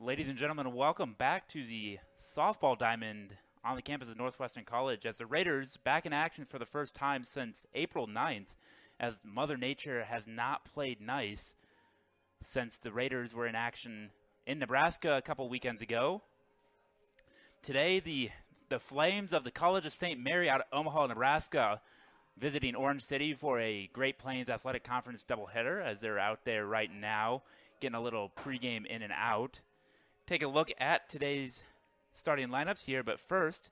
Ladies and gentlemen, welcome back to the softball diamond on the campus of Northwestern College as the Raiders back in action for the first time since April 9th, as Mother Nature has not played nice since the Raiders were in action in Nebraska a couple weekends ago. Today, the Flames of the College of St. Mary out of Omaha, Nebraska, visiting Orange City for a Great Plains Athletic Conference doubleheader as they're out there right now getting a little pregame in and out. Take a look at today's starting lineups here, but first,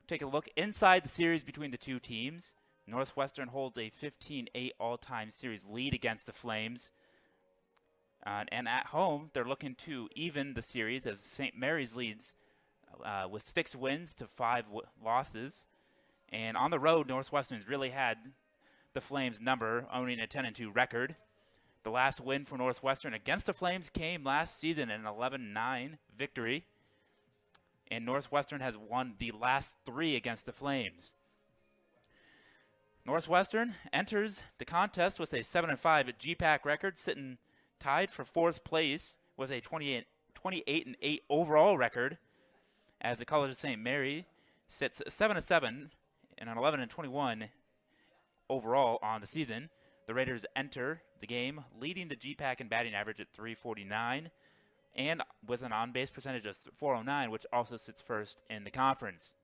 take a look inside the series between the two teams. Northwestern holds a 15-8 all-time series lead against the Flames. And at home, they're looking to even the series as St. Mary's leads with 6 wins to 5 losses. And on the road, Northwestern's really had the Flames' number, owning a 10-2 record. The last win for Northwestern against the Flames came last season, an 11-9 victory. And Northwestern has won the last 3 against the Flames. Northwestern enters the contest with a 7-5 GPAC record, sitting tied for 4th place with a 28-8 overall record, as the College of St. Mary sits 7-7 and an 11-21 overall on the season. The Raiders enter the game leading the GPAC in batting average at .349 and with an on-base percentage of .409, which also sits first in the conference.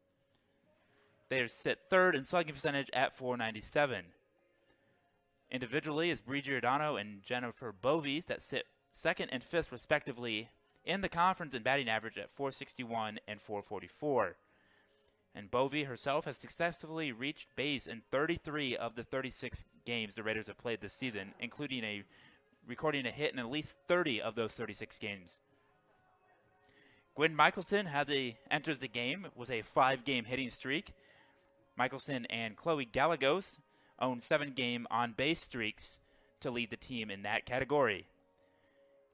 They sit third in slugging percentage at .497. Individually is Bree Giordano and Jennifer Bovee that sit second and fifth respectively in the conference in batting average at .461 and .444. And Bovee herself has successfully reached base in 33 of the 36 games the Raiders have played this season, including recording a hit in at least 30 of those 36 games. Gwen Michelson enters the game with a 5-game hitting streak. Michelson and Chloe Gallegos own 7-game on-base streaks to lead the team in that category.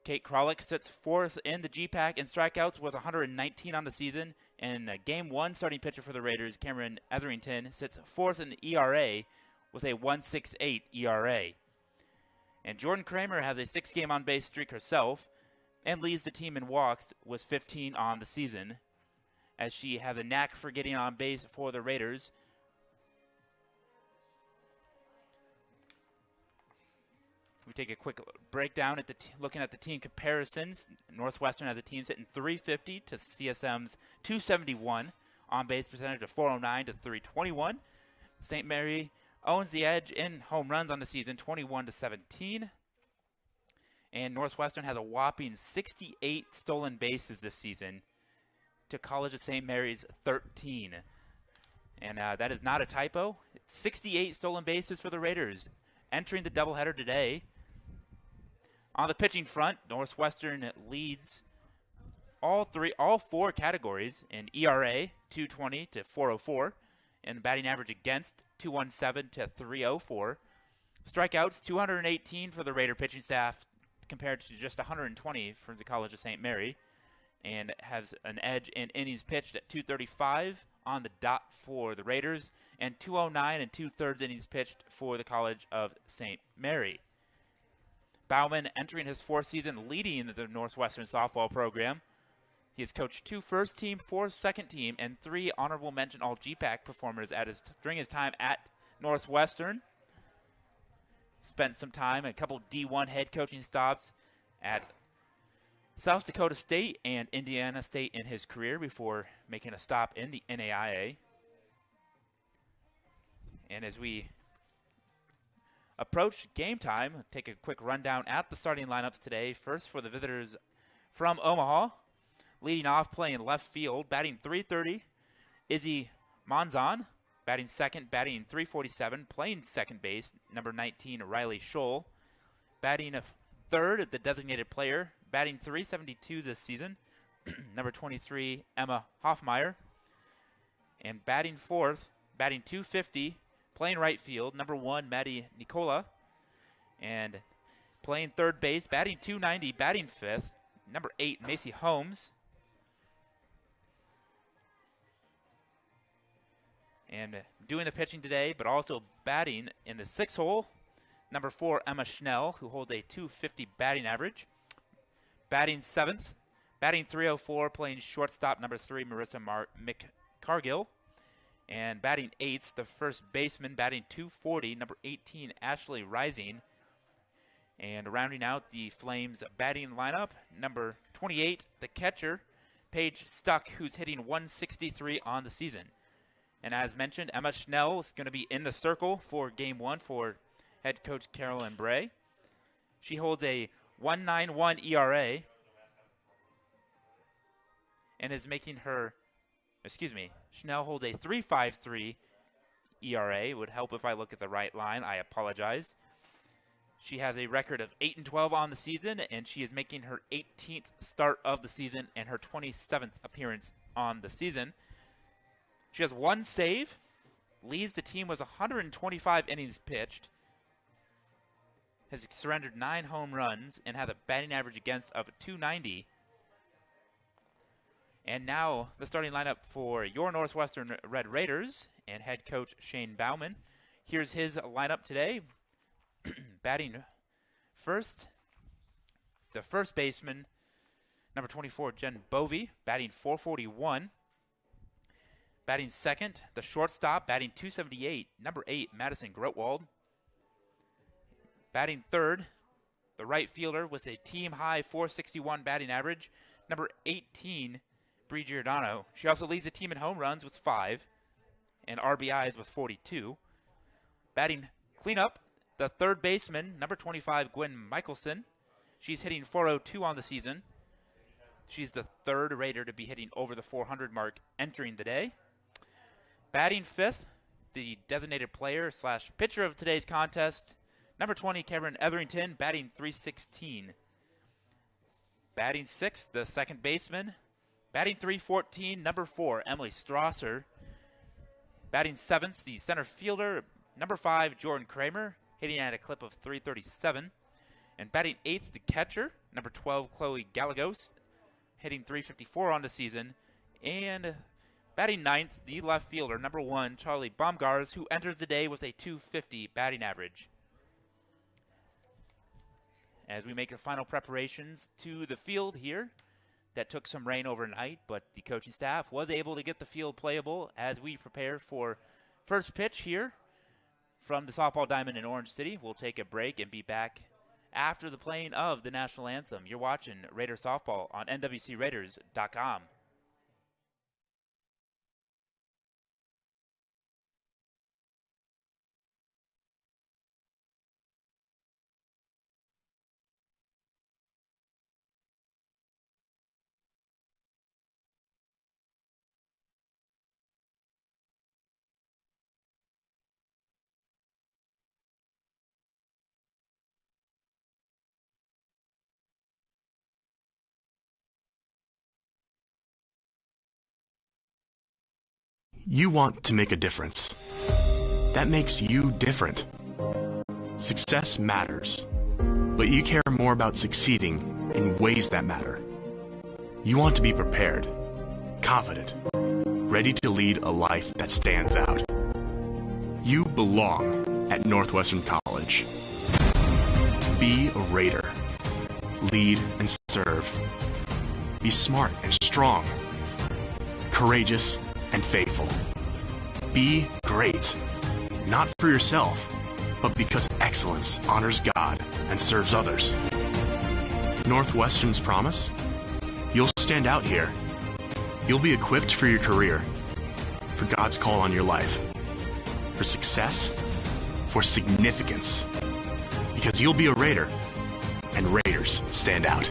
Kate Kralik sits 4th in the GPAC in strikeouts with 119 on the season. And Game 1 starting pitcher for the Raiders, Cameron Etherington, sits 4th in the ERA with a 1.68 ERA. And Jordan Kramer has a 6-game on-base streak herself and leads the team in walks with 15 on the season, as she has a knack for getting on base for the Raiders. We take a quick breakdown at looking at the team comparisons. Northwestern has a team sitting 350 to CSM's 271, on-base percentage of .409 to .321. St. Mary owns the edge in home runs on the season, 21-17. And Northwestern has a whopping 68 stolen bases this season to College of St. Mary's 13. And that is not a typo. 68 stolen bases for the Raiders entering the doubleheader today. On the pitching front, Northwestern leads all 4 categories in ERA, 220 to 404, and batting average against, 217 to 304. Strikeouts, 218 for the Raider pitching staff compared to just 120 for the College of St. Mary, and has an edge in innings pitched at 235 on the dot for the Raiders, and 209 and 2/3 innings pitched for the College of St. Mary. Bauman entering his 4th season leading the Northwestern softball program. He has coached 2 first-team, 4 second-team, and 3 honorable mention all-GPAC performers during his time at Northwestern. Spent some time, a couple D1 head coaching stops at South Dakota State and Indiana State in his career before making a stop in the NAIA. And as we approach game time, take a quick rundown at the starting lineups today. First for the visitors from Omaha, leading off playing left field, batting .330, Izzy Monzon. Batting second, batting .347, playing second base, number 19, Riley Scholl. Batting third, the designated player, batting .372 this season, number 23, Emma Hoffmeyer. And batting fourth, batting .250, playing right field, number 1, Maddie Nicola. And playing third base, batting .290, batting fifth, number 8, Macy Holmes. And doing the pitching today, but also batting in the 6th hole, number 4, Emma Schnell, who holds a .250 batting average. Batting 7th, Batting 304, playing shortstop, number 3, Marissa McCargill. And batting 8th, the first baseman, batting 240, number 18, Ashley Rising. And rounding out the Flames batting lineup, number 28, the catcher, Paige Stuck, who's hitting 163 on the season. And as mentioned, Emma Schnell is going to be in the circle for Game 1 for head coach Carolyn Bray. She holds a 1.91 ERA and is making her, Schnell holds a 3.53 ERA. It would help if I look at the right line. I apologize. She has a record of 8-12 on the season, and she is making her 18th start of the season and her 27th appearance on the season. She has 1 save, leads the team with 125 innings pitched, has surrendered 9 home runs, and has a batting average against of 290. And now the starting lineup for your Northwestern Red Raiders and head coach Shane Bauman. Here's his lineup today. Batting first, the first baseman, number 24, Jen Bovey, batting 441. Batting second, the shortstop, batting 278, number 8, Madison Grotwald. Batting third, the right fielder with a team-high 461 batting average, number 18, Bree Giordano. She also leads the team in home runs with 5 and RBIs with 42. Batting cleanup, the third baseman, number 25, Gwen Michelson. She's hitting 402 on the season. She's the third Raider to be hitting over the 400 mark entering the day. Batting fifth, the designated player / pitcher of today's contest, number 20, Cameron Etherington, batting 316. Batting sixth, the second baseman, batting 314, number 4, Emily Strasser. Batting seventh, the center fielder, number 5, Jordan Kramer, hitting at a clip of 337. And batting eighth, the catcher, number 12, Chloe Gallegos, hitting 354 on the season. And batting ninth, the left fielder, number 1, Charlie Baumgars, who enters the day with a 250 batting average. As we make the final preparations to the field here, that took some rain overnight, but the coaching staff was able to get the field playable as we prepare for first pitch here from the softball diamond in Orange City. We'll take a break and be back after the playing of the national anthem. You're watching Raider Softball on NWCRaiders.com. You want to make a difference. That makes you different. Success matters, but you care more about succeeding in ways that matter. You want to be prepared, confident, ready to lead a life that stands out. You belong at Northwestern College. Be a Raider. Lead and serve. Be smart and strong. Courageous and faithful. Be great, not for yourself, but because excellence honors God and serves others. Northwestern's promise? You'll stand out here. You'll be equipped for your career, for God's call on your life, for success, for significance, because you'll be a Raider, and Raiders stand out.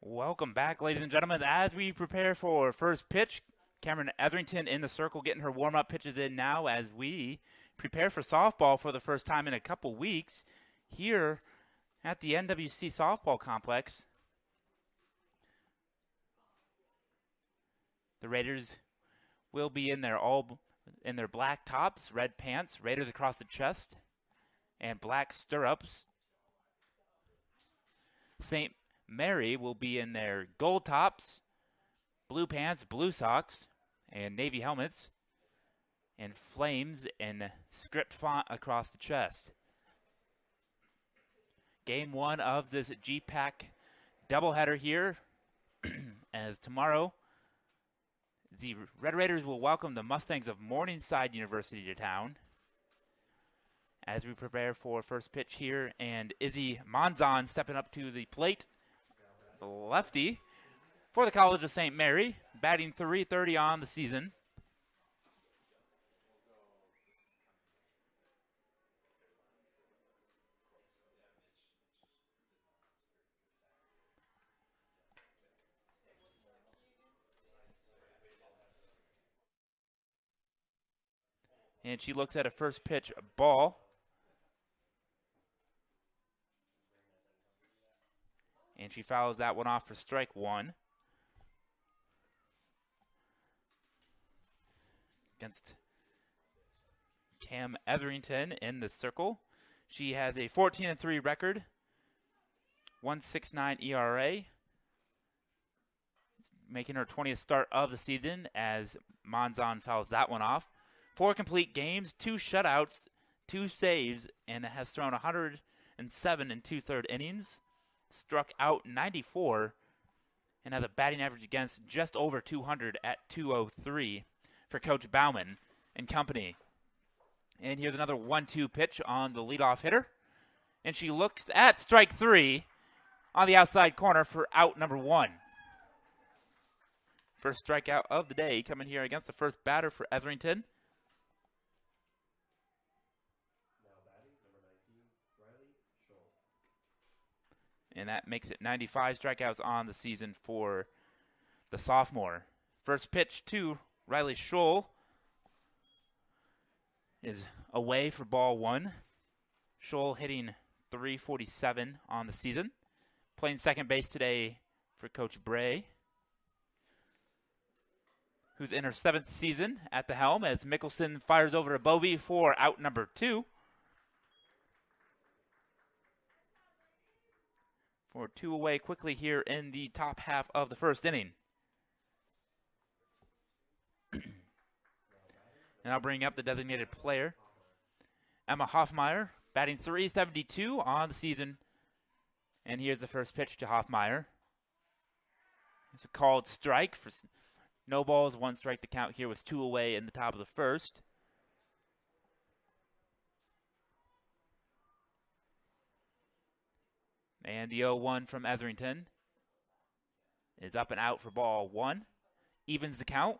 Welcome back, ladies and gentlemen. As we prepare for first pitch, Cameron Etherington in the circle getting her warm-up pitches in now as we prepare for softball for the first time in a couple weeks here at the NWC Softball Complex. The Raiders will be in their black tops, red pants, Raiders across the chest, and black stirrups. St. Mary will be in their gold tops, blue pants, blue socks, and navy helmets, and flames in script font across the chest. Game 1 of this GPAC doubleheader here, as tomorrow the Red Raiders will welcome the Mustangs of Morningside University to town. As we prepare for first pitch here, and Izzy Monzon stepping up to the plate. The lefty for the College of St. Mary, batting .330 on the season. And she looks at a first pitch ball. And she fouls that one off for strike one. Against Cam Etherington in the circle. She has a 14-3 record, 1.69 ERA, making her 20th start of the season as Monzon fouls that one off. 4 complete games, 2 shutouts, 2 saves, and has thrown 107 and 2/3 innings. Struck out 94 and has a batting average against just over 200 at .203 for Coach Bauman and company. And here's another 1-2 pitch on the leadoff hitter. And she looks at strike 3 on the outside corner for out number 1. First strikeout of the day coming here against the first batter for Etherington. And that makes it 95 strikeouts on the season for the sophomore. First pitch to Riley Scholl is away for ball 1. Scholl hitting .347 on the season. Playing second base today for Coach Bray, who's in her 7th season at the helm as Mickelson fires over to Bovee for out number 2. For 2 away quickly here in the top half of the first inning. And I'll bring up the designated player, Emma Hoffmeyer, batting .372 on the season. And here's the first pitch to Hoffmeyer. It's a called strike for no balls, 1 strike to count here with 2 away in the top of the first. And the 0-1 from Etherington is up and out for ball 1. Evens the count.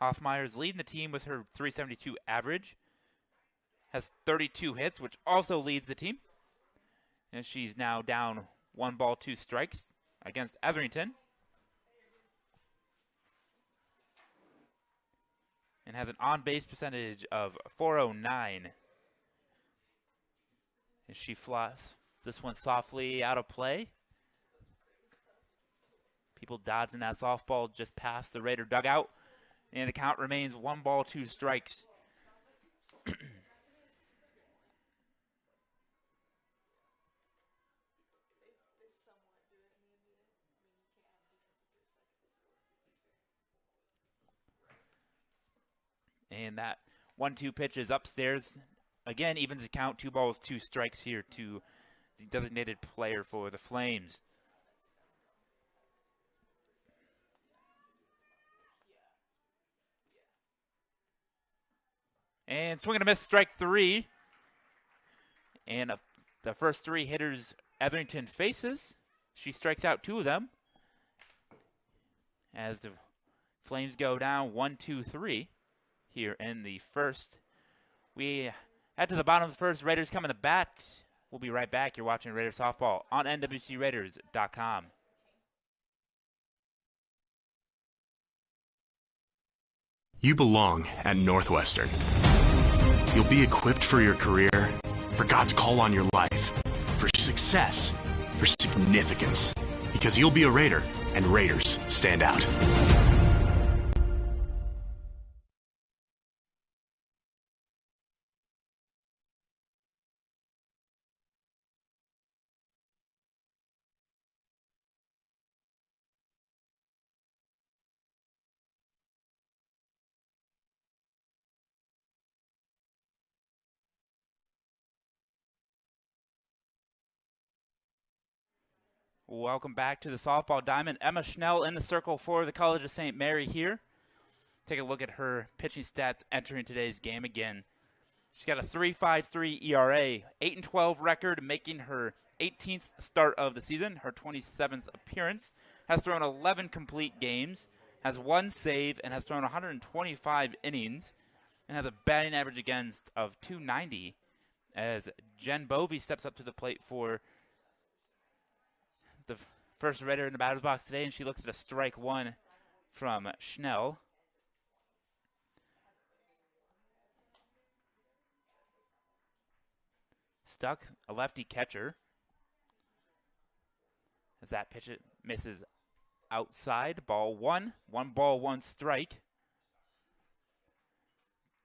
Hoffmeyer's leading the team with her .372 average. Has 32 hits, which also leads the team. And she's now down 1 ball, 2 strikes against Etherington. And has an on-base percentage of .409. And she flies this one softly out of play. People dodging that softball just past the Raider dugout. And the count remains 1 ball, 2 strikes. And that 1-2 pitch is upstairs. Again, evens the count, 2 balls, 2 strikes here to the designated player for the Flames. And swing and a miss, strike 3. And the first 3 hitters Etherington faces, she strikes out 2 of them. As the Flames go down 1-2-3 here in the first We head to the bottom of the first. Raiders coming to bat. We'll be right back. You're watching Raiders Softball on NWCRaiders.com. You belong at Northwestern. You'll be equipped for your career, for God's call on your life, for success, for significance, because you'll be a Raider, and Raiders stand out. Welcome back to the Softball Diamond. Emma Schnell in the circle for the College of St. Mary here. Take a look at her pitching stats entering today's game again. She's got a 3.53 ERA, 8-12 record, making her 18th start of the season, her 27th appearance. Has thrown 11 complete games, has 1 save, and has thrown 125 innings, and has a batting average against of .290 as Jen Bovey steps up to the plate for the first Raider in the batter's box today, and she looks at a strike one from Schnell. Stuck, a lefty catcher. As that pitch misses outside, ball one. 1 ball, 1 strike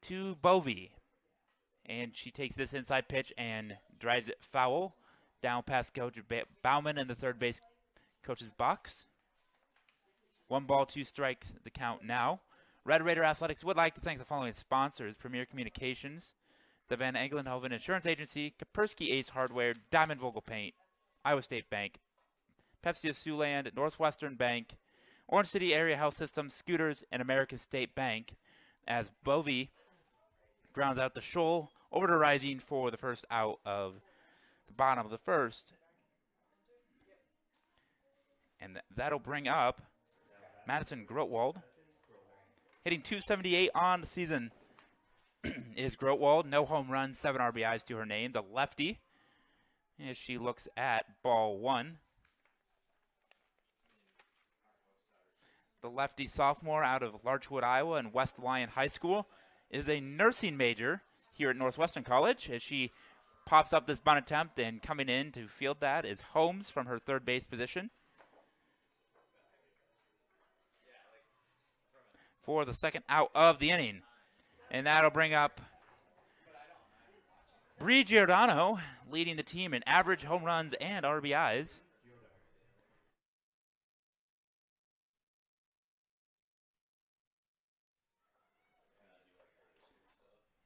to Bovey. And she takes this inside pitch and drives it foul down past Coach Bauman in the third base coach's box. 1 ball, 2 strikes, the count now. Red Raider Athletics would like to thank the following sponsors: Premier Communications, the Van Engelenhoven Insurance Agency, Kaspersky Ace Hardware, Diamond Vogel Paint, Iowa State Bank, Pepsi of Siouxland, Northwestern Bank, Orange City Area Health System, Scooters, and American State Bank, as Bovey grounds out the shoal over to Rising for the first out of the bottom of the first. And that'll bring up Madison Grotwald. Hitting .278 on the season is Grotwald. No home runs, 7 RBIs to her name. The lefty, as she looks at ball 1. The lefty sophomore out of Larchwood, Iowa, and West Lyon High School is a nursing major here at Northwestern College. As she pops up this bunt attempt, and coming in to field that is Holmes from her third base position for the second out of the inning. And that'll bring up Bree Giordano, leading the team in average home runs and RBIs.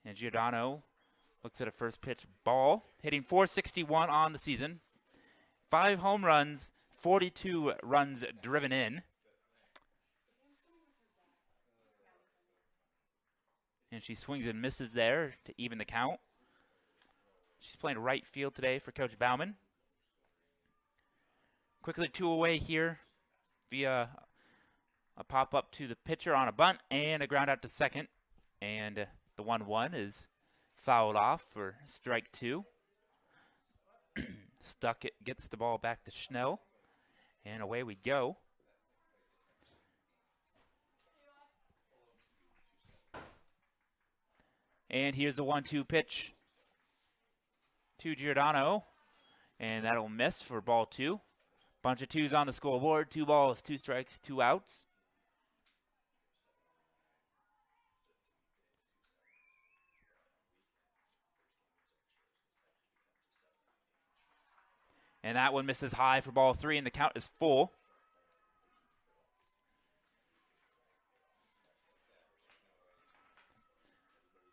And Giordano looks at a first pitch ball, hitting .461 on the season. 5 home runs, 42 runs driven in. And she swings and misses there to even the count. She's playing right field today for Coach Bauman. Quickly 2 away here via a pop-up to the pitcher on a bunt and a ground out to second. And the 1-1 is fouled off for strike 2. Stuck it, gets the ball back to Schnell. And away we go. And here's the 1-2 pitch to Giordano. And that'll miss for ball 2. Bunch of 2s on the scoreboard. 2 balls, 2 strikes, 2 outs. And that one misses high for ball 3, and the count is full.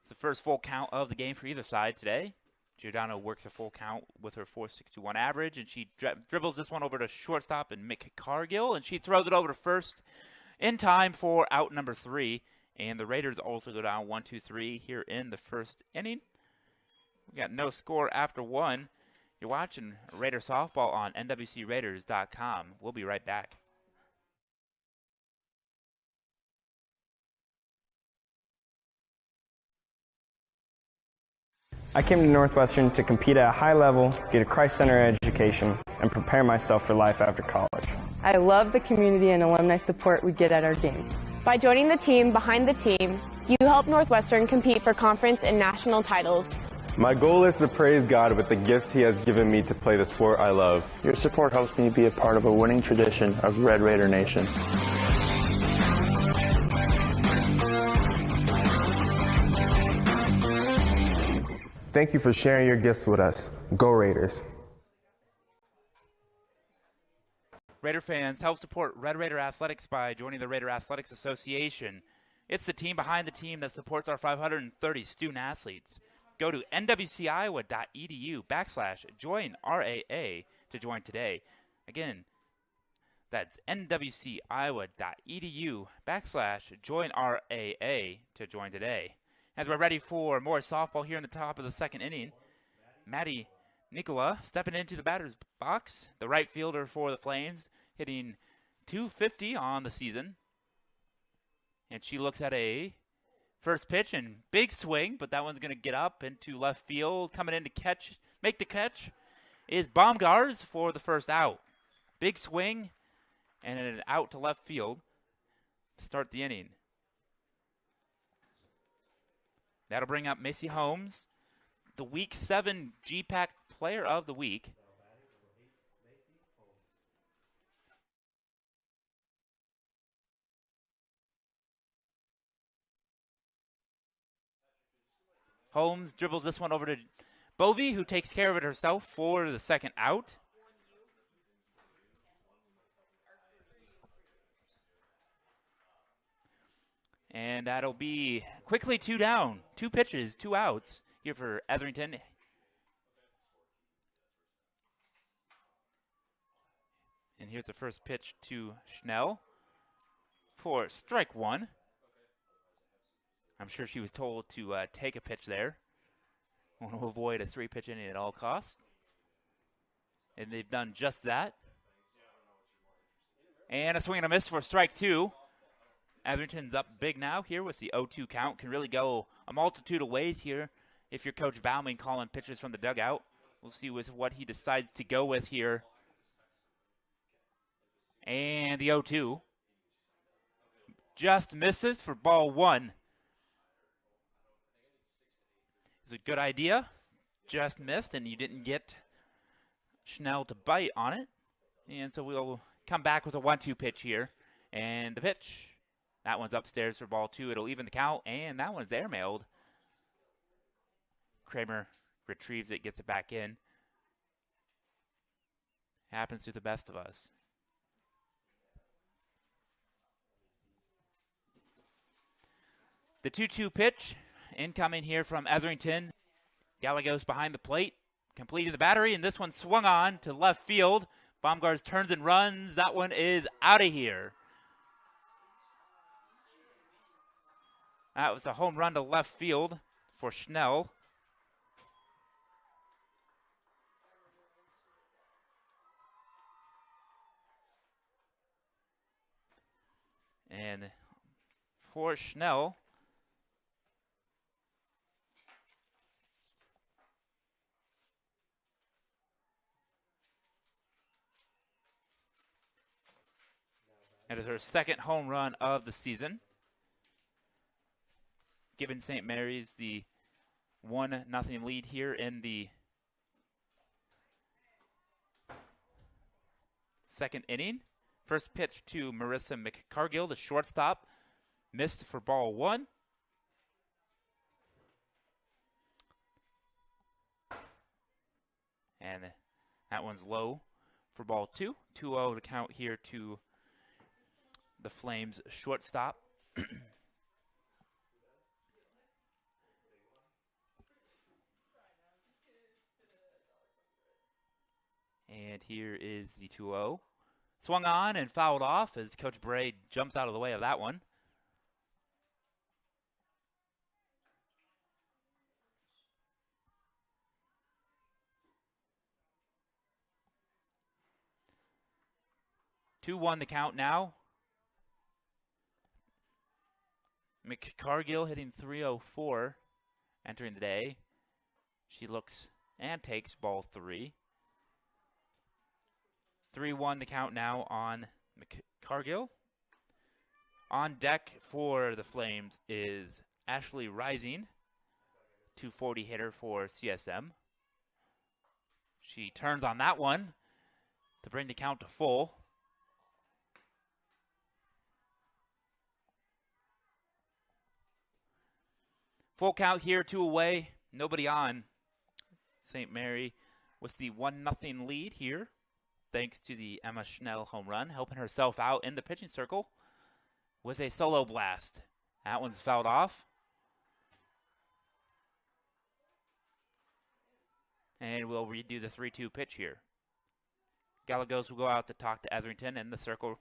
It's the first full count of the game for either side today. Giordano works a full count with her .461 average, and she dribbles this one over to shortstop and Mick Cargill, and she throws it over to first in time for out number 3. And the Raiders also go down 1-2-3 here in the first inning. We got no score after 1. You're watching Raider Softball on NWCRaiders.com. We'll be right back. I came to Northwestern to compete at a high level, get a Christ-centered education, and prepare myself for life after college. I love the community and alumni support we get at our games. By joining the team behind the team, you help Northwestern compete for conference and national titles. My goal is to praise God with the gifts He has given me to play the sport I love. Your support helps me be a part of a winning tradition of Red Raider Nation. Thank you for sharing your gifts with us. Go Raiders. Raider fans, help support Red Raider Athletics by joining the Raider Athletics Association. It's the team behind the team that supports our 530 student athletes. Go to nwciowa.edu/join RAA to join today. Again, that's nwciowa.edu/join RAA to join today. As we're ready for more softball here in the top of the second inning, Maddie Nicola stepping into the batter's box, the right fielder for the Flames, hitting .250 on the season. And she looks at a first pitch and big swing, but that one's going to get up into left field. Coming in to make the catch is Baumgars for the first out. Big swing and an out to left field to start the inning. That'll bring up Macy Holmes, the Week 7 GPAC Player of the Week. Holmes dribbles this one over to Bovey, who takes care of it herself for the second out. And that'll be quickly 2 down. 2 pitches, 2 outs here for Etherington. And here's the first pitch to Schnell for strike 1. I'm sure she was told to take a pitch there. Want to avoid a 3-pitch inning at all costs. And they've done just that. And a swing and a miss for strike 2. Etherington's up big now here with the 0-2 count. Can really go a multitude of ways here if you're Coach Baumann calling pitches from the dugout. We'll see with what he decides to go with here. And the 0-2 just misses for ball 1. It's a good idea. Just missed, and you didn't get Schnell to bite on it. And so we'll come back with a 1-2 pitch here. And the pitch. That one's upstairs for ball 2. It'll even the count, and that one's airmailed. Kramer retrieves it, gets it back in. Happens to the best of us. The 2-2 pitch incoming here from Etherington. Gallegos behind the plate, completing the battery, and this one swung on to left field. Baumgars turns and runs. That one is out of here. That was a home run to left field for Schnell. And for Schnell, that is her second home run of the season, giving St. Mary's the 1-0 lead here in the second inning. First pitch to Marissa McCargill, the shortstop, missed for ball 1. And that one's low for ball 2. 2-0 to count here to the Flames shortstop. And here is the 2-0. Swung on and fouled off as Coach Bray jumps out of the way of that one. Two-one the count now. McCargill hitting .304 entering the day. She looks and takes ball 3. 3-1 the count now on McCargill. On deck for the Flames is Ashley Rising, 240 hitter for CSM. She turns on that one to bring the count to full. Full count here, 2 away, nobody on. St. Mary with the 1-0 lead here, thanks to the Emma Schnell home run, helping herself out in the pitching circle with a solo blast. That one's fouled off. And we'll redo the 3-2 pitch here. Gallegos will go out to talk to Etherington in the circle.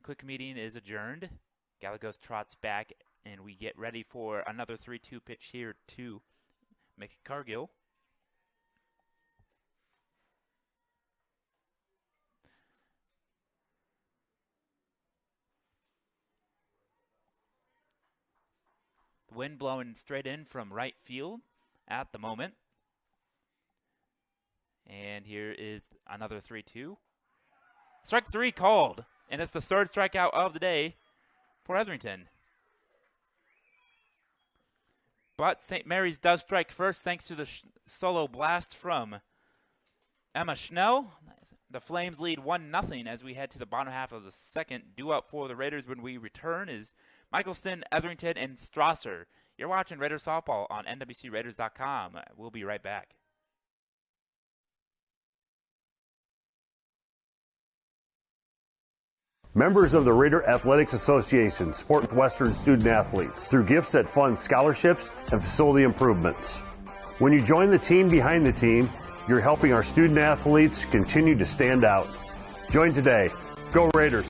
Quick meeting is adjourned. Gallegos trots back, and we get ready for another 3-2 pitch here to McCargill. The wind blowing straight in from right field at the moment. And here is another 3-2. Strike 3 called, and it's the 3rd strikeout of the day for Etherington. But St. Mary's does strike first thanks to the solo blast from Emma Schnell. The Flames lead 1-0 as we head to the bottom half of the second. Due up for the Raiders when we return is Michaelston, Etherington, and Strasser. You're watching Raiders Softball on NWCRaiders.com. We'll be right back. Members of the Raider Athletics Association support Northwestern student athletes through gifts that fund scholarships and facility improvements. When you join the team behind the team, you're helping our student athletes continue to stand out. Join today. Go Raiders!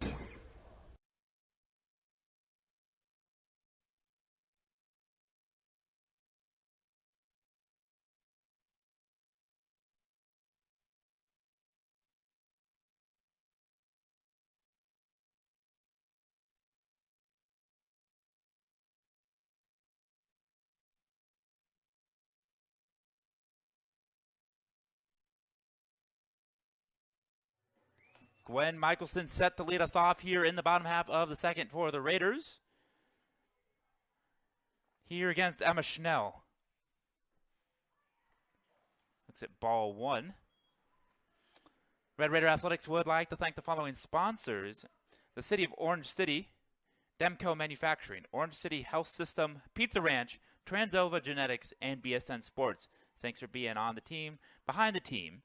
Gwen Michaelston set to lead us off here in the bottom half of the second for the Raiders. Here against Emma Schnell. Looks at ball 1. Red Raider Athletics would like to thank the following sponsors. The City of Orange City, Demco Manufacturing, Orange City Health System, Pizza Ranch, Transova Genetics, and BSN Sports. Thanks for being on the team, behind the team,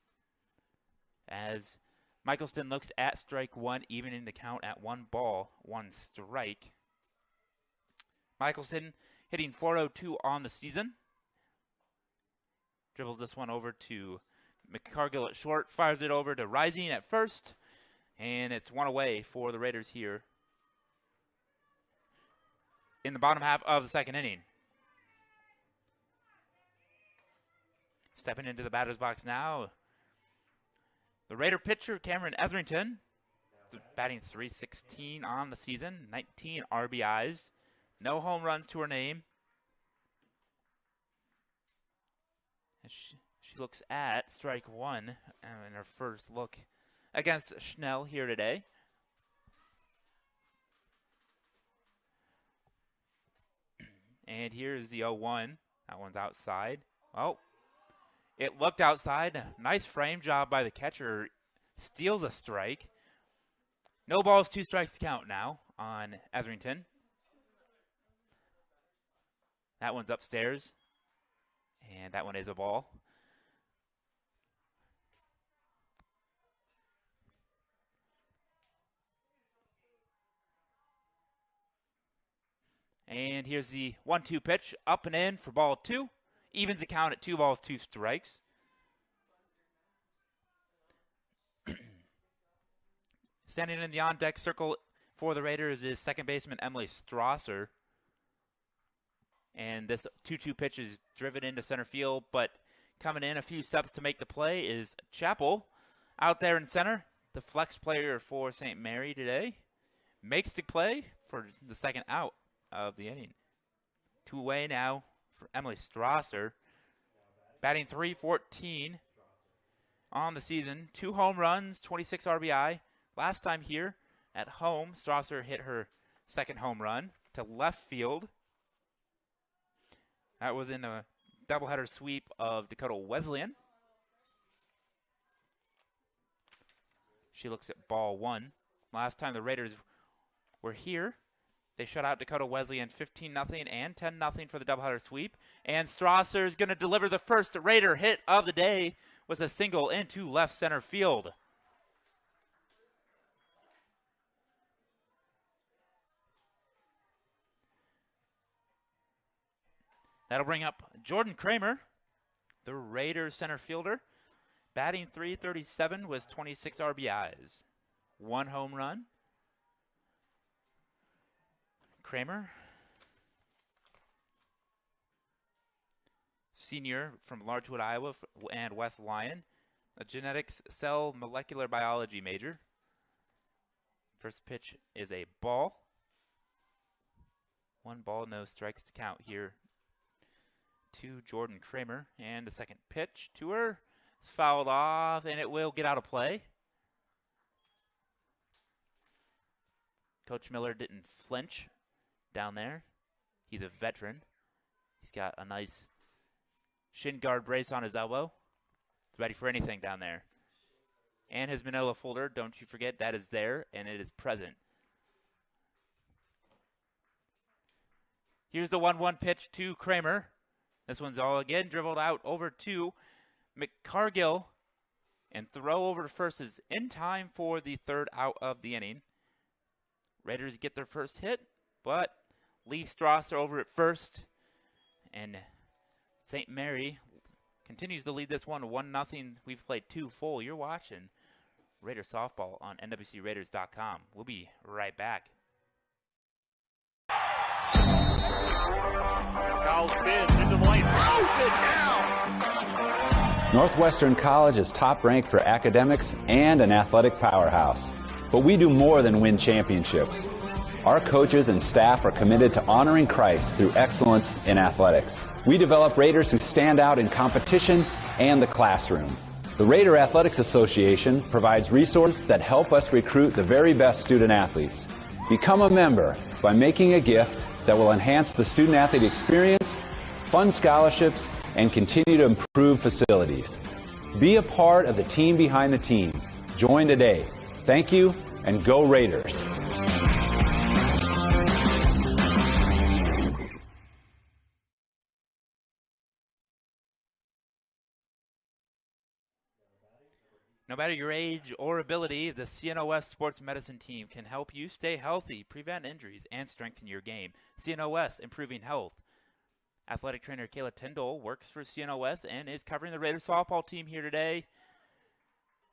as Michaelston looks at strike 1, evening the count at 1 ball, 1 strike. Michaelston hitting .402 on the season. Dribbles this one over to McCargill at short, fires it over to Rising at first, and it's 1 away for the Raiders here in the bottom half of the second inning. Stepping into the batter's box now, the Raider pitcher, Cameron Etherington, batting .316 on the season, 19 RBIs, no home runs to her name. As she looks at strike 1 in her first look against Schnell here today. And here's the 0-1. That one's outside. Oh. It looked outside. Nice frame job by the catcher. Steals a strike. No balls, 2 strikes to count now on Etherington. That one's upstairs. And that one is a ball. And here's the 1-2 pitch. Up and in for ball 2. Evens the count at 2 balls, 2 strikes. Standing in the on-deck circle for the Raiders is second baseman Emily Strasser. And this 2-2 pitch is driven into center field, but coming in a few steps to make the play is Chappell out there in center. The flex player for St. Mary today makes the play for the second out of the inning. Two away now for Emily Strasser. Batting .314 on the season. 2 home runs, 26 RBI. Last time here at home, Strasser hit her second home run to left field. That was in a doubleheader sweep of Dakota Wesleyan. She looks at ball 1. Last time the Raiders were here, they shut out Dakota Wesleyan 15-0 and 10-0 for the doubleheader sweep. And Strasser is going to deliver the first Raider hit of the day with a single into left center field. That'll bring up Jordan Kramer, the Raiders center fielder, batting .337 with 26 RBIs. 1 home run. Kramer, senior from Larchwood, Iowa, and West Lyon, a genetics cell molecular biology major. First pitch is a ball. 1 ball, no strikes to count here to Jordan Kramer. And the second pitch to her is fouled off, and it will get out of play. Coach Miller didn't flinch down there. He's a veteran. He's got a nice shin guard brace on his elbow. He's ready for anything down there. And his manila folder, don't you forget, that is there, and it is present. Here's the 1-1 pitch to Kramer. This one's all again dribbled out over to McCargill. And throw over to first is in time for the third out of the inning. Raiders get their first hit, but leave Strasser over at first. And St. Mary continues to lead this one 1-0. We've played 2 full. You're watching Raider softball on NWCRaiders.com. We'll be right back. Foul spins into the lane. Throws it down. Northwestern College is top ranked for academics and an athletic powerhouse. But we do more than win championships. Our coaches and staff are committed to honoring Christ through excellence in athletics. We develop Raiders who stand out in competition and the classroom. The Raider Athletics Association provides resources that help us recruit the very best student athletes. Become a member by making a gift that will enhance the student-athlete experience, fund scholarships, and continue to improve facilities. Be a part of the team behind the team. Join today. Thank you, and go Raiders. No matter your age or ability, the CNOS Sports Medicine team can help you stay healthy, prevent injuries, and strengthen your game. CNOS, improving health. Athletic trainer Kayla Tyndall works for CNOS and is covering the Raiders softball team here today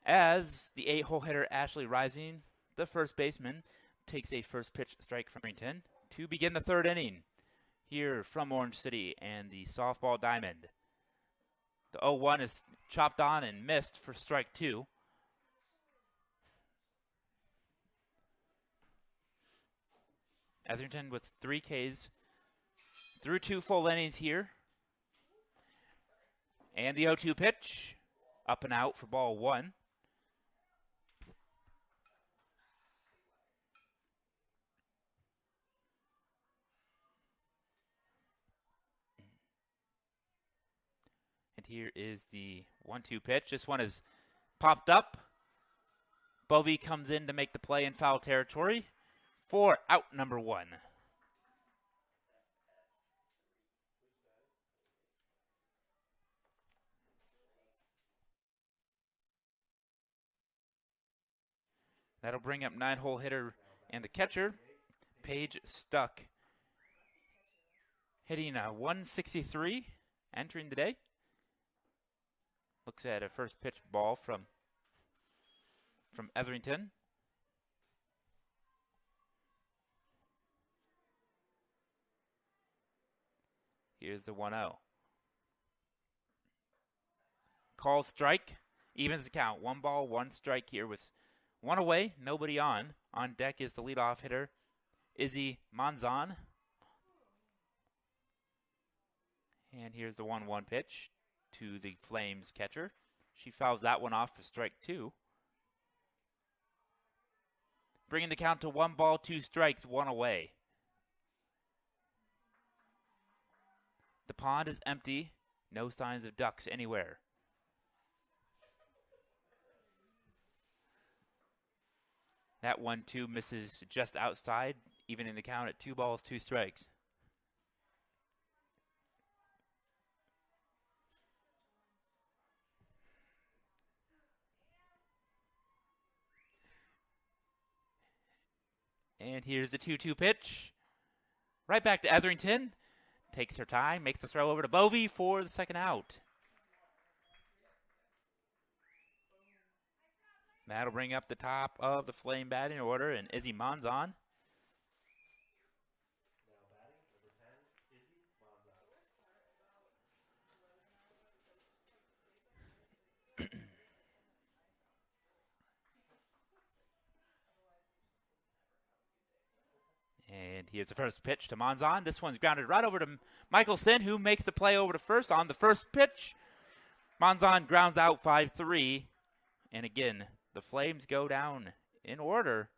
as the 8-hole hitter Ashley Rising, the first baseman, takes a first pitch strike from Arlington to begin the third inning here from Orange City and the softball diamond. The 0-1 is chopped on and missed for strike 2. Etherington with 3 Ks through 2 full innings here. And the 0-2 pitch, up and out for ball 1. And here is the 1-2 pitch. This one is popped up. Bovee comes in to make the play in foul territory for out number 1. That'll bring up 9-hole hitter and the catcher, Paige Stuck, hitting a 163 entering the day. Looks at a first pitch ball from Etherington. Here's the 1-0. Call strike, evens the count. 1 ball, 1 strike here with 1 away, nobody on. On deck is the leadoff hitter, Izzy Manzan. And here's the 1-1 pitch to the Flames catcher. She fouls that one off for strike 2. Bringing the count to 1 ball, 2 strikes, 1 away. The pond is empty. No signs of ducks anywhere. That 1-2 misses just outside, even in the count at 2 balls, 2 strikes. And here's the 2-2 pitch. Right back to Etherington. Takes her time, makes the throw over to Bovey for the second out. That'll bring up the top of the Flame batting order, and Izzy Monzon. And here's the first pitch to Monzon. This one's grounded right over to Michelson, who makes the play over to first on the first pitch. Monzon grounds out 5-3. And again, the Flames go down in order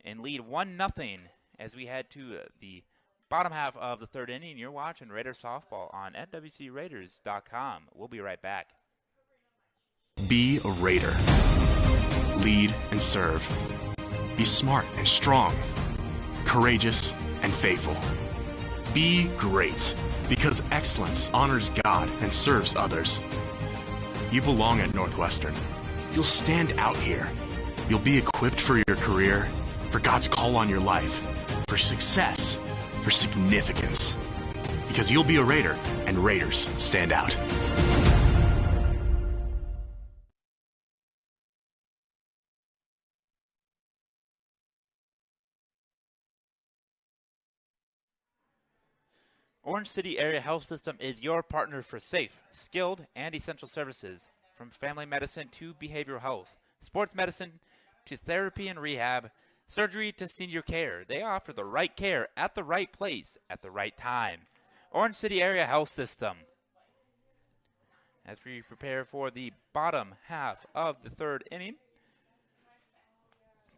and lead 1-0 as we head to the bottom half of the third inning. You're watching Raider Softball on NWCRaiders.com. We'll be right back. Be a Raider. Lead and serve. Be smart and strong. Courageous and faithful. Be great, because excellence honors God and serves others. You belong at Northwestern. You'll stand out here. You'll be equipped for your career, for God's call on your life, for success, for significance. Because you'll be a Raider, and Raiders stand out. Orange City Area Health System is your partner for safe, skilled, and essential services. From family medicine to behavioral health, sports medicine to therapy and rehab, surgery to senior care. They offer the right care at the right place at the right time. Orange City Area Health System. As we prepare for the bottom half of the third inning,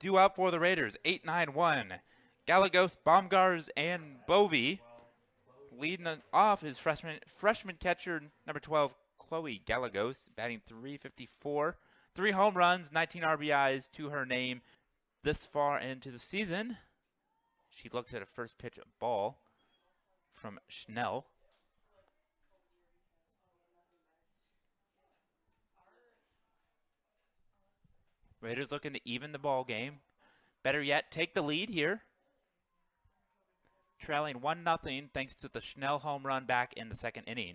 due out for the Raiders, 8-9-1. Gallegos, Baumgars, and Bovey. Leading off is freshman catcher number 12, Chloe Gallegos, batting .354. 3 home runs, 19 RBIs to her name this far into the season. She looks at a first pitch ball from Schnell. Raiders looking to even the ball game. Better yet, take the lead here. Trailing 1-0 thanks to the Schnell home run back in the second inning.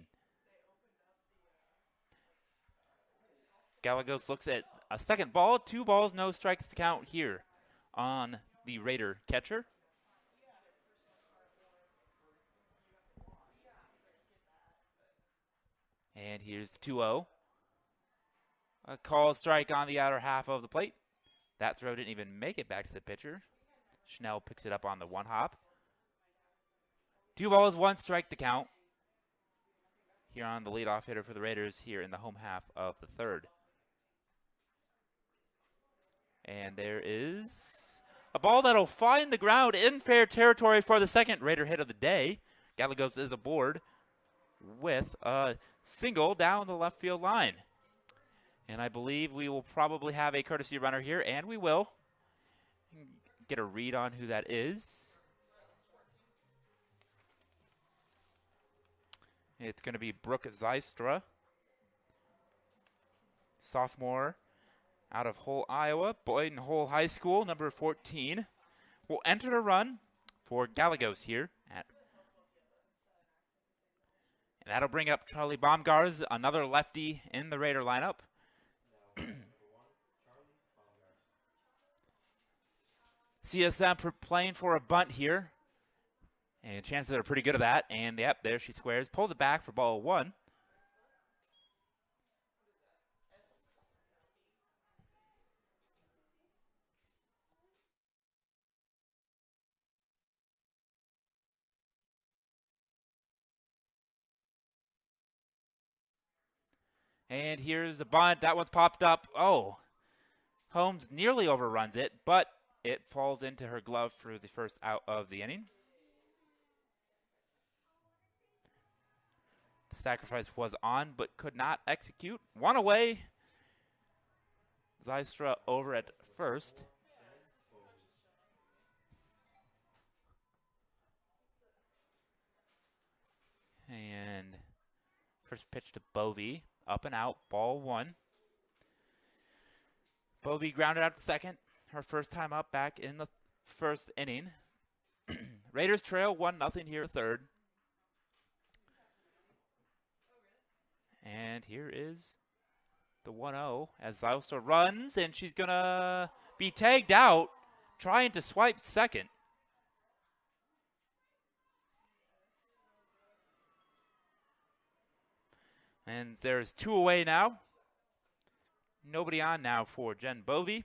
Gallegos looks at a second ball. 2 balls, no strikes to count here on the Raider catcher. And here's the 2-0. A called strike on the outer half of the plate. That throw didn't even make it back to the pitcher. Schnell picks it up on the 1-hop. 2 balls, 1 strike to count here on the leadoff hitter for the Raiders here in the home half of the third. And there is a ball that'll find the ground in fair territory for the second Raider hit of the day. Gallegos is aboard with a single down the left field line. And I believe we will probably have a courtesy runner here, and we will get a read on who that is. It's going to be Brooke Zystra, sophomore out of Hull, Iowa, Boynton Hull High School, number 14. Will enter the run for Gallegos here. And that'll bring up Charlie Baumgars, another lefty in the Raider lineup. CSM playing for a bunt here. And chances are pretty good of that. And, yep, there she squares. Pulls it back for ball 1. And here's the bunt. That one's popped up. Oh, Holmes nearly overruns it, but it falls into her glove for the first out of the inning. The sacrifice was on, but could not execute. One away. Zylstra over at first. And first pitch to Bovee. Up and out, ball one. Bovee grounded out to second. Her first time up back in the first inning. Raiders trail 1-0 here third. And here is the 1-0 as Zylstra runs, and she's going to be tagged out trying to swipe second. And there's 2 away now. Nobody on now for Jen Bovee.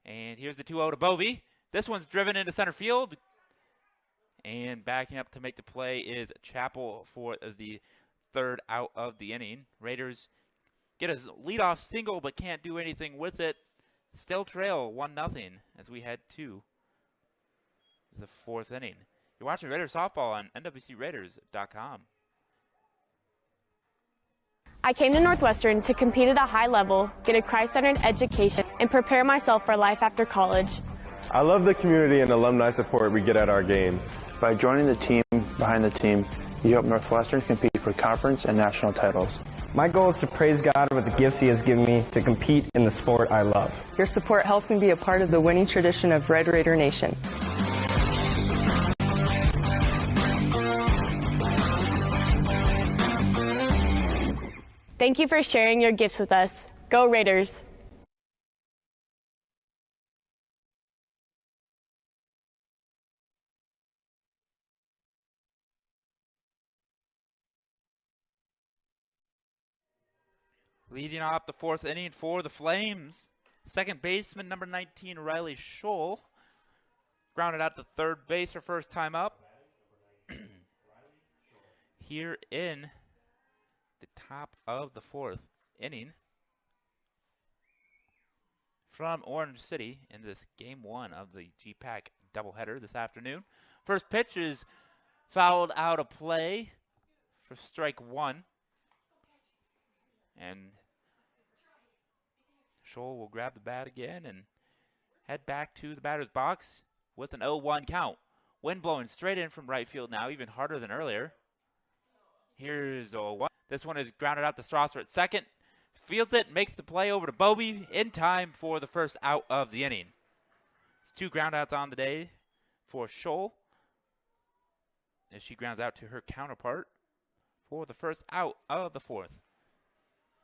And here's the 2-0 to Bovee. This one's driven into center field. And backing up to make the play is Chappell for the third out of the inning. Raiders get a leadoff single but can't do anything with it. Still trail 1-0 as we head to the fourth inning. You're watching Raiders softball on NWCRaiders.com. I came to Northwestern to compete at a high level, get a Christ-centered education, and prepare myself for life after college. I love the community and alumni support we get at our games. By joining the team behind the team, you help Northwestern compete for conference and national titles. My goal is to praise God with the gifts He has given me to compete in the sport I love. Your support helps me be a part of the winning tradition of Red Raider Nation. Thank you for sharing your gifts with us. Go Raiders! Leading off the fourth inning for the Flames, second baseman number 19, Riley Scholl. Grounded out to third base her first time up. Here in the top of the fourth inning from Orange City in this game one of the GPAC doubleheader this afternoon. First pitch is fouled out of play for strike one. And Scholl will grab the bat again and head back to the batter's box with an 0-1 count. Wind blowing straight in from right field now, even harder than earlier. Here's the 0-1. This one is grounded out to Strasser at second. Fields it, makes the play over to Bovee in time for the first out of the inning. It's 2 ground outs on the day for Scholl as she grounds out to her counterpart for the first out of the fourth.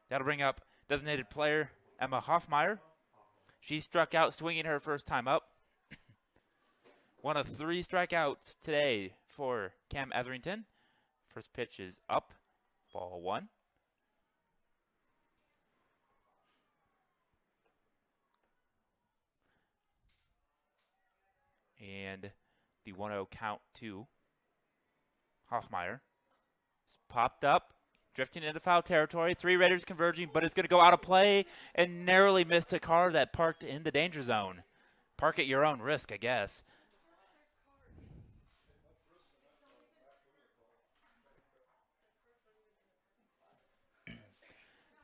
That'll bring up designated player Emma Hoffmeyer. She struck out swinging her first time up. One of 3 strikeouts today for Cam Etherington. First pitch is up, ball one. And the 1-0 count to Hoffmeyer. It's popped up. Drifting into foul territory. 3 Raiders converging, but it's going to go out of play and narrowly missed a car that parked in the danger zone. Park at your own risk, I guess.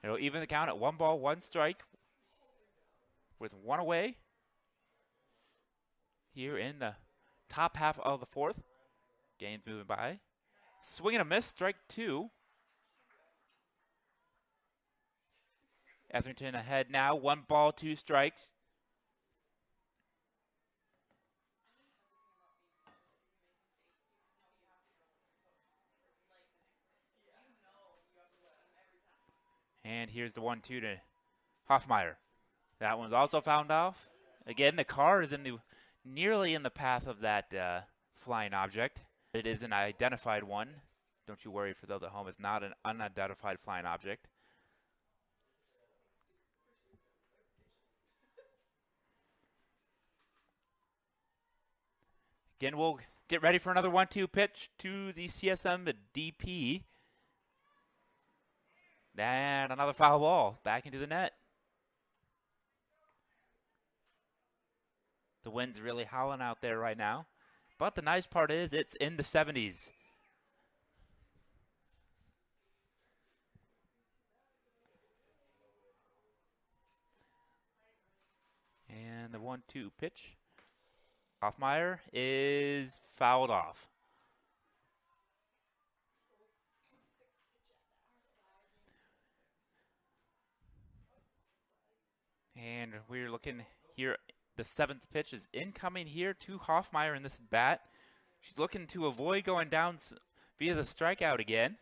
It'll even the count at 1 ball, 1 strike with 1 away here in the top half of the fourth. Game's moving by. Swing and a miss, strike 2. Etherington ahead now, 1 ball, 2 strikes. And here's the 1-2 to Hoffmeyer. That one's also fouled off. Again, the car is nearly in the path of that flying object. It is an identified one. Don't you worry for those at home. It's not an unidentified flying object. Again, we'll get ready for another 1-2 pitch to the CSM DP. And another foul ball back into the net. The wind's really howling out there right now. But the nice part is it's in the 70s. And the 1-2 pitch. Hoffmeyer is fouled off. And we're looking here. The 7th pitch is incoming here to Hoffmeyer in this bat. She's looking to avoid going down via the strikeout again.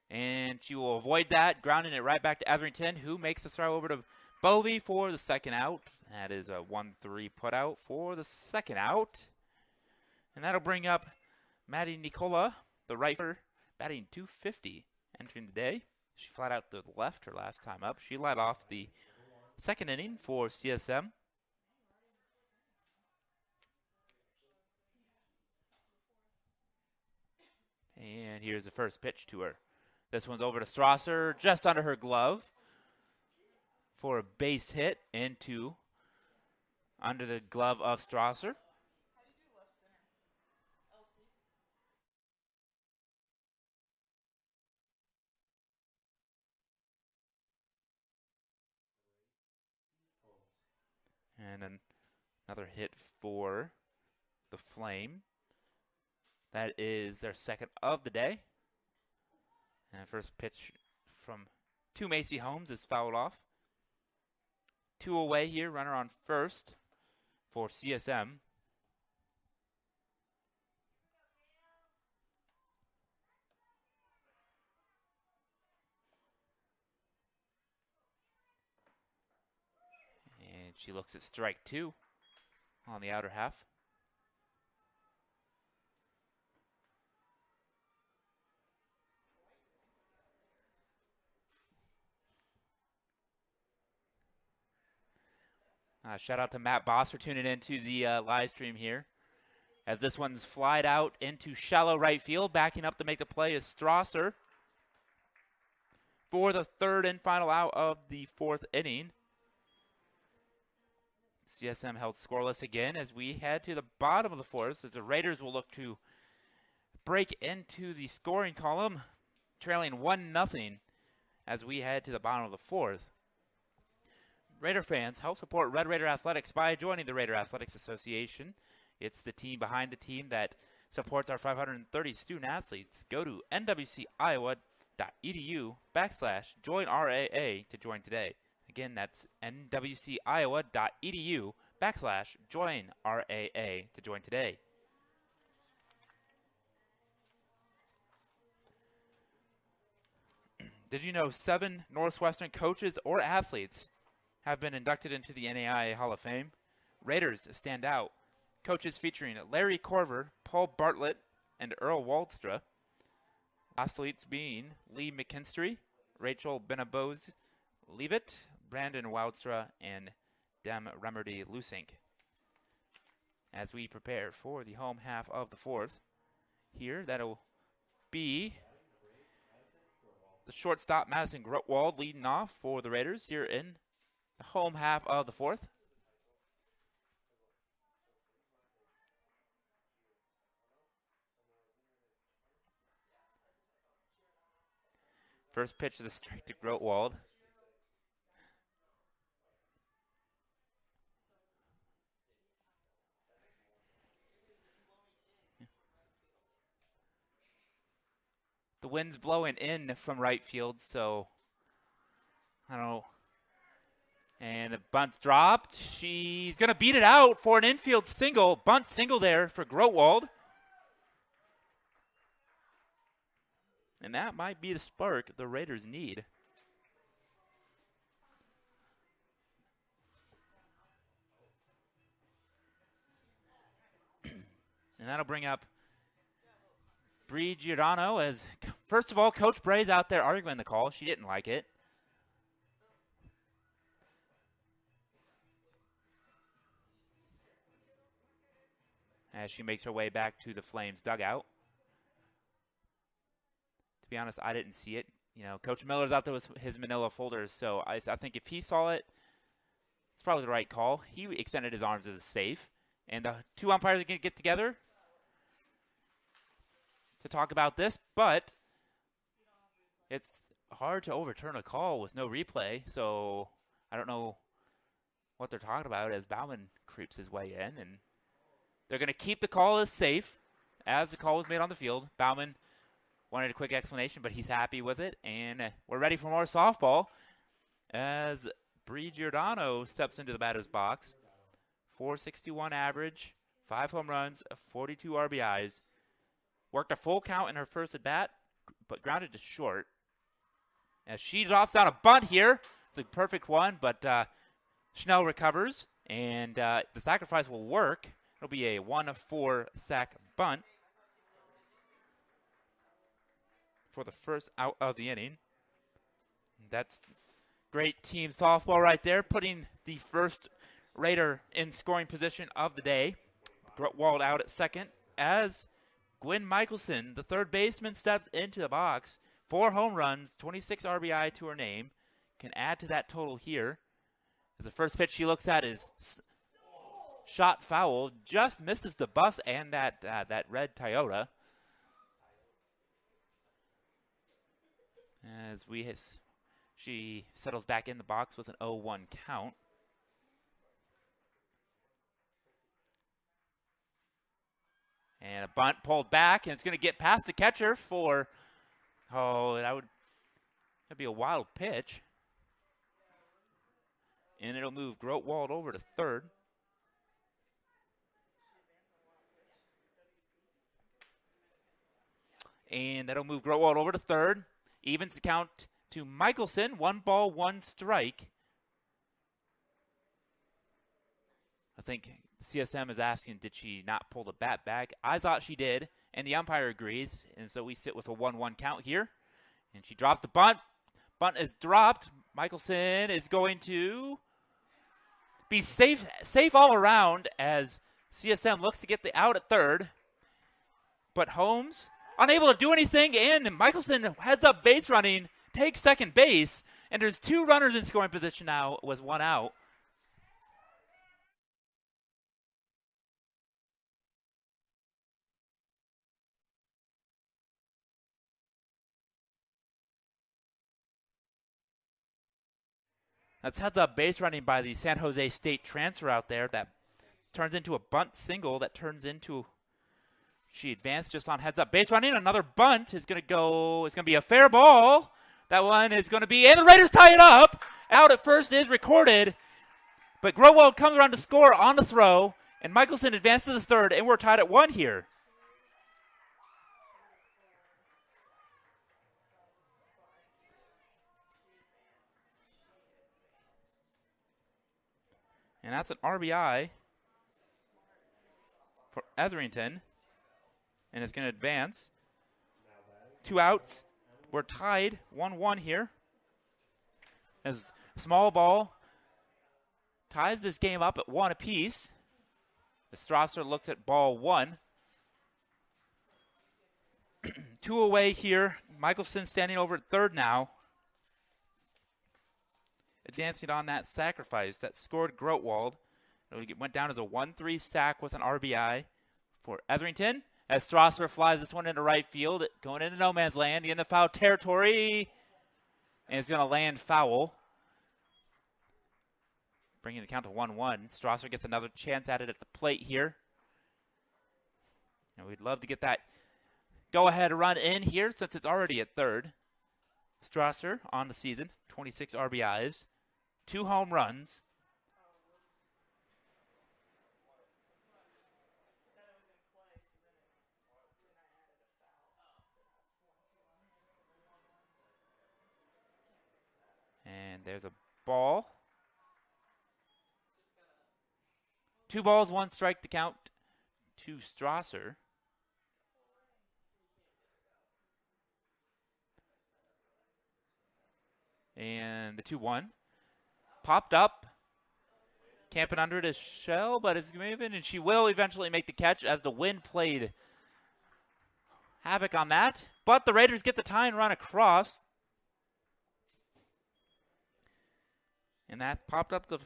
And she will avoid that, grounding it right back to Etherington, who makes the throw over to Bovey for the second out. That is a 1-3 put out for the second out. And that'll bring up Maddie Nicola, the right fielder, batting .250 entering the day. She flat out to the left her last time up. She led off the second inning for CSM. And here's the first pitch to her. This one's over to Strasser, just under her glove for a base hit into under the glove of Strasser. And then another hit for the Flame. That is their second of the day. And first pitch to Macy Holmes is fouled off. 2 away here, runner on first for CSM. And she looks at strike 2 on the outer half. Shout out to Matt Boss for tuning into the live stream here. As this one's flied out into shallow right field. Backing up to make the play is Strasser for the third and final out of the 4th inning. CSM held scoreless again as we head to the bottom of the 4th, as the Raiders will look to break into the scoring column, trailing 1-0 as we head to the bottom of the 4th. Raider fans, help support Red Raider Athletics by joining the Raider Athletics Association. It's the team behind the team that supports our 530 student athletes. Go to nwciowa.edu/joinRAA to join today. Again, that's nwciowa.edu/joinRAA to join today. Did you know 7 Northwestern coaches or athletes have been inducted into the NAIA Hall of Fame? Raiders stand out. Coaches featuring Larry Corver, Paul Bartlett, and Earl Waldstra. Athletes being Lee McKinstry, Rachel Benabose-Leavitt, Brandon Waldstra, and Dem Remerdy-Lusink. As we prepare for the home half of the 4th, here that'll be the shortstop Madison Grotwald leading off for the Raiders here in the home half of the 4th. First pitch of the strike to Grotwald. The wind's blowing in from right field, so I don't know. And the bunt's dropped. She's going to beat it out for an infield single. Bunt single there for Grotwald. And that might be the spark the Raiders need. And that'll bring up Bree Giordano as, first of all, Coach Bray's out there arguing the call. She didn't like it. as she makes her way back to the Flames dugout. To be honest, I didn't see it. You know, Coach Miller's out there with his manila folders, so I think if he saw it, it's probably the right call. He extended his arms as a safe, and the two umpires are going to get together to talk about this, but it's hard to overturn a call with no replay, so I don't know what they're talking about as Bauman creeps his way in, and they're going to keep the call as safe as the call was made on the field. Bauman wanted a quick explanation, but he's happy with it, and we're ready for more softball as Bree Giordano steps into the batter's box. .461 average, 5 home runs, 42 RBIs. Worked a full count in her first at-bat, but grounded to short. As she drops down a bunt here. It's a perfect one, but Schnell recovers, and the sacrifice will work. It'll be a 1-4 sack bunt for the first out of the inning. That's great team softball right there, putting the first Raider in scoring position of the day. Grotwald out at second as Gwen Michelson, the third baseman, steps into the box. 4 home runs, 26 RBI to her name. Can add to that total here. As the first pitch she looks at is shot foul, just misses the bus and that red Toyota. As she settles back in the box with an 0-1 count. And a bunt pulled back, and it's going to get past the catcher for, that'd be a wild pitch. And it'll move Grotwald over to third. And that'll move Grotwald over to third. Evens the count to Michelson. 1 ball, 1 strike. I think CSM is asking, did she not pull the bat back? I thought she did, and the umpire agrees. And so we sit with a 1-1 count here. And she drops the bunt. Bunt is dropped. Michelson is going to be safe all around as CSM looks to get the out at third. But Holmes unable to do anything, and Michelson heads up base running, takes second base, and there's 2 runners in scoring position now with 1 out. That's heads up base running by the San Jose State transfer out there that turns into a bunt single that turns into, she advanced just on heads up base running. Another bunt is going to go, it's going to be a fair ball. That one is going to be, and the Raiders tie it up. Out at first is recorded, but Grotwald comes around to score on the throw, and Michelson advances to the third, and we're tied at 1 here. And that's an RBI for Etherington. And it's going to advance. 2 outs. We're tied 1-1 here. As small ball ties this game up at 1 apiece. As Strasser looks at ball 1. 2 away here. Michelson standing over at third now. Advancing on that sacrifice that scored Grotwald. It went down as a 1-3 stack with an RBI for Etherington. As Strasser flies this one into right field, going into no man's land, in the foul territory, and it's going to land foul. Bringing the count to 1-1. Strasser gets another chance at it at the plate here. And we'd love to get that go-ahead run in here since it's already at third. Strasser on the season, 26 RBIs. 2 home runs. And there's a ball. 2 balls, 1 strike to count to Strasser. And the 2-1. Popped up, Camping under to Shell, but it's moving, and she will eventually make the catch as the wind played havoc on that. But the Raiders get the tie and run across. And that popped up the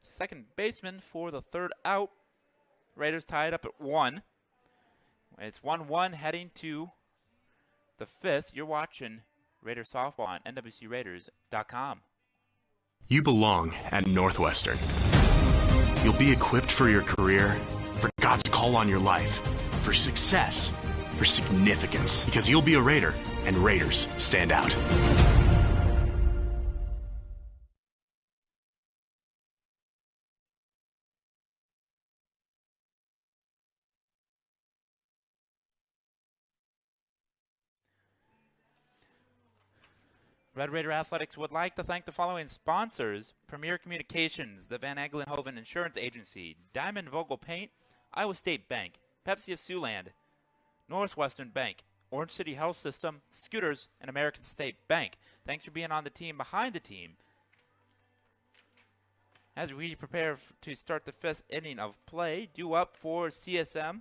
second baseman for the third out. Raiders tied up at 1. It's 1-1 heading to the 5th. You're watching Raiders softball on nwcraiders.com. You belong at Northwestern. You'll be equipped for your career, for God's call on your life, for success, for significance, because you'll be a Raider, and Raiders stand out. Red Raider Athletics would like to thank the following sponsors: Premier Communications, the Van Aglenhoven Insurance Agency, Diamond Vogel Paint, Iowa State Bank, Pepsi of Siouxland, Northwestern Bank, Orange City Health System, Scooters, and American State Bank. Thanks for being on the team behind the team. As we prepare to start the 5th inning of play, due up for CSM,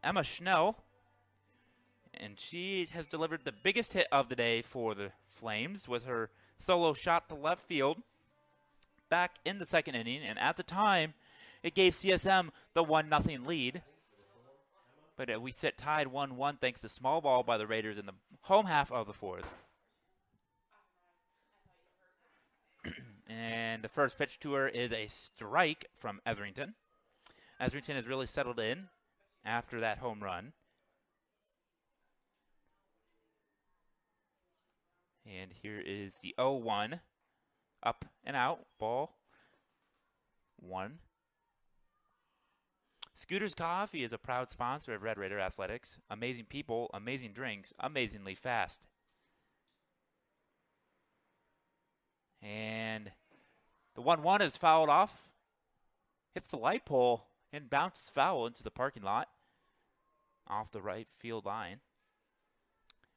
Emma Schnell. And she has delivered the biggest hit of the day for the Flames with her solo shot to left field back in the 2nd inning. And at the time, it gave CSM the 1-0 lead. But we sit tied 1-1 thanks to small ball by the Raiders in the home half of the 4th. And the first pitch to her is a strike from Etherington. Etherington has really settled in after that home run. And here is the 0-1. Up and out. Ball 1. Scooters Coffee is a proud sponsor of Red Raider Athletics. Amazing people, amazing drinks, amazingly fast. And the 1-1 is fouled off. Hits the light pole and bounces foul into the parking lot. Off the right field line.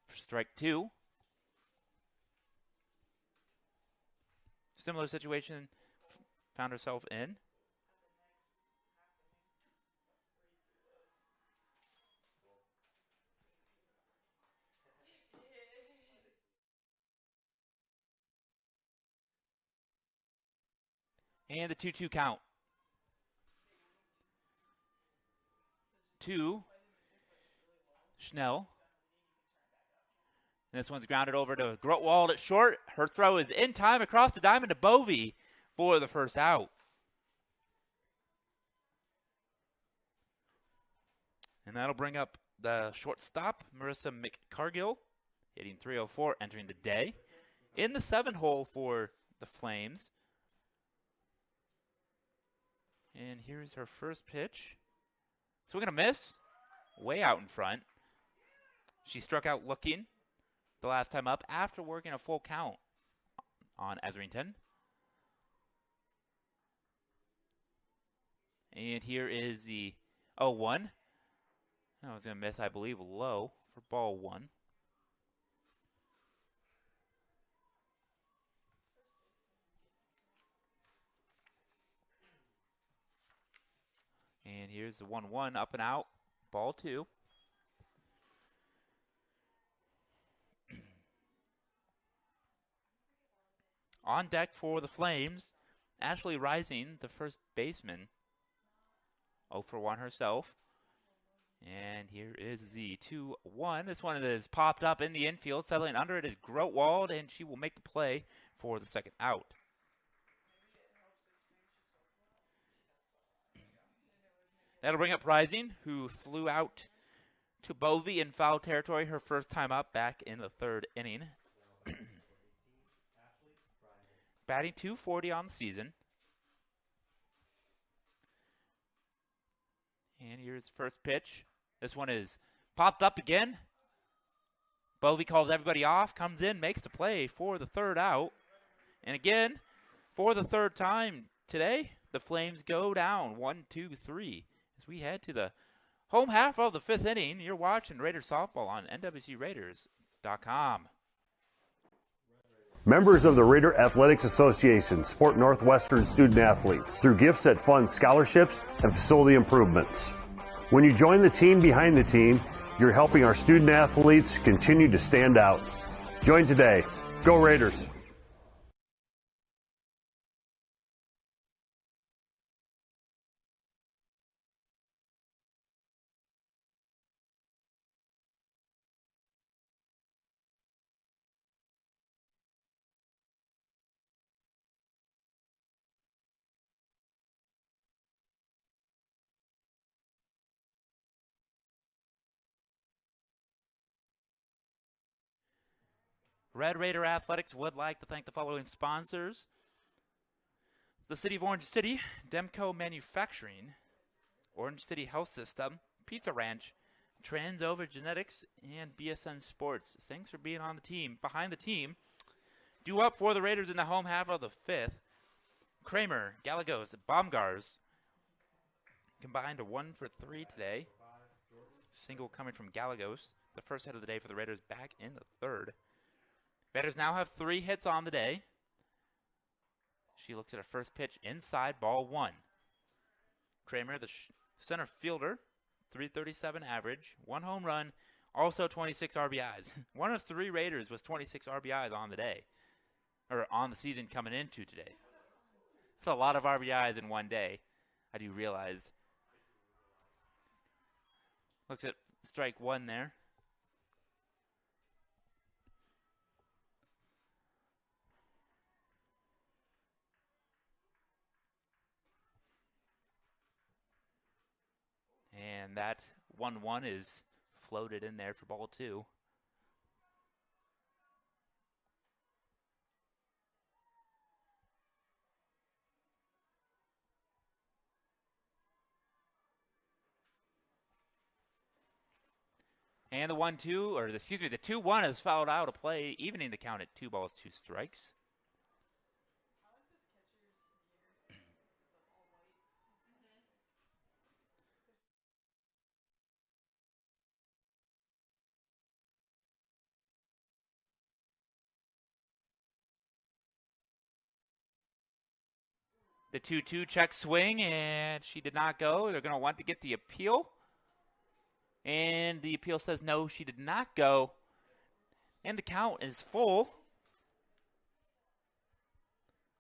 For strike 2. Similar situation found herself in. And the 2-2 count. 2. Schnell. And this one's grounded over to Grotwald at short. Her throw is in time across the diamond to Bovey for the first out. And that'll bring up the shortstop, Marissa McCargill, hitting .304, entering the day. In the 7 hole for the Flames. And here's her first pitch. Swing and a miss. Way out in front. She struck out looking the last time up after working a full count on Etherington. And here is the 0-1. I was going to miss, I believe, low for ball 1. And here's the 1-1, up and out, ball 2. On deck for the Flames, Ashley Rising, the first baseman. 0 for 1 herself. And here is the 2-1. This one is popped up in the infield. Settling under it is Grotwald, and she will make the play for the second out. That'll bring up Rising, who flew out to Bovey in foul territory her first time up back in the 3rd inning. Batting .240 on the season. And here's first pitch. This one is popped up again. Bovey calls everybody off, comes in, makes the play for the 3rd out. And again, for the 3rd time today, the Flames go down 1-2-3. As we head to the home half of the 5th inning, you're watching Raiders softball on nwcraiders.com. Members of the Raider Athletics Association support Northwestern student athletes through gifts that fund scholarships and facility improvements. When you join the team behind the team, you're helping our student athletes continue to stand out. Join today. Go Raiders! Red Raider Athletics would like to thank the following sponsors: the City of Orange City, Demco Manufacturing, Orange City Health System, Pizza Ranch, Transova Genetics, and BSN Sports. Thanks for being on the team. Behind the team, due up for the Raiders in the home half of the fifth. Kramer, Gallegos, Baumgars combined a 1 for 3 today. Single coming from Gallegos. The first hit of the day for the Raiders back in the third. Raiders now have 3 hits on the day. She looks at her first pitch inside, ball 1. Kramer, the center fielder, 337 average, 1 home run, also 26 RBIs. One of 3 Raiders was 26 RBIs on the day, or on the season coming into today. That's a lot of RBIs in one day, I do realize. Looks at strike 1 there. And that 1-1 is floated in there for ball 2. And the 1-2, or the 2-1 is fouled out of play, evening the count at 2 balls, 2 strikes. The 2-2 check swing, and she did not go. They're going to want to get the appeal. And the appeal says no, she did not go. And the count is full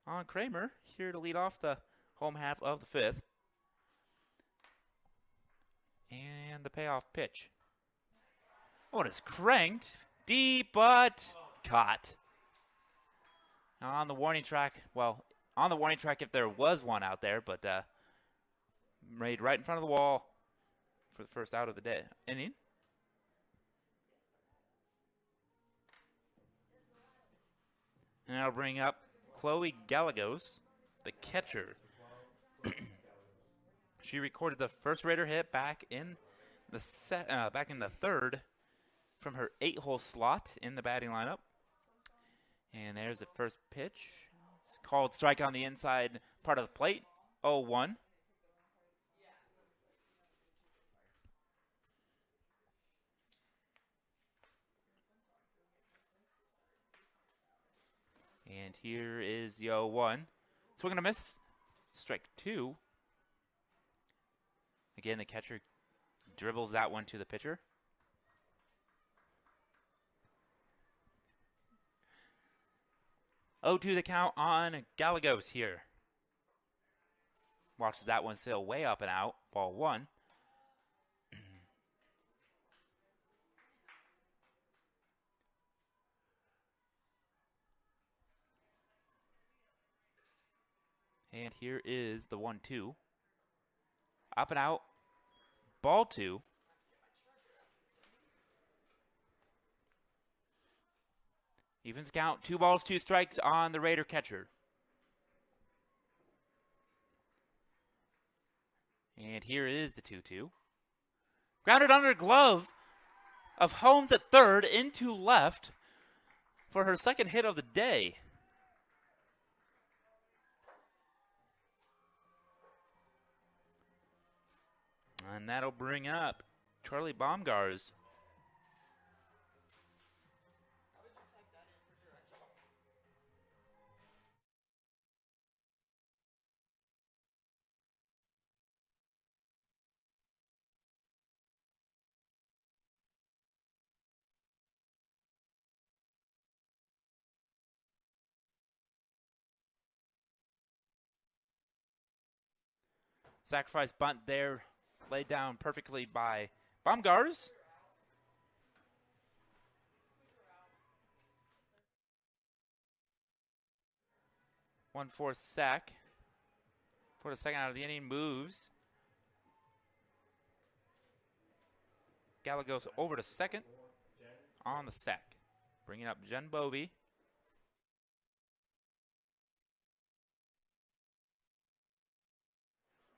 on Kramer, here to lead off the home half of the fifth. And the payoff pitch. Oh, it is cranked. Deep, but caught. On the warning track, well, on the warning track if there was one out there, but made right in front of the wall for the first out of the day inning. And I'll bring up Chloe Gallegos, the catcher. She recorded the first Raider hit back in the third from her 8-hole slot in the batting lineup. And there's the first pitch. It's called strike on the inside part of the plate. 0-1. And here is the 0-1. Swing and a miss. Strike 2. Again, the catcher dribbles that one to the pitcher. Oh, to the count on Gallegos here. Watches that one sail way up and out. Ball 1. And here is the 1-2. Up and out. Ball 2. Evens count. 2 balls, 2 strikes on the Raider catcher. And here is the 2-2. Grounded under glove of Holmes at third into left for her second hit of the day. And that'll bring up Charlie Sacrifice bunt there, laid down perfectly by Baumgars. One-fourth sack for the second out of the inning. Moves. Gallo goes over to second on the sack. Bringing up Jen Bovey.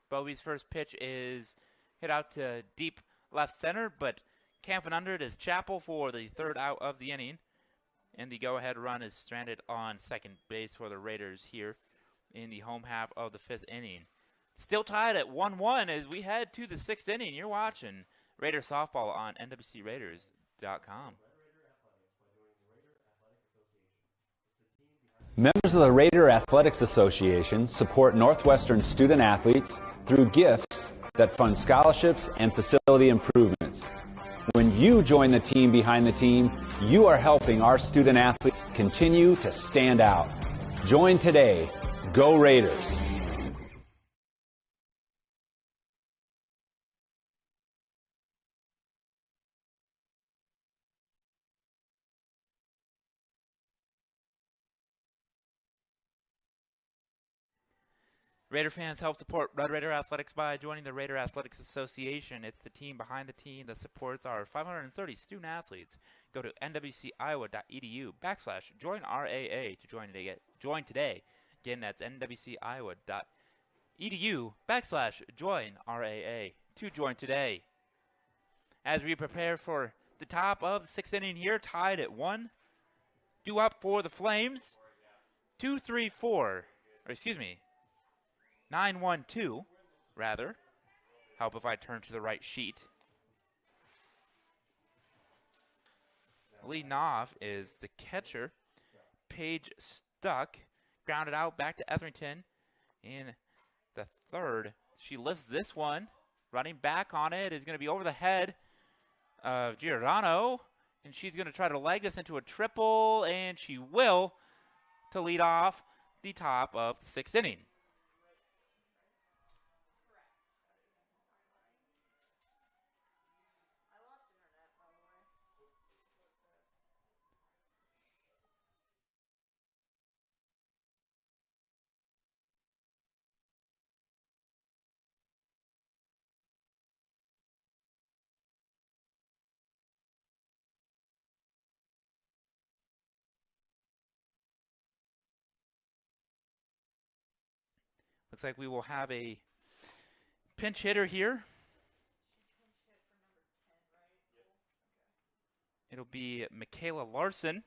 Bovey's first pitch is hit out to deep left center, but camping under it is Chappell for the third out of the inning. And the go-ahead run is stranded on second base for the Raiders here in the home half of the fifth inning. Still tied at 1-1 as we head to the sixth inning. You're watching Raider Softball on NWCRaiders.com. Members of the Raider Athletics Association support Northwestern student athletes through gifts that fund scholarships and facility improvements. When you join the team behind the team, you are helping our student athletes continue to stand out. Join today. Go Raiders! Raider fans help support Red Raider Athletics by joining the Raider Athletics Association. It's the team behind the team that supports our 530 student athletes. Go to nwciowa.edu/join-RAA to join today. Again, that's nwciowa.edu/join-RAA to join today. As we prepare for the top of the sixth inning here, tied at 1. Due up for the Flames. 9-1-2, rather. Help if I turn to the right sheet. Leading off is the catcher, Paige Stuck. Grounded out back to Etherington in the third. She lifts this one. Running back on it is going to be over the head of Giordano. And she's going to try to leg this into a triple, and she will, to lead off the top of the sixth inning. Looks like we will have a pinch hitter here. It'll be Michaela Larson.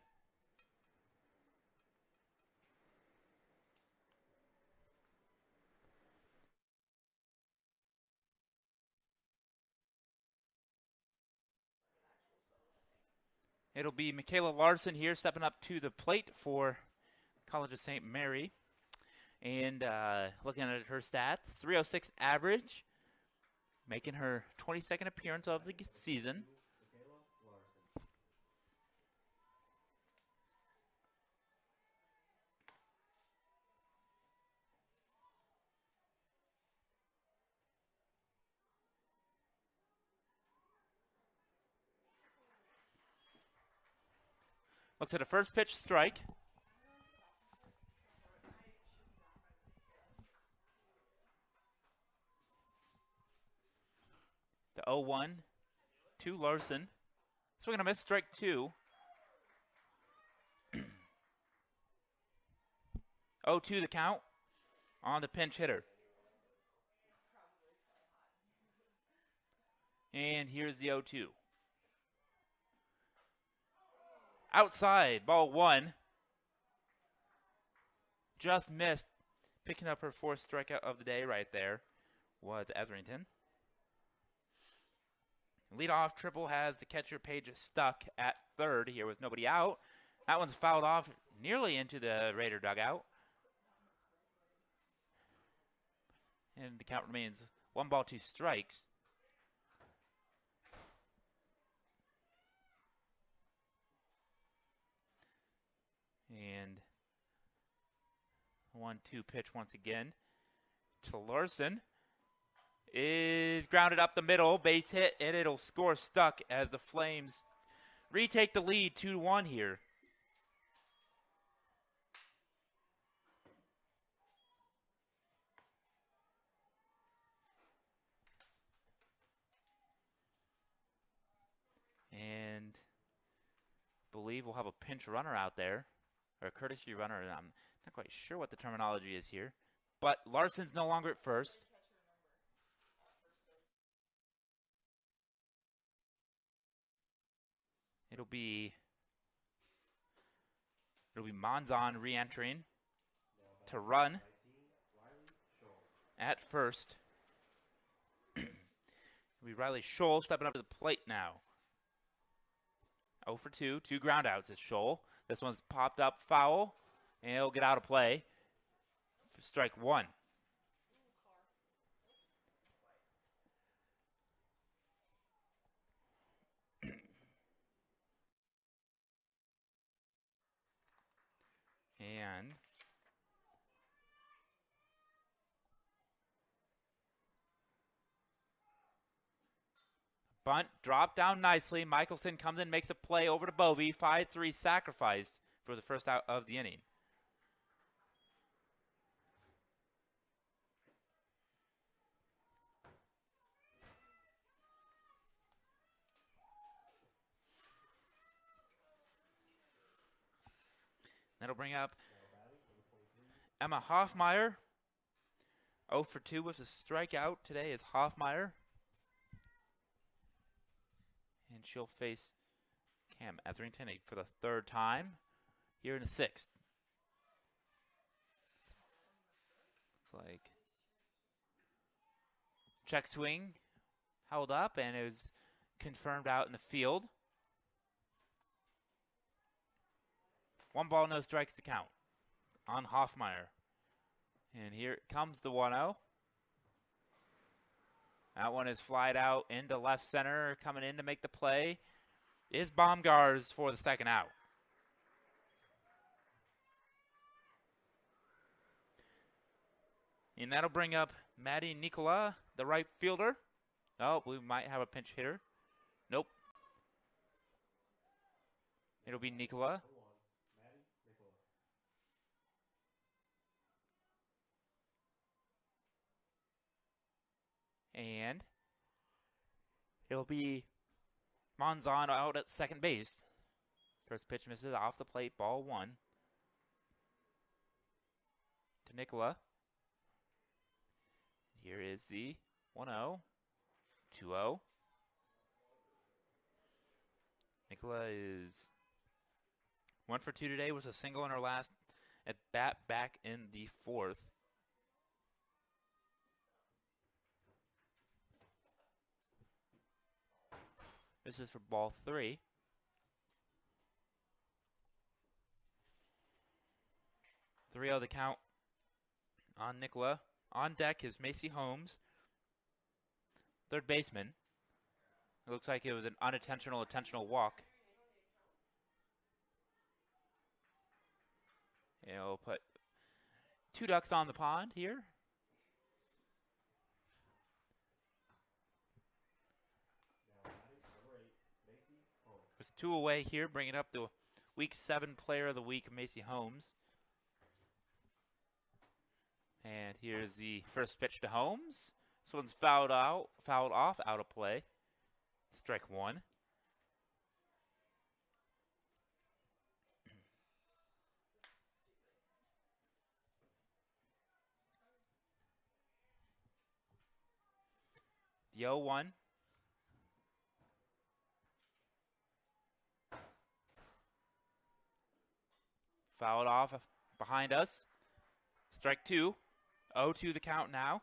It'll be Michaela Larson here stepping up to the plate for College of St. Mary. And looking at her stats, 306 average, making her 22nd appearance of the season. Looks at a first pitch strike. The 0-1 to Larson. Swing and a miss, strike 2. 0-2 the count on the pinch hitter. And here's the 0-2. Outside, ball 1. Just missed. Picking up her fourth strikeout of the day right there was Etherington. Leadoff triple has the catcher Paige Stuck at third here with nobody out. That one's fouled off nearly into the Raider dugout. And the count remains 1 ball, 2 strikes. And 1-2 pitch once again to Larson. is grounded up the middle, base hit, and it'll score Stuck as the Flames retake the lead 2-1 here. And I believe we'll have a pinch runner out there, or a courtesy runner. I'm not quite sure what the terminology is here. But Larson's no longer at first. It'll be Monzon re-entering to run at first. It'll be Riley Scholl stepping up to the plate now. 0 for 2, 2 ground outs is Scholl. This one's popped up foul, and it'll get out of play for strike 1. And bunt dropped down nicely. Michelson comes in, makes a play over to Bovee. 5-3 sacrificed for the first out of the inning. That'll bring up Emma Hoffmeyer. 0 for 2 with a strikeout today is Hoffmeyer. And she'll face Cam Etherington for the 3rd time here in the 6th. It's like check swing held up, and it was confirmed out in the field. 1 ball, no strikes to count on Hoffmeyer. And here comes the 1-0. That one is flied out into left center. Coming in to make the play is Baumgars for the 2nd out. And that'll bring up Maddie Nicola, the right fielder. Oh, we might have a pinch hitter. Nope. It'll be Nicola. And it'll be Monzon out at second base. First pitch misses off the plate, ball 1. To Nicola. Here is the 1-0, 2-0. Nicola is 1 for 2 today, was a single in her last at bat back in the 4th. This is for ball 3. Three the count on Nicola. On deck is Macy Holmes, third baseman. It looks like it was an unintentional walk. And we'll put 2 ducks on the pond here. With 2 away here, bringing up the Week 7 Player of the Week, Macy Holmes. And here's the first pitch to Holmes. This one's fouled off, out of play. Strike 1. The 0-1. Fouled off behind us. Strike 2. 0-2 the count now.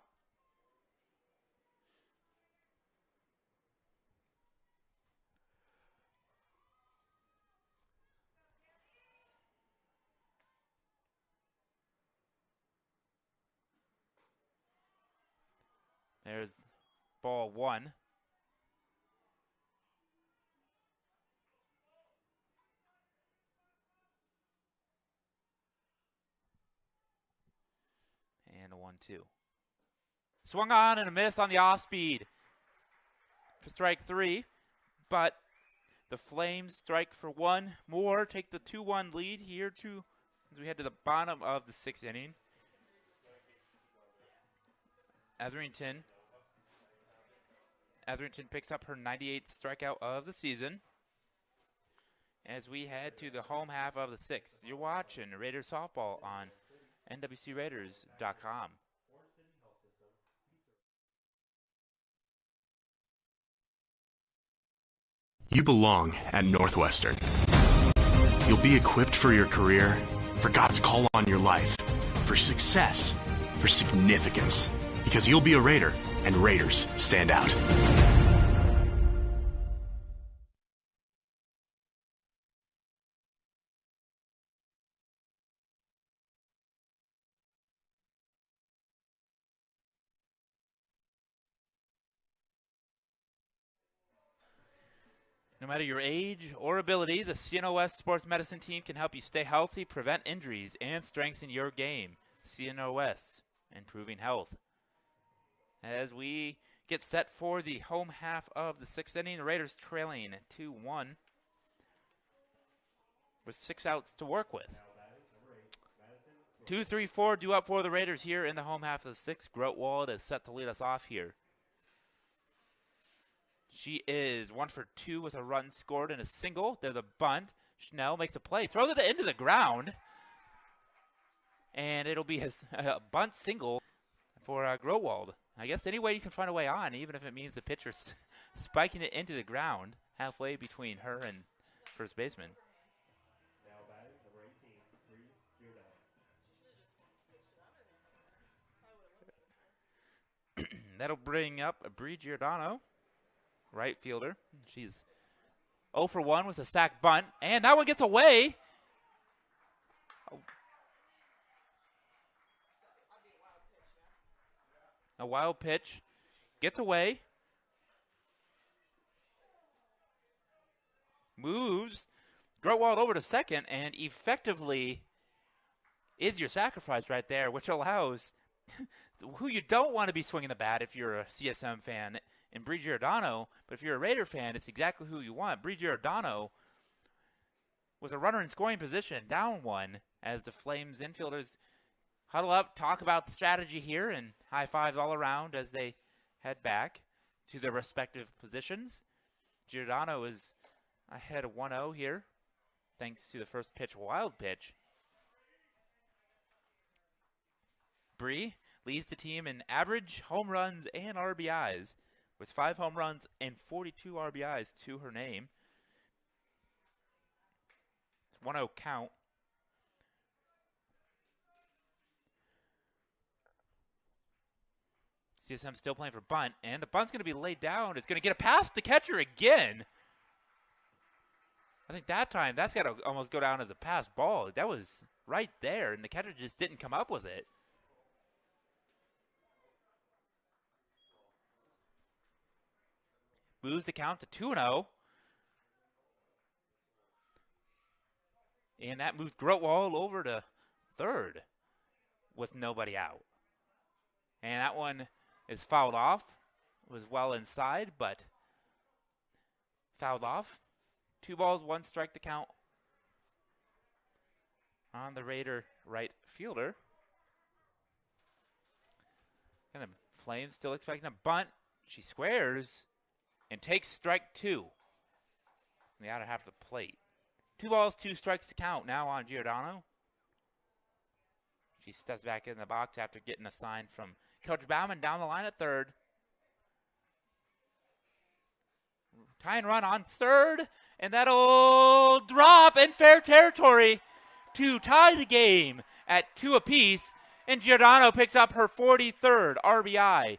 There's ball 1. And a 1-2. Swung on and a miss on the off-speed for strike 3, but the Flames strike for one more, take the 2-1 lead here as we head to the bottom of the 6th inning. Etherington picks up her 98th strikeout of the season as we head to the home half of the 6th. You're watching Raiders softball on nwcraiders.com. You belong at Northwestern. You'll be equipped for your career, for God's call on your life, for success, for significance, because you'll be a Raider, and Raiders stand out. No matter your age or ability, the CNOS Sports Medicine team can help you stay healthy, prevent injuries, and strengthen your game. CNOS, improving health. As we get set for the home half of the 6th inning, the Raiders trailing 2-1 with 6 outs to work with. 2-3-4 due up for the Raiders here in the home half of the 6th. Grotwald is set to lead us off here. She is 1 for 2 with a run scored and a single. There's a bunt. Schnell makes a play. Throws it into the ground. And it'll be his bunt single for Grotwald. I guess any way you can find a way on, even if it means the pitcher spiking it into the ground halfway between her and first baseman. That'll bring up Bree Giordano, right fielder. She's 0 for 1 with a sac bunt, and that one gets away. A wild pitch gets away. Moves Grotwald over to second, and effectively is your sacrifice right there, which allows who you don't want to be swinging the bat if you're a CSM fan in Bree Giordano, but if you're a Raider fan, it's exactly who you want. Bree Giordano was a runner in scoring position, down 1, as the Flames infielders huddle up, talk about the strategy here, and high fives all around as they head back to their respective positions. Giordano is ahead of 1-0 here, thanks to the first pitch, wild pitch. Bree leads the team in average home runs and RBIs, with 5 home runs and 42 RBIs to her name. It's 1-0 count. CSM still playing for bunt, and the bunt's going to be laid down. It's going to get a past the catcher again. I think that time that's got to almost go down as a pass ball. That was right there, and the catcher just didn't come up with it. Moves the count to 2-0. And that moves Grotwald over to third with nobody out. And that one is fouled off. It was well inside, but fouled off. 2 balls, 1 strike to count on the Raider right fielder. And the Flames still expecting a bunt. She squares and takes strike 2 on the outer half of the plate. 2 balls, 2 strikes to count now on Giordano. She steps back in the box after getting a sign from Coach Bauman down the line at third. Tying run on third, and that'll drop in fair territory to tie the game at 2 apiece. And Giordano picks up her 43rd RBI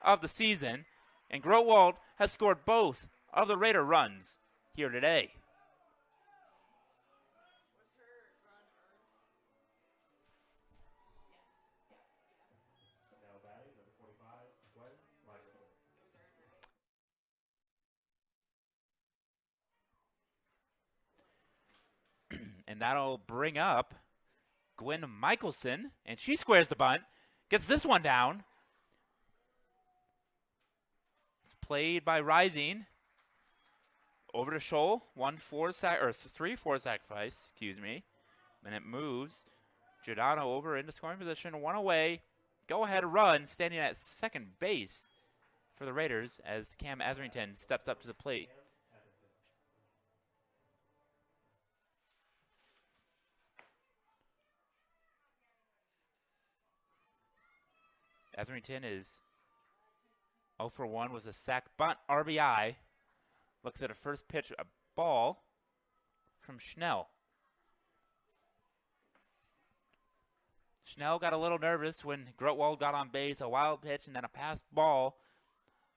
of the season. And Grotwald has scored both of the Raider runs here today. And that'll bring up Gwen Michelson, and she squares the bunt, gets this one down. played by Rising. Over to Scholl. 3-4 sacrifice, excuse me. And it moves. Giordano over into scoring position. One away. Go ahead run standing at second base for the Raiders as Cam Etherington steps up to the plate. Etherington is 0 for 1 with a sac bunt RBI. Looks at a first pitch, a ball from Schnell. Schnell got a little nervous when Grotwald got on base. A wild pitch and then a pass ball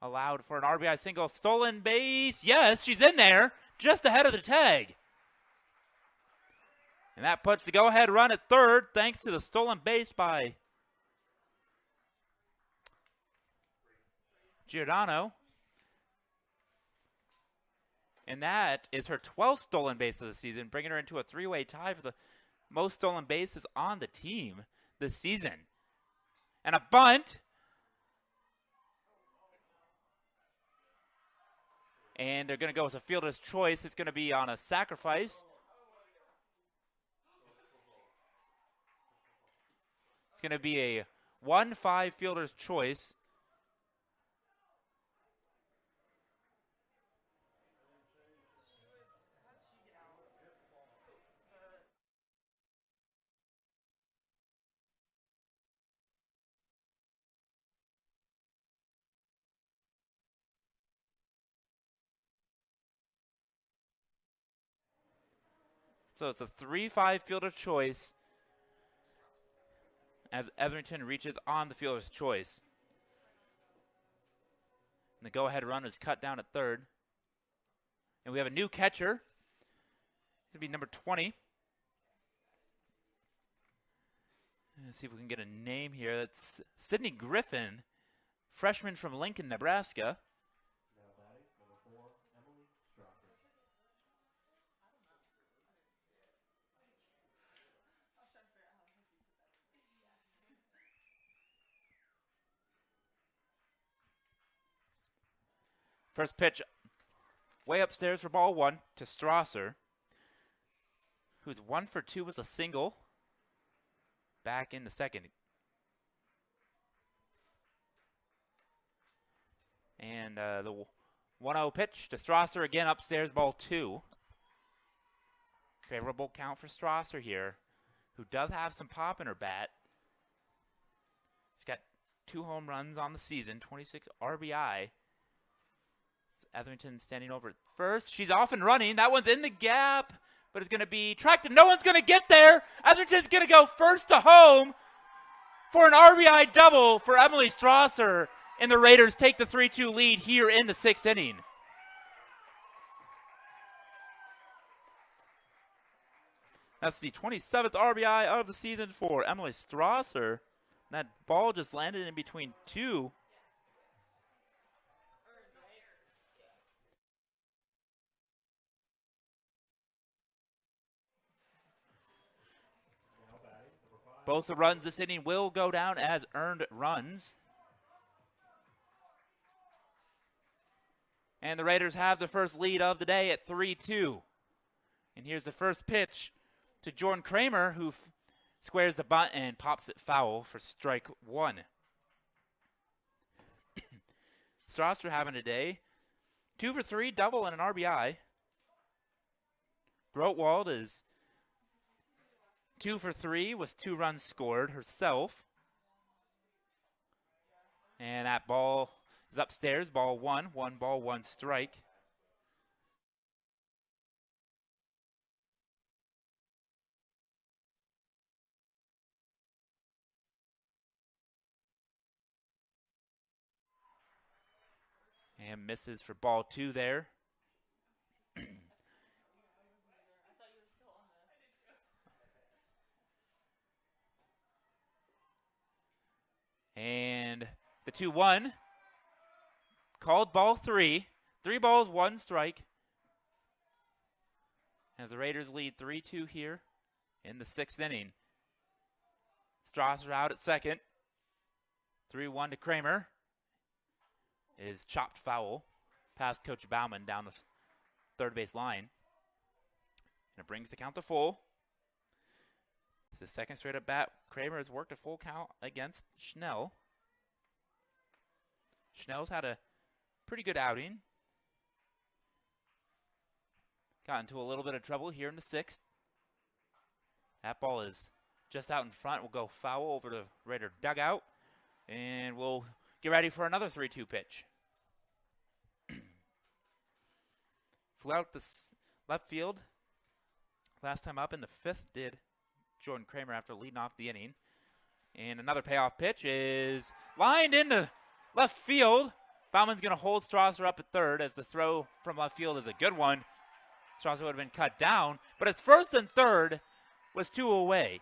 allowed for an RBI single. Stolen base. Yes, she's in there just ahead of the tag. And that puts the go-ahead run at third thanks to the stolen base by Giordano. And that is her 12th stolen base of the season, bringing her into a three-way tie for the most stolen bases on the team this season. And a bunt. And they're going to go with a fielder's choice. It's going to be on a sacrifice. It's going to be a 1-5 fielder's choice. So it's a 3-5 fielder choice as Etherington reaches on the fielder's choice. And the go-ahead run is cut down at third. And we have a new catcher. It'll be number 20. Let's see if we can get a name here. That's Sydney Griffin, freshman from Lincoln, Nebraska. First pitch way upstairs for ball one to Strasser, who's 1 for 2 with a single. Back in the second. And the 1-0 pitch to Strasser again upstairs, ball 2. Favorable count for Strasser here, who does have some pop in her bat. She's got 2 home runs on the season, 26 RBI. Etherington standing over at first. She's off and running. That one's in the gap, but it's going to be tracked, and no one's going to get there. Etherington's going to go first to home for an RBI double for Emily Strasser, and the Raiders take the 3-2 lead here in the 6th inning. That's the 27th RBI of the season for Emily Strasser. That ball just landed in between 2. Both the runs this inning will go down as earned runs. And the Raiders have the first lead of the day at 3-2. And here's the first pitch to Jordan Kramer, who squares the bunt and pops it foul for strike 1. Strasser having a day. 2 for 3, double and an RBI. Grotwald is 2 for 3 with 2 runs scored herself. And that ball is upstairs, ball 1. 1 ball, 1 strike. And misses for ball 2 there. And the 2-1 called ball 3. 3 balls, 1 strike. As the Raiders lead 3-2 here in the 6th inning. Strasser out at second. 3-1 to Kramer. is chopped foul past Coach Bauman down the third base line. And it brings the count to full. It's the second straight at bat. Kramer has worked a full count against Schnell. Schnell's had a pretty good outing. Got into a little bit of trouble here in the sixth. That ball is just out in front. We'll go foul over to Raider dugout. And we'll get ready for another 3-2 pitch. Flew out the left field. Last time up in the fifth did Jordan Kramer after leading off the inning. And another payoff pitch is lined into left field. Bauman's going to hold Strasser up at third as the throw from left field is a good one. Strasser would have been cut down, but his first and third was 2 away.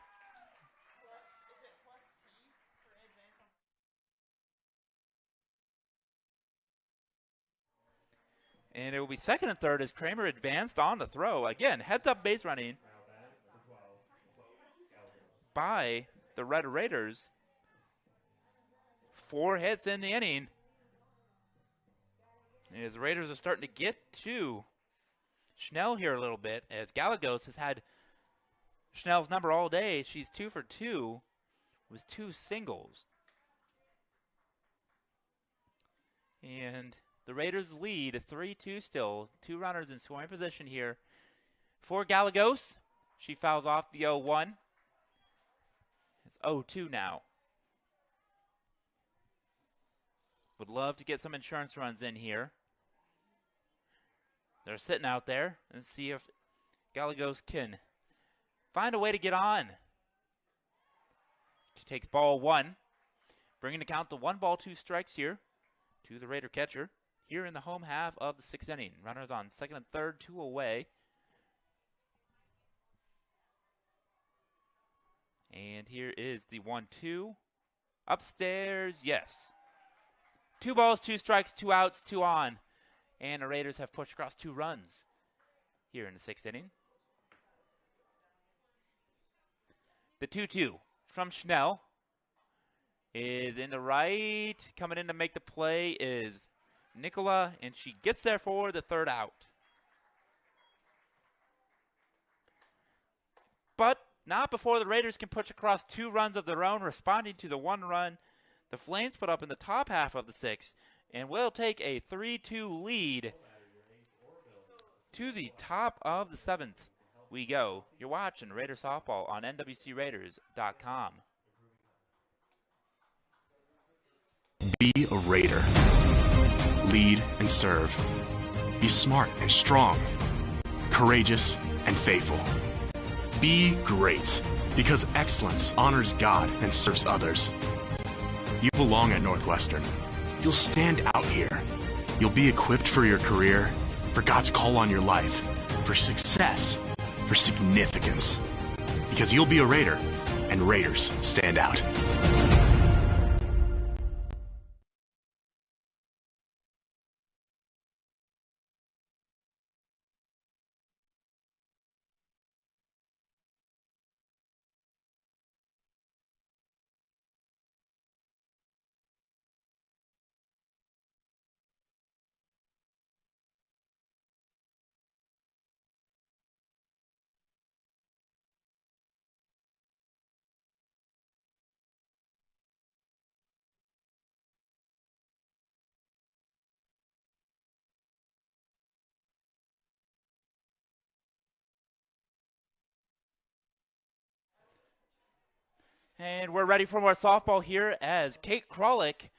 And it will be second and third as Kramer advanced on the throw. Again, heads-up base running by the Red Raiders. 4 hits in the inning. As the Raiders are starting to get to Schnell here a little bit, as Gallegos has had Schnell's number all day. She's 2 for 2 with 2 singles. And the Raiders lead 3-2 still. 2 runners in scoring position here. For Gallegos, she fouls off the 0-1. It's 0-2 now. Would love to get some insurance runs in here. They're sitting out there and see if Gallegos can find a way to get on. She takes ball 1, bringing the count to 1 ball, 2 strikes here to the Raider catcher. Here in the home half of the 6th inning. Runners on second and third, 2 away. And here is the 1-2. Upstairs, yes. 2 balls, 2 strikes, 2 outs, 2 on. And the Raiders have pushed across 2 runs here in the 6th inning. The 2-2 from Schnell is in the right. Coming in to make the play is Nicola, and she gets there for the 3rd out. But not before the Raiders can push across 2 runs of their own, responding to the 1 run the Flames put up in the top half of the 6th, and will take a 3-2 lead to the top of the 7th. We go. You're watching Raider Softball on NWCRaiders.com. Be a Raider. Lead and serve. Be smart and strong. Courageous and faithful. Be great, because excellence honors God and serves others. You belong at Northwestern. You'll stand out here. You'll be equipped for your career, for God's call on your life, for success, for significance. Because you'll be a Raider, and Raiders stand out. And we're ready for more softball here as Kate Kralik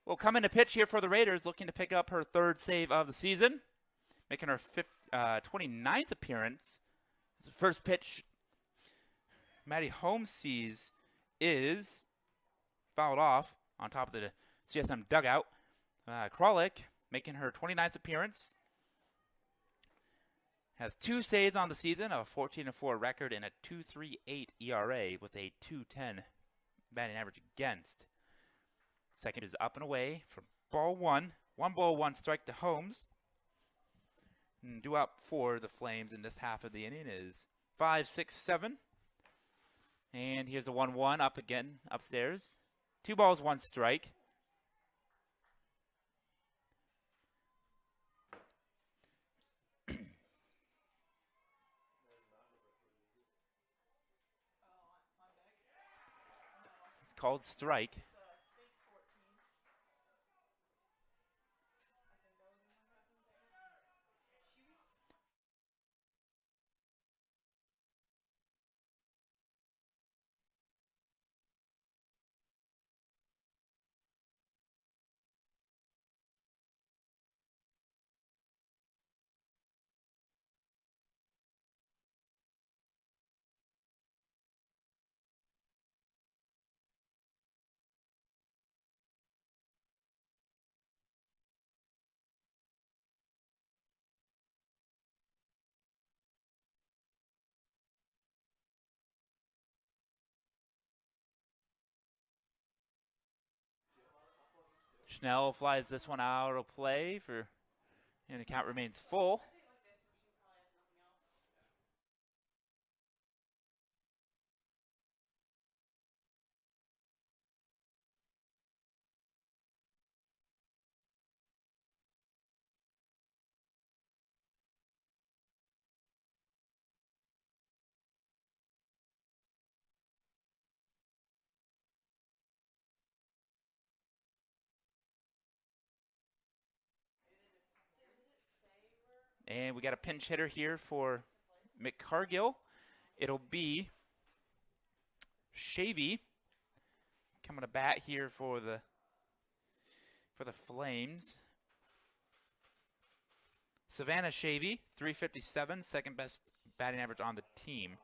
will come in to pitch here for the Raiders, looking to pick up her 3rd save of the season, making her 29th appearance. The first pitch Maddie Holmes sees is fouled off on top of the CSM dugout. Kralik making her 29th appearance. Has 2 saves on the season, a 14-4 record, and a 2.38 ERA with a 2.10 batting average against. Second is up and away for ball 1. 1 ball, 1 strike to Holmes. And due up for the Flames in this half of the inning is 5, 6, 7. And here's the 1-1 up again upstairs. 2 balls, 1 strike. called strike. Schnell flies this one out of play and the count remains full. And we got a pinch hitter here for McCargill. It'll be Shavy coming to bat here for the Flames. Savannah Shavy, 357, second best batting average on the team.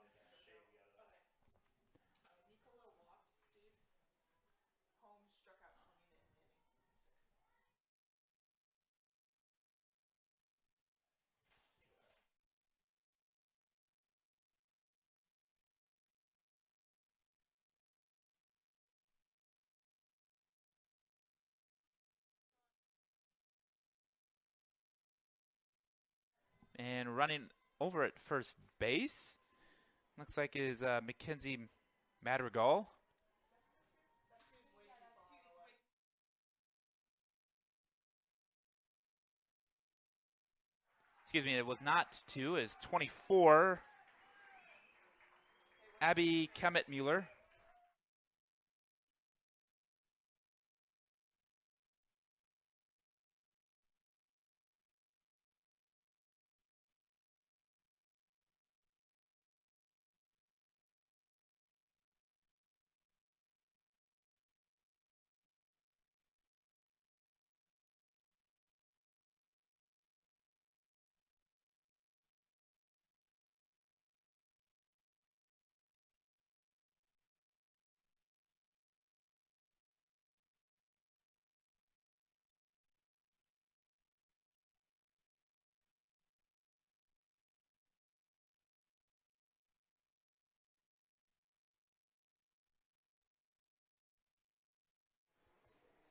And running over at first base, looks like is Mackenzie Madrigal. Excuse me, it was not 2, is 24, Abby Kemet-Mueller.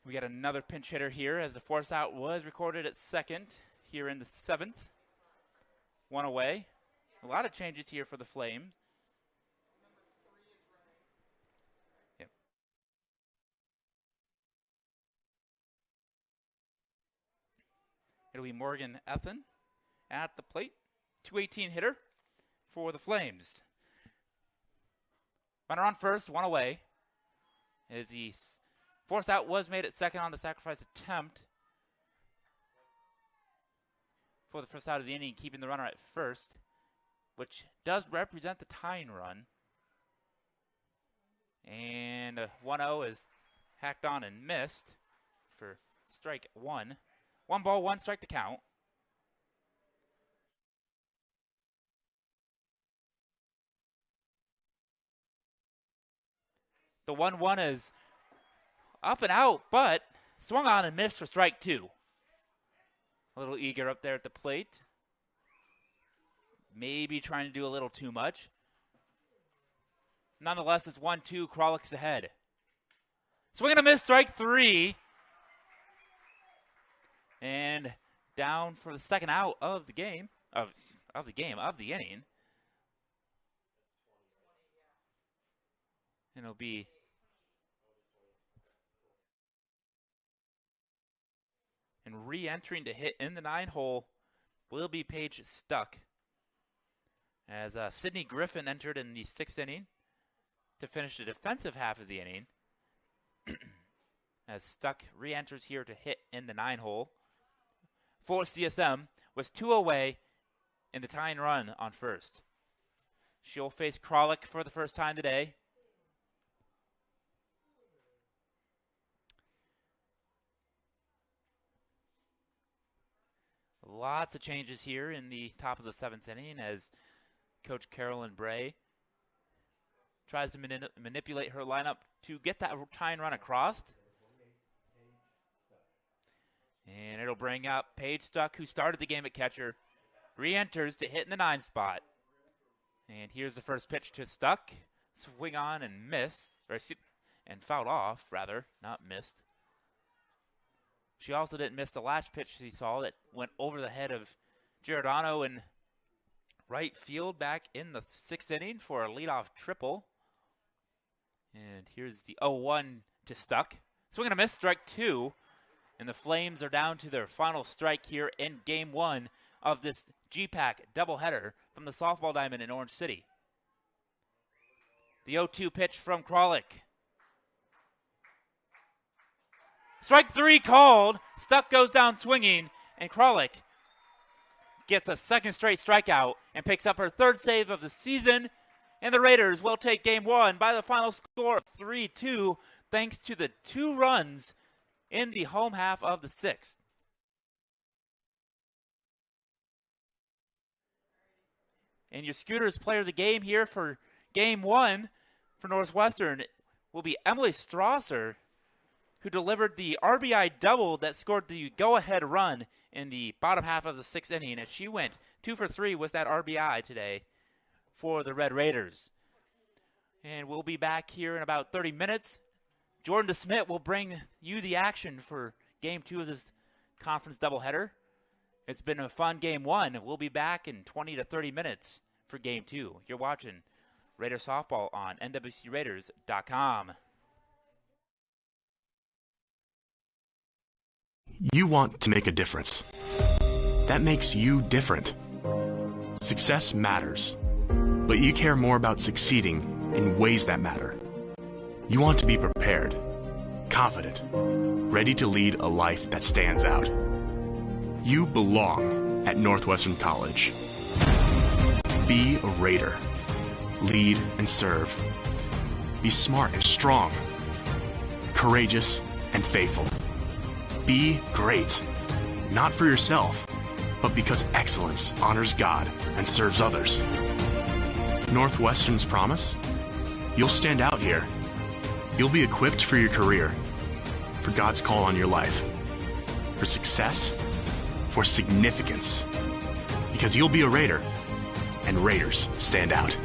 We got another pinch hitter here as the force out was recorded at second here in the 7th. One away. A lot of changes here for the Flames. Yep. It'll be Morgan Ethen at the plate. 218 hitter for the Flames. Runner on first, one away. As the force out was made at second on the sacrifice attempt for the first out of the inning, keeping the runner at first, which does represent the tying run. And 1-0 is hacked on and missed for strike one. 1 ball, 1 strike to count. The 1-1 is up and out, but swung on and missed for strike 2. A little eager up there at the plate. Maybe trying to do a little too much. Nonetheless, it's 1-2, Kralik ahead. Swing and a miss, strike 3. And down for the second out of the game, of the inning. And it'll be and re-entering to hit in the 9-hole will be Paige Stuck. As Sydney Griffin entered in the 6th inning to finish the defensive half of the inning. As Stuck re-enters here to hit in the 9-hole. For CSM was 2 away in the tying run on first. She'll face Kralik for the first time today. Lots of changes here in the top of the 7th inning as Coach Carolyn Bray tries to manipulate her lineup to get that tying run across. And it'll bring up Paige Stuck, who started the game at catcher, re-enters to hit in the 9 spot. And here's the first pitch to Stuck. Swing on and miss, and fouled off, rather, not missed. She also didn't miss the last pitch she saw that went over the head of Giordano in right field back in the 6th inning for a leadoff triple. And here's the 0-1 to Stuck. Swing and a miss, strike 2. And the Flames are down to their final strike here in Game 1 of this GPAC doubleheader from the softball diamond in Orange City. The 0-2 pitch from Kralik. Strike 3 called. Stuck goes down swinging, and Kralik gets a second straight strikeout and picks up her 3rd save of the season. And the Raiders will take Game 1 by the final score of 3-2, thanks to the 2 runs in the home half of the 6th. And your Scooters player of the game here for Game 1 for Northwestern will be Emily Strasser, who delivered the RBI double that scored the go-ahead run in the bottom half of the 6th inning, as she went 2 for 3 with that RBI today for the Red Raiders. And we'll be back here in about 30 minutes. Jordan DeSmit will bring you the action for Game 2 of this conference doubleheader. It's been a fun Game 1. We'll be back in 20 to 30 minutes for Game 2. You're watching Raider Softball on NWCRaiders.com. You want to make a difference. That makes you different. Success matters, but you care more about succeeding in ways that matter. You want to be prepared, confident, ready to lead a life that stands out. You belong at Northwestern College. Be a Raider. Lead and serve. Be smart and strong. Courageous and faithful. Be great, not for yourself, but because excellence honors God and serves others. Northwestern's promise? You'll stand out here. You'll be equipped for your career, for God's call on your life, for success, for significance, because you'll be a Raider, and Raiders stand out.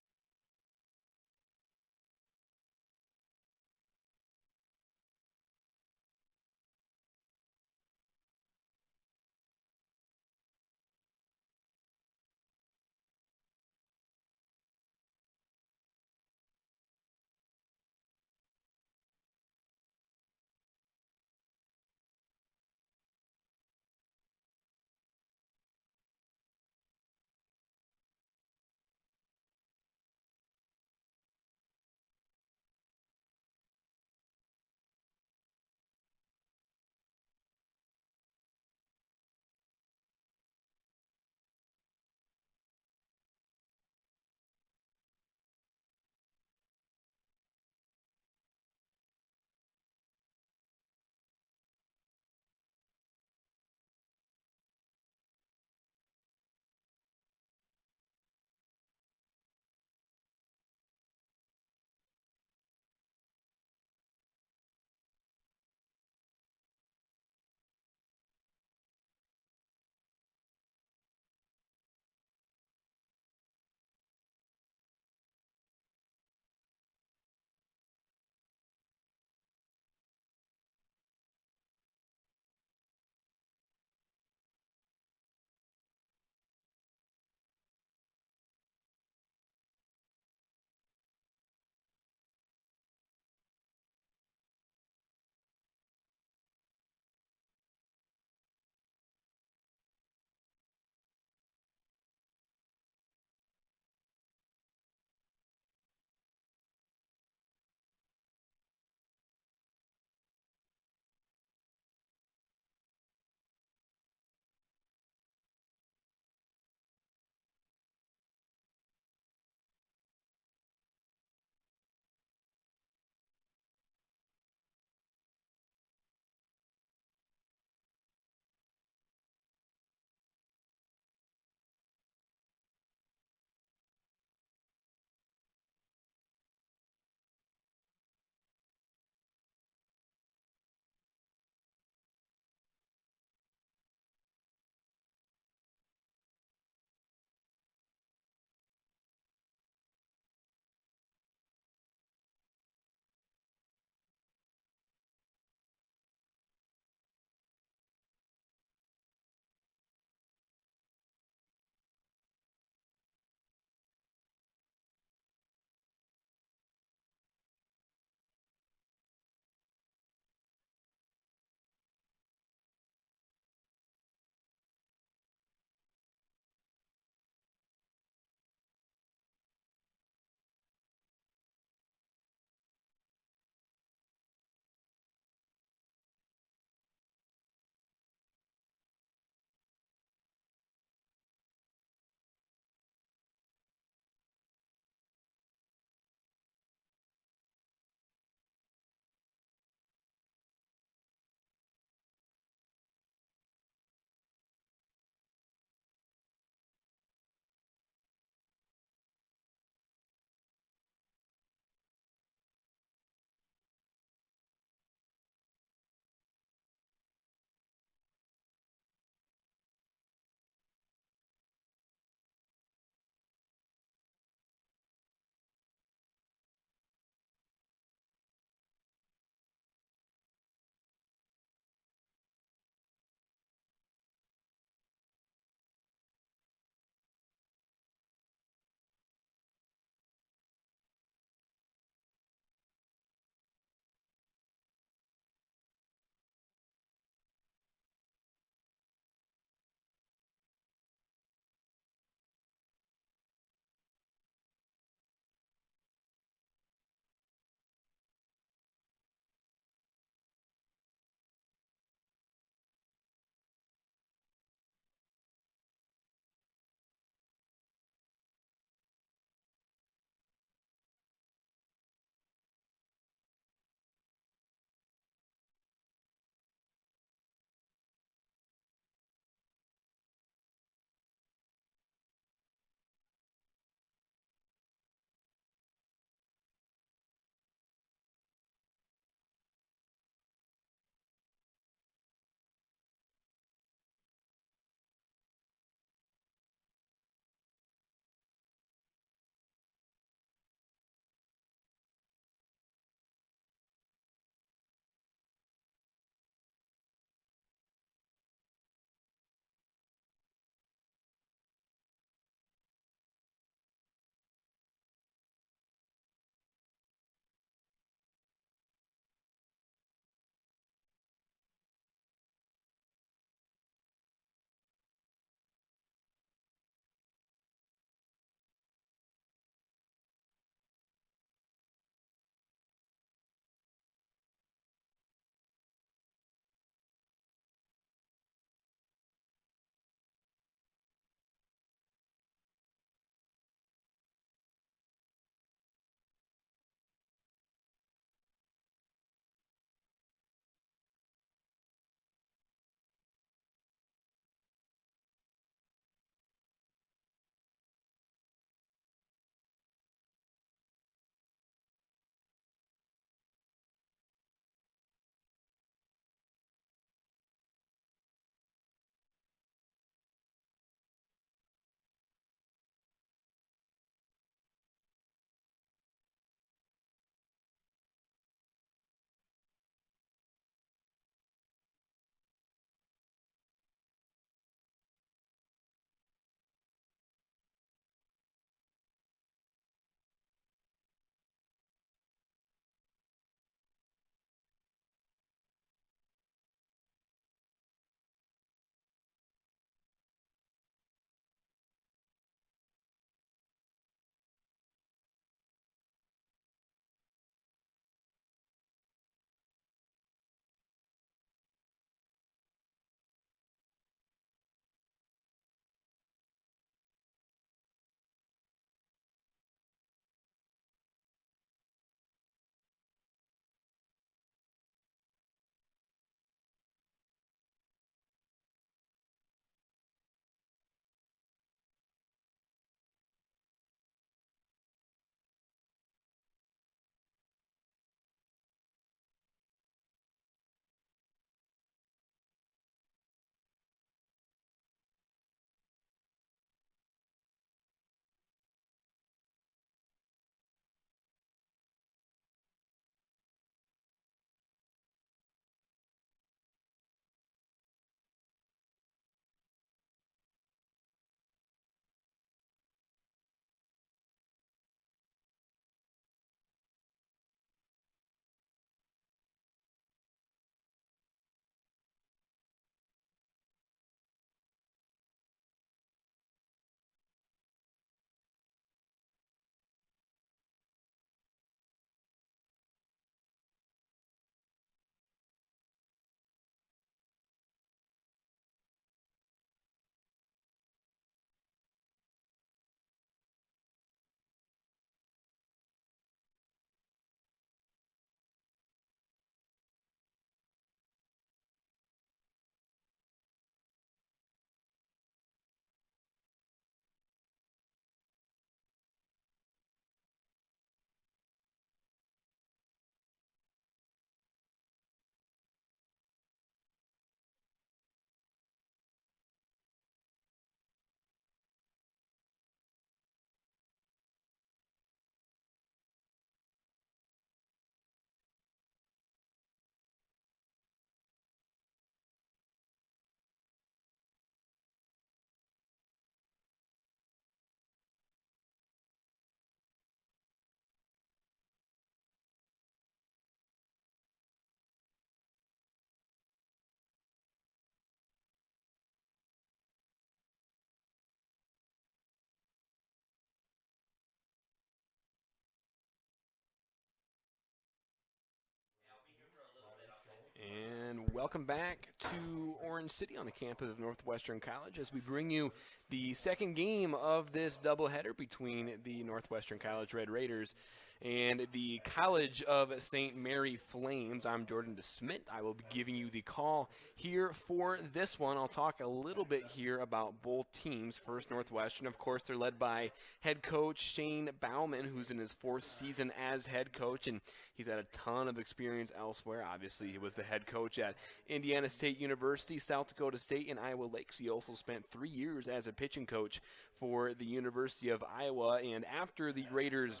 welcome back to Orange City on the campus of Northwestern College as we bring you the second game of this doubleheader between the Northwestern College Red Raiders and the College of St. Mary Flames. I'm Jordan DeSmit. I will be giving you the call here for this one. I'll talk a little bit here about both teams. First, Northwestern, of course, they're led by head coach Shane Bauman, who's in his fourth season as head coach, and he's had a ton of experience elsewhere. Obviously, he was the head coach at Indiana State University, South Dakota State, and Iowa Lakes. He also spent 3 years as a pitching coach for the University of Iowa, and after the Raiders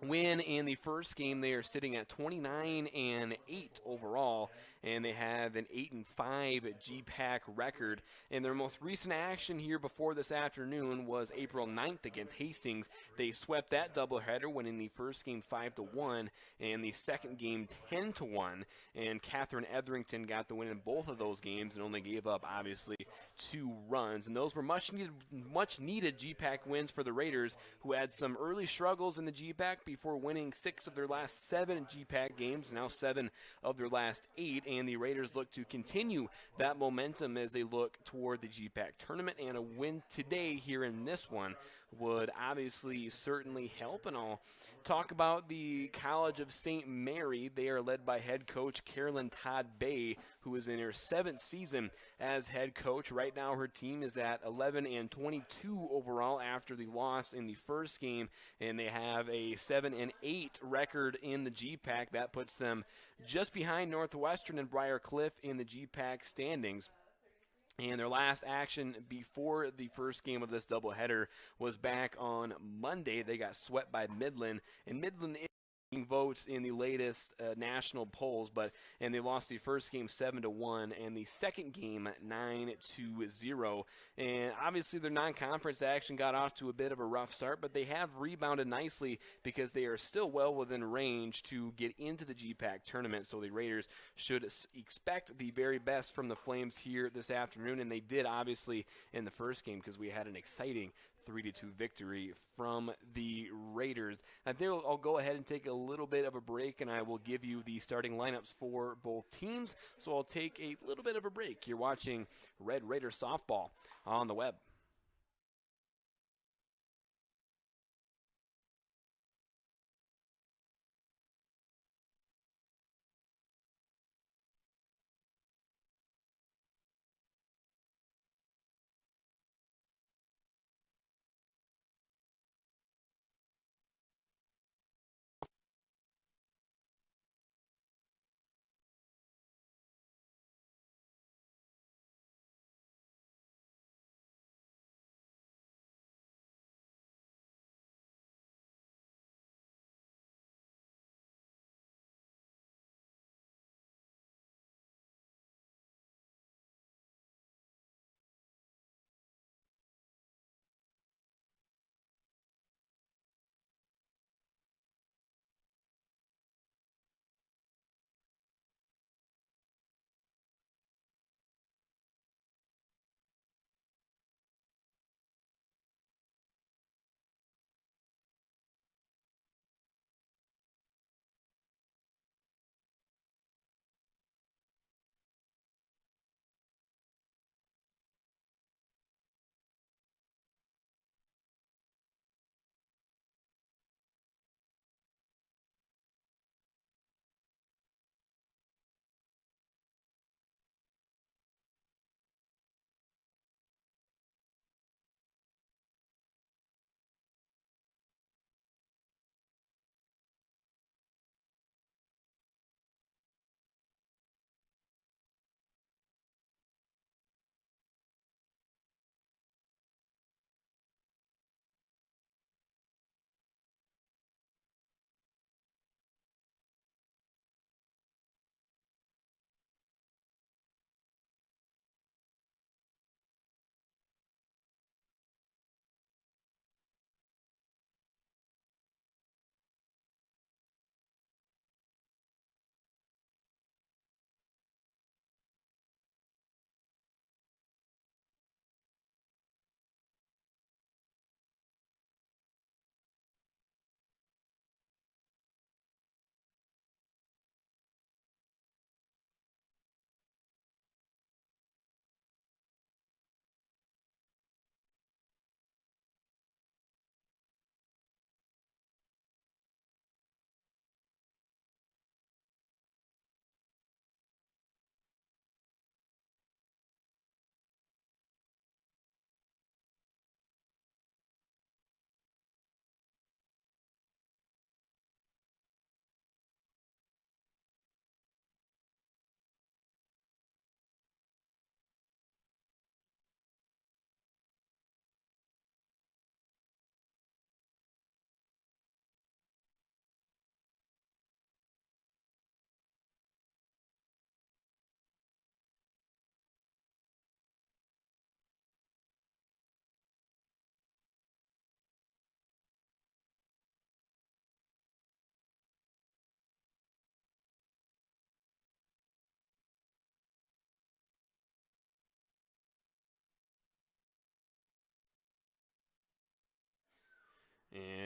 win in the first game, they are sitting at 29-8 overall, and they have an 8-5 GPAC record. And their most recent action here before this afternoon was April 9th against Hastings. They swept that doubleheader, winning the first game 5-1 and the second game 10-1. And Catherine Etherington got the win in both of those games and only gave up, obviously, 2 runs. And those were much needed GPAC wins for the Raiders, who had some early struggles in the GPAC before winning 6 of their last 7 GPAC games, now 7 of their last 8, and the Raiders look to continue that momentum as they look toward the GPAC tournament, and a win today here in this one would obviously certainly help. And I'll talk about the College of St. Mary. They are led by head coach Carolyn Todd Bay, who is in her 7th season as head coach. Right now her team is at 11-22 overall after the loss in the first game, and they have a 7-8 record in the GPAC. That puts them just behind Northwestern and Briar Cliff in the GPAC standings. And their last action before the first game of this doubleheader was back on Monday. They got swept by Midland, and Midland votes in the latest national polls, and they lost the first game 7-1 and the second game 9-0. And obviously their non-conference action got off to a bit of a rough start, but they have rebounded nicely because they are still well within range to get into the GPAC tournament. So the Raiders should expect the very best from the Flames here this afternoon, and they did obviously in the first game because we had an exciting 3-2 victory from the Raiders. I think I'll go ahead and take a little bit of a break, and I will give you the starting lineups for both teams. So I'll take a little bit of a break. You're watching Red Raider Softball on the web.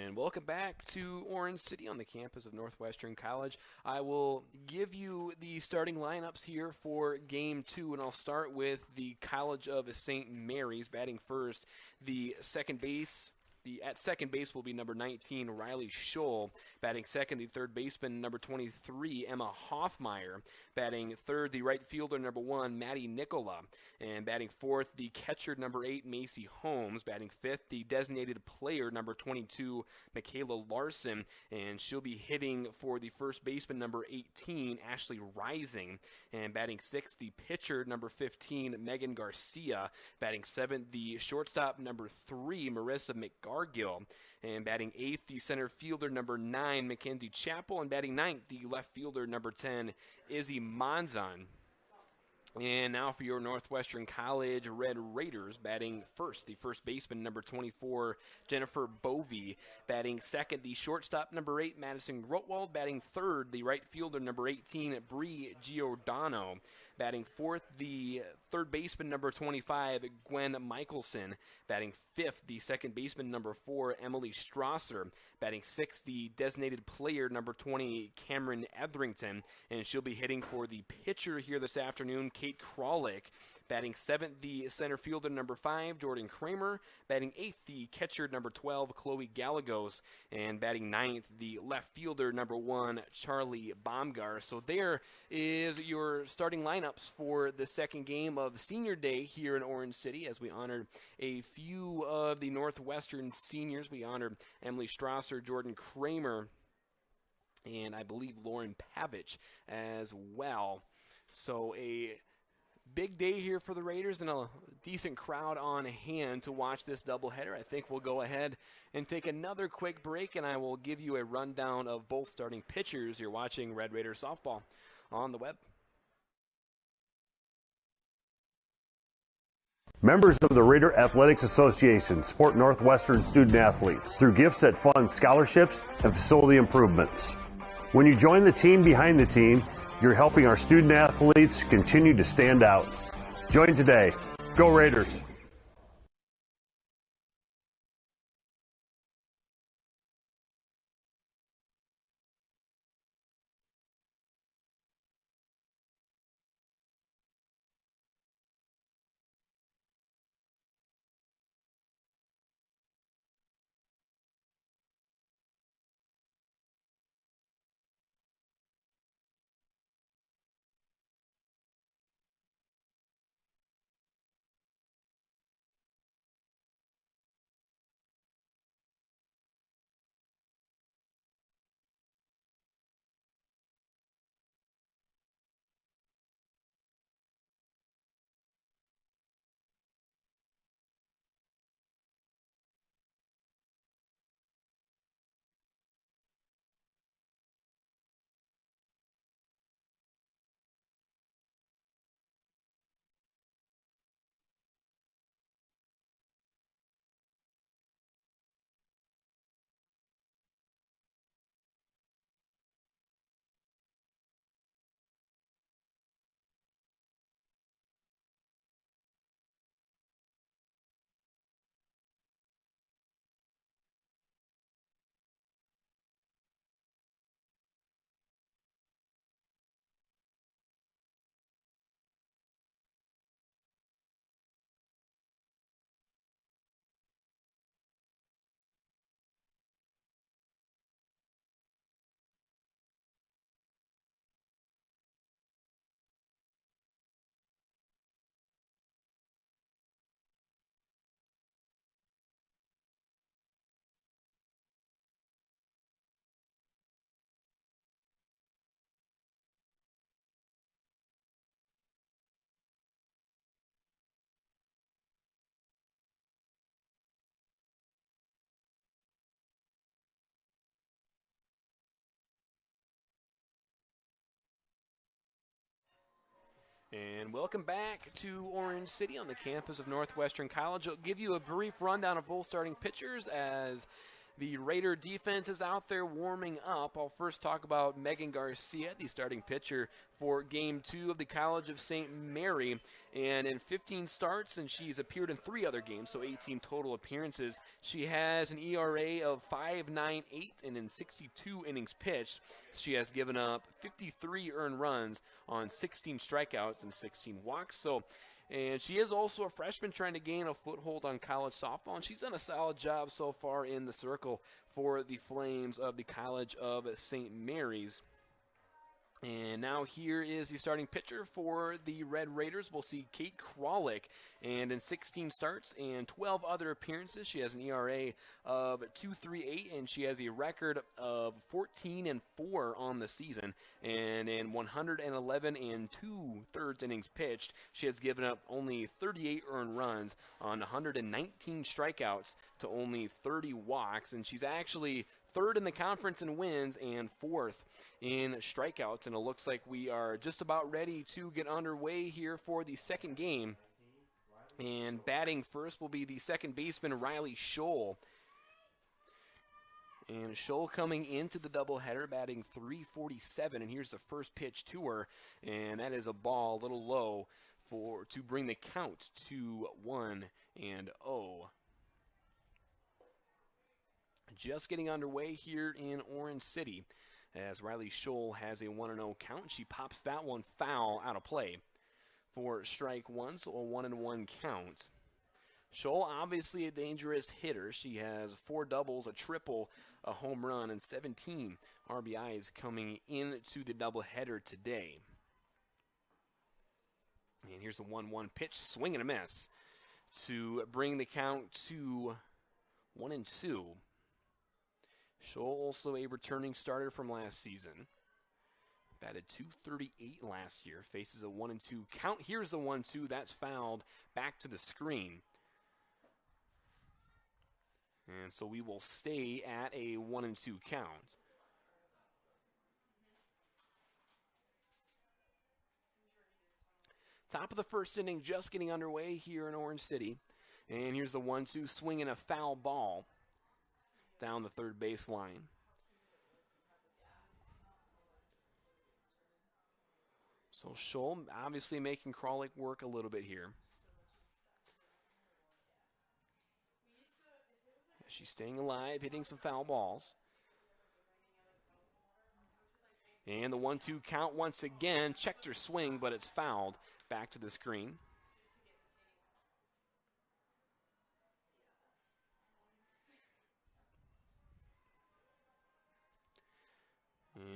And welcome back to Orange City on the campus of Northwestern College. I will give you the starting lineups here for Game 2, and I'll start with the College of St. Mary's. Batting first, at second base will be number 19, Riley Scholl. Batting second, the third baseman, number 23, Emma Hoffmeyer. Batting third, the right fielder, number 1, Maddie Nicola. And batting fourth, the catcher, number 8, Macy Holmes. Batting fifth, the designated player, number 22, Michaela Larson. And she'll be hitting for the first baseman, number 18, Ashley Rising. And batting sixth, the pitcher, number 15, Megan Garcia. Batting seventh, the shortstop, number 3, Marissa McGargill. And batting eighth, the center fielder, number 9, Mackenzie Chappell. And batting ninth, the left fielder, number 10, Izzy Monzon. And now for your Northwestern College Red Raiders. Batting first, the first baseman, number 24, Jennifer Bovey. Batting second, the shortstop, number 8, Madison Grotwald. Batting third, the right fielder, number 18, Bree Giordano. Batting fourth, the third baseman, number 25, Gwen Michelson. Batting fifth, the second baseman, number 4, Emily Strasser. Batting sixth, the designated player, number 20, Cameron Etherington. And she'll be hitting for the pitcher here this afternoon, Kate Kralik. Batting seventh, the center fielder, number 5, Jordan Kramer. Batting eighth, the catcher, number 12, Chloe Gallegos. And batting ninth, the left fielder, number 1, Charlie Baumgar. So there is your starting lineups for the second game of Senior Day here in Orange City, as we honored a few of the Northwestern seniors. We honored Emily Strasser, Jordan Kramer, and I believe Lauren Pavich as well. So a big day here for the Raiders and a decent crowd on hand to watch this doubleheader. I think we'll go ahead and take another quick break, and I will give you a rundown of both starting pitchers. You're watching Red Raider Softball on the web. Members of the Raider Athletics Association support Northwestern student athletes through gifts that fund scholarships and facility improvements. When you join the team behind the team, you're helping our student athletes continue to stand out. Join today. Go Raiders! And welcome back to Orange City on the campus of Northwestern College. I'll give you a brief rundown of both starting pitchers as The Raider defense is out there warming up. I'll first talk about Megan Garcia, the starting pitcher for Game 2 of the College of St. Mary. And in 15 starts, and she's appeared in 3 other games, so 18 total appearances, she has an ERA of 5.98, and in 62 innings pitched, she has given up 53 earned runs on 16 strikeouts and 16 walks. And she is also a freshman trying to gain a foothold on college softball, and she's done a solid job so far in the circle for the Flames of the College of St. Mary's. And now here is the starting pitcher for the Red Raiders. We'll see Kate Kralik. And in 16 starts and 12 other appearances, she has an ERA of 2.38, and she has a record of 14-4 on the season. And in 111 2/3 innings pitched, she has given up only 38 earned runs on 119 strikeouts to only 30 walks. And she's actually third in the conference in wins and fourth in strikeouts. And it looks like we are just about ready to get underway here for the second game. And batting first will be the second baseman, Riley Scholl. And Scholl coming into the doubleheader, batting .347. And here's the first pitch to her. And that is a ball a little low to bring the count to 1-0. Just getting underway here in Orange City as Riley Scholl has a 1-0 count. She pops that one foul out of play for strike one, so a 1-1 count. Scholl, obviously a dangerous hitter. She has 4 doubles, a triple, a home run, and 17 RBIs coming into the doubleheader today. And here's the 1-1 pitch, swing and a miss to bring the count to 1-2. Scholl, also a returning starter from last season. Batted .238 last year. Faces a 1-2 count. Here's the 1-2. That's fouled back to the screen. And so we will stay at a 1-2 count. Top of the first inning, just getting underway here in Orange City. And here's the 1-2, swinging a foul ball down the third baseline. So Scholl obviously making Kralik work a little bit here. She's staying alive, hitting some foul balls. And the 1-2 count once again. Checked her swing, but it's fouled back to the screen.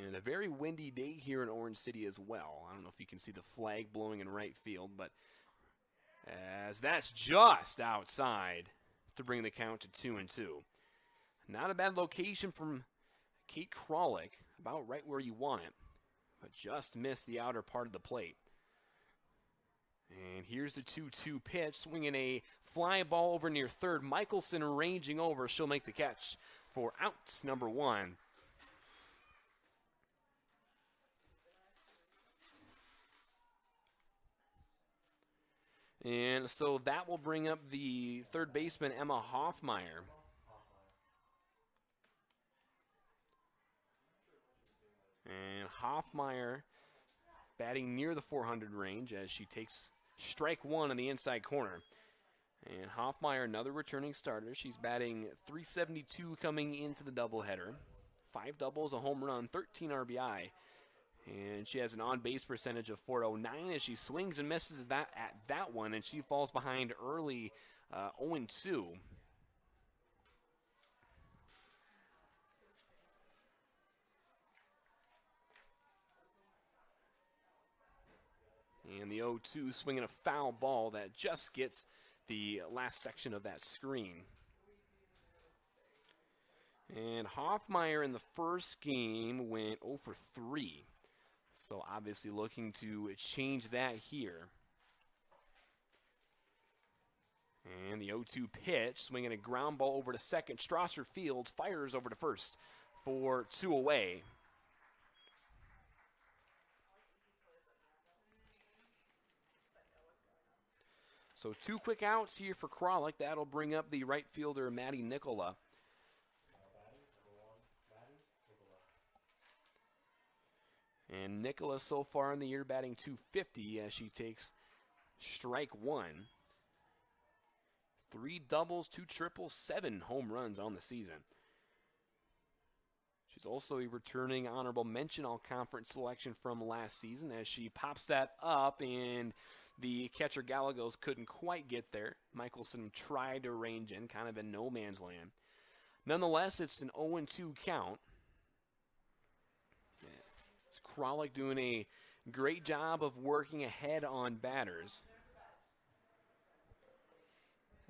And a very windy day here in Orange City as well. I don't know if you can see the flag blowing in right field, but as that's just outside to bring the count to 2-2. Not a bad location from Kate Kralik, about right where you want it, but just missed the outer part of the plate. And here's the 2-2 pitch, swinging a fly ball over near third. Michelson ranging over. She'll make the catch for out number 1. And so that will bring up the third baseman, Emma Hoffmeyer. And Hoffmeyer batting near the 400 range as she takes strike one in the inside corner. And Hoffmeyer, another returning starter. She's batting .372 coming into the doubleheader. 5 doubles, a home run, 13 RBI. And she has an on-base percentage of .409 as she swings and misses at that one, and she falls behind early 0-2. And the 0-2 swinging a foul ball that just gets the last section of that screen. And Hoffmeyer in the first game went 0 for 3. So obviously looking to change that here. And the 0-2 pitch, swinging a ground ball over to second. Strasser Fields fires over to first for 2 away. So 2 quick outs here for Kralik. That'll bring up the right fielder, Maddie Nicola. And Nicola so far in the year batting .250 as she takes strike one. 3 doubles, 2 triples, 7 home runs on the season. She's also a returning honorable mention all-conference selection from last season as she pops that up, and the catcher Gallegos couldn't quite get there. Michelson tried to range in, kind of in no man's land. Nonetheless, it's an 0-2 count. It's Kralik doing a great job of working ahead on batters.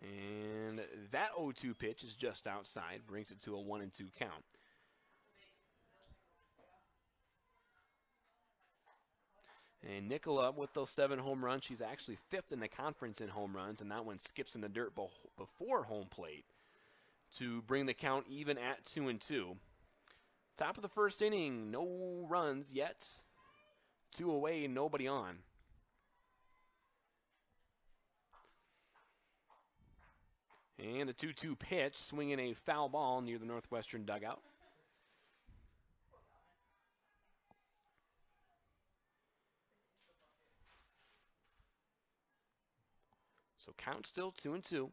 And that 0-2 pitch is just outside, brings it to a 1-2 count. And Nicola, with those 7 home runs, she's actually 5th in the conference in home runs, and that one skips in the dirt before home plate to bring the count even at 2-2. Top of the first inning, no runs yet. 2 away, nobody on. And the 2-2 pitch, swinging a foul ball near the Northwestern dugout. So count still 2-2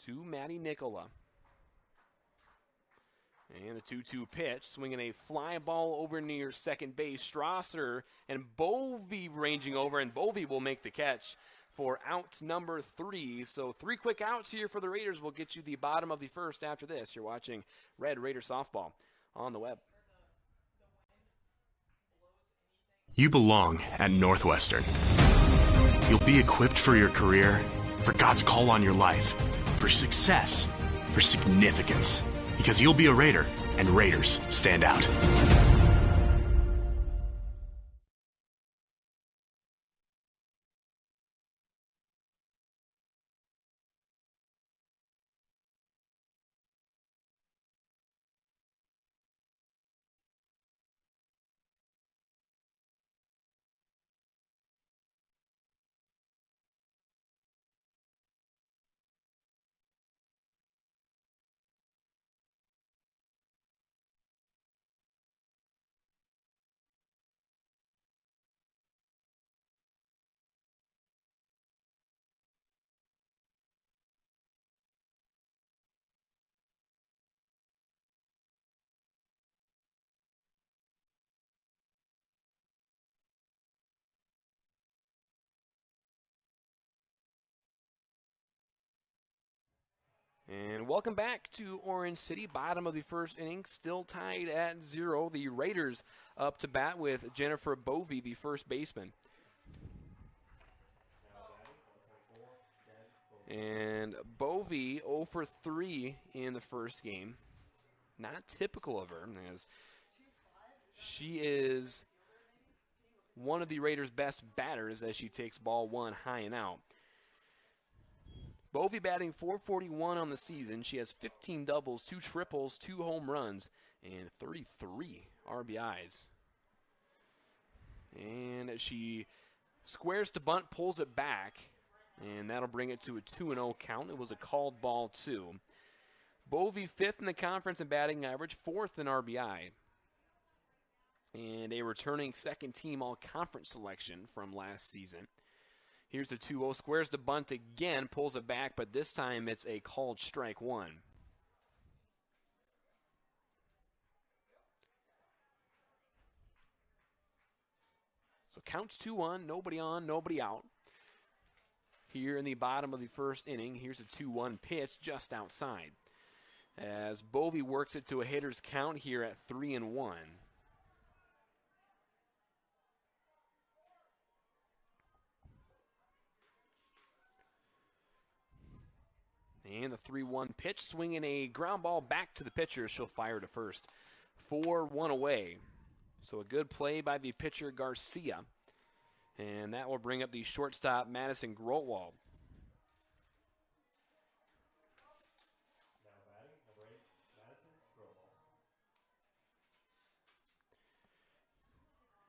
to Maddie Nicola. And the 2-2 pitch, swinging a fly ball over near second base. Strasser and Bovey ranging over, and Bovey will make the catch for out number 3. So 3 quick outs here for the Raiders will get you the bottom of the first after this. You're watching Red Raider Softball on the web. You belong at Northwestern. You'll be equipped for your career, for God's call on your life, for success, for significance, because you'll be a Raider, and Raiders stand out. And welcome back to Orange City. Bottom of the first inning, still tied at 0. The Raiders up to bat with Jennifer Bovey, the first baseman. And Bovey 0 for 3 in the first game. Not typical of her, as she is one of the Raiders' best batters as she takes ball 1 high and out. Bovey batting .441 on the season. She has 15 doubles, 2 triples, 2 home runs, and 33 RBIs. And she squares to bunt, pulls it back, and that'll bring it to a 2-0 count. It was a called ball, too. Bovey 5th in the conference in batting average, 4th in RBI. And a returning second-team all-conference selection from last season. Here's the 2-0, squares the bunt again, pulls it back, but this time it's a called strike 1. So counts 2-1, nobody on, nobody out. Here in the bottom of the first inning, here's a 2-1 pitch just outside. As Bovey works it to a hitter's count here at 3-1. And the 3-1 pitch, swinging a ground ball back to the pitcher. She'll fire to first. 4-1 away. So a good play by the pitcher, Garcia. And that will bring up the shortstop, Madison Grotwald.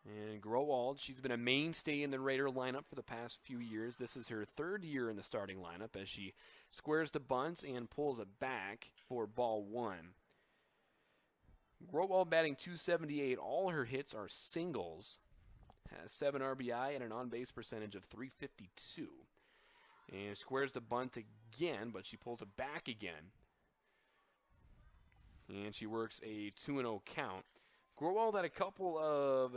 And Grotwald, she's been a mainstay in the Raider lineup for the past few years. This is her 3rd year in the starting lineup as she squares the bunt and pulls it back for ball 1. Grotwald batting .278. All her hits are singles. Has 7 RBI and an on-base percentage of .352. And squares the bunt again, but she pulls it back again. And she works a 2-0 count. Grotwald had a couple of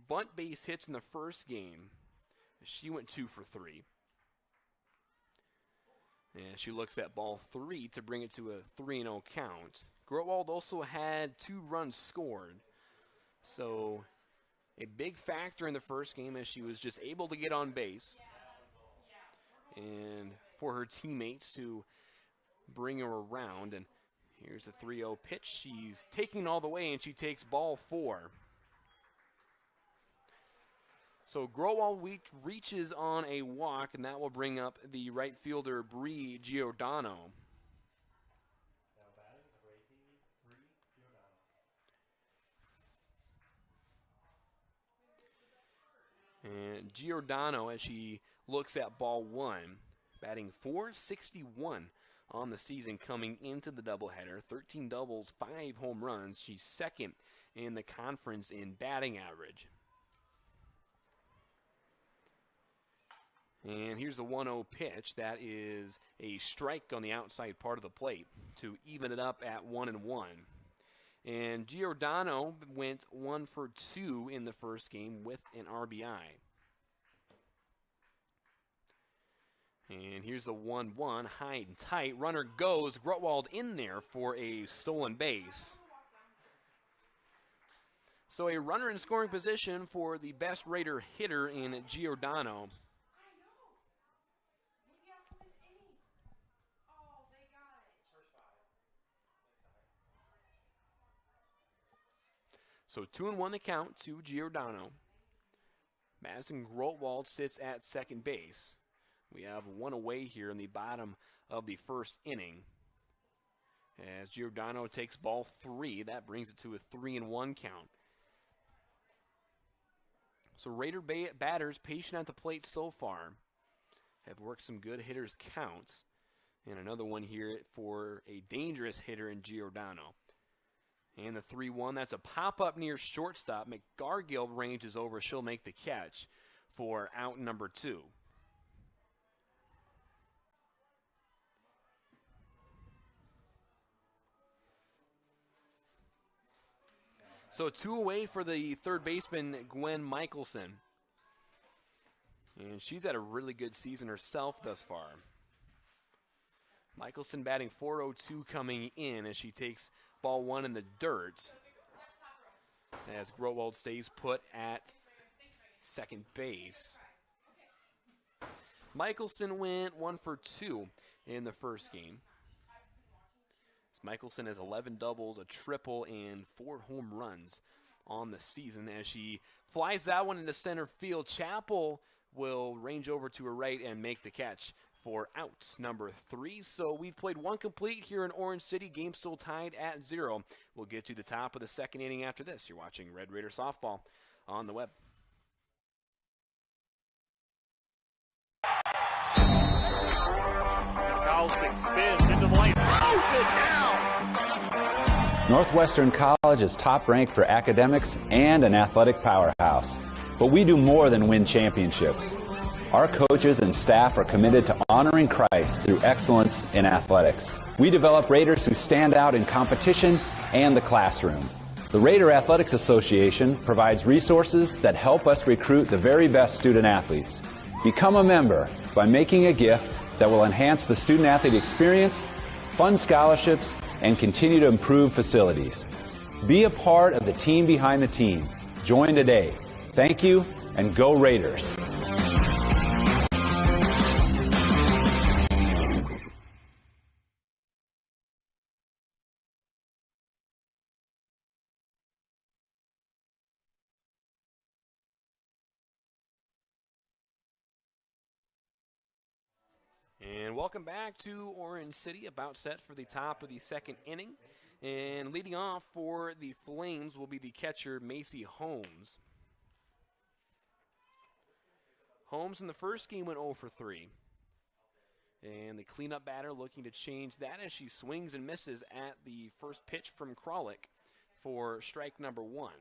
bunt base hits in the first game. She went 2 for 3. And she looks at ball 3 to bring it to a 3-0 count. Grotwald also had 2 runs scored. So a big factor in the first game as she was just able to get on base. And for her teammates to bring her around. And here's the 3-0 pitch. She's taking all the way, and she takes ball 4. So Grotwald reaches on a walk, and that will bring up the right fielder, Bree Giordano. And Giordano, as she looks at ball 1, batting .461 on the season coming into the doubleheader. 13 doubles, 5 home runs. She's second in the conference in batting average. And here's the 1-0 pitch. That is a strike on the outside part of the plate to even it up at 1-1. And Giordano went 1 for 2 in the first game with an RBI. And here's the 1-1, high and tight. Runner goes. Grotwald in there for a stolen base. So a runner in scoring position for the best Raider hitter in Giordano. So 2-1 the count to Giordano. Madison Grotwald sits at second base. We have 1 away here in the bottom of the first inning. As Giordano takes ball 3, that brings it to a 3-1 count. So Raider batters patient at the plate so far. Have worked some good hitters counts. And another one here for a dangerous hitter in Giordano. And the 3-1, that's a pop-up near shortstop. McGargill ranges over. She'll make the catch for out number 2. So 2 away for the third baseman, Gwen Michelson. And she's had a really good season herself thus far. Michelson batting .402 coming in as she takes ball 1 in the dirt. As Grotwald stays put at second base. Michelson went 1 for 2 in the first game. Michelson has 11 doubles, a triple, and 4 home runs on the season. As she flies that one into center field, Chappell will range over to her right and make the catch for out number 3. So we've played 1 complete here in Orange City. Game still tied at 0. We'll get to the top of the second inning after this. You're watching Red Raider Softball on the web. Carlson spins into the lane, throws it down. Northwestern College is top ranked for academics and an athletic powerhouse. But we do more than win championships. Our coaches and staff are committed to honoring Christ through excellence in athletics. We develop Raiders who stand out in competition and the classroom. The Raider Athletics Association provides resources that help us recruit the very best student athletes. Become a member by making a gift that will enhance the student-athlete experience, fund scholarships, and continue to improve facilities. Be a part of the team behind the team. Join today. Thank you, and go Raiders. And welcome back to Orange City, about set for the top of the second inning. And leading off for the Flames will be the catcher, Macy Holmes. Holmes in the first game went 0 for 3. And the cleanup batter looking to change that as she swings and misses at the first pitch from Kralik. for strike number 1.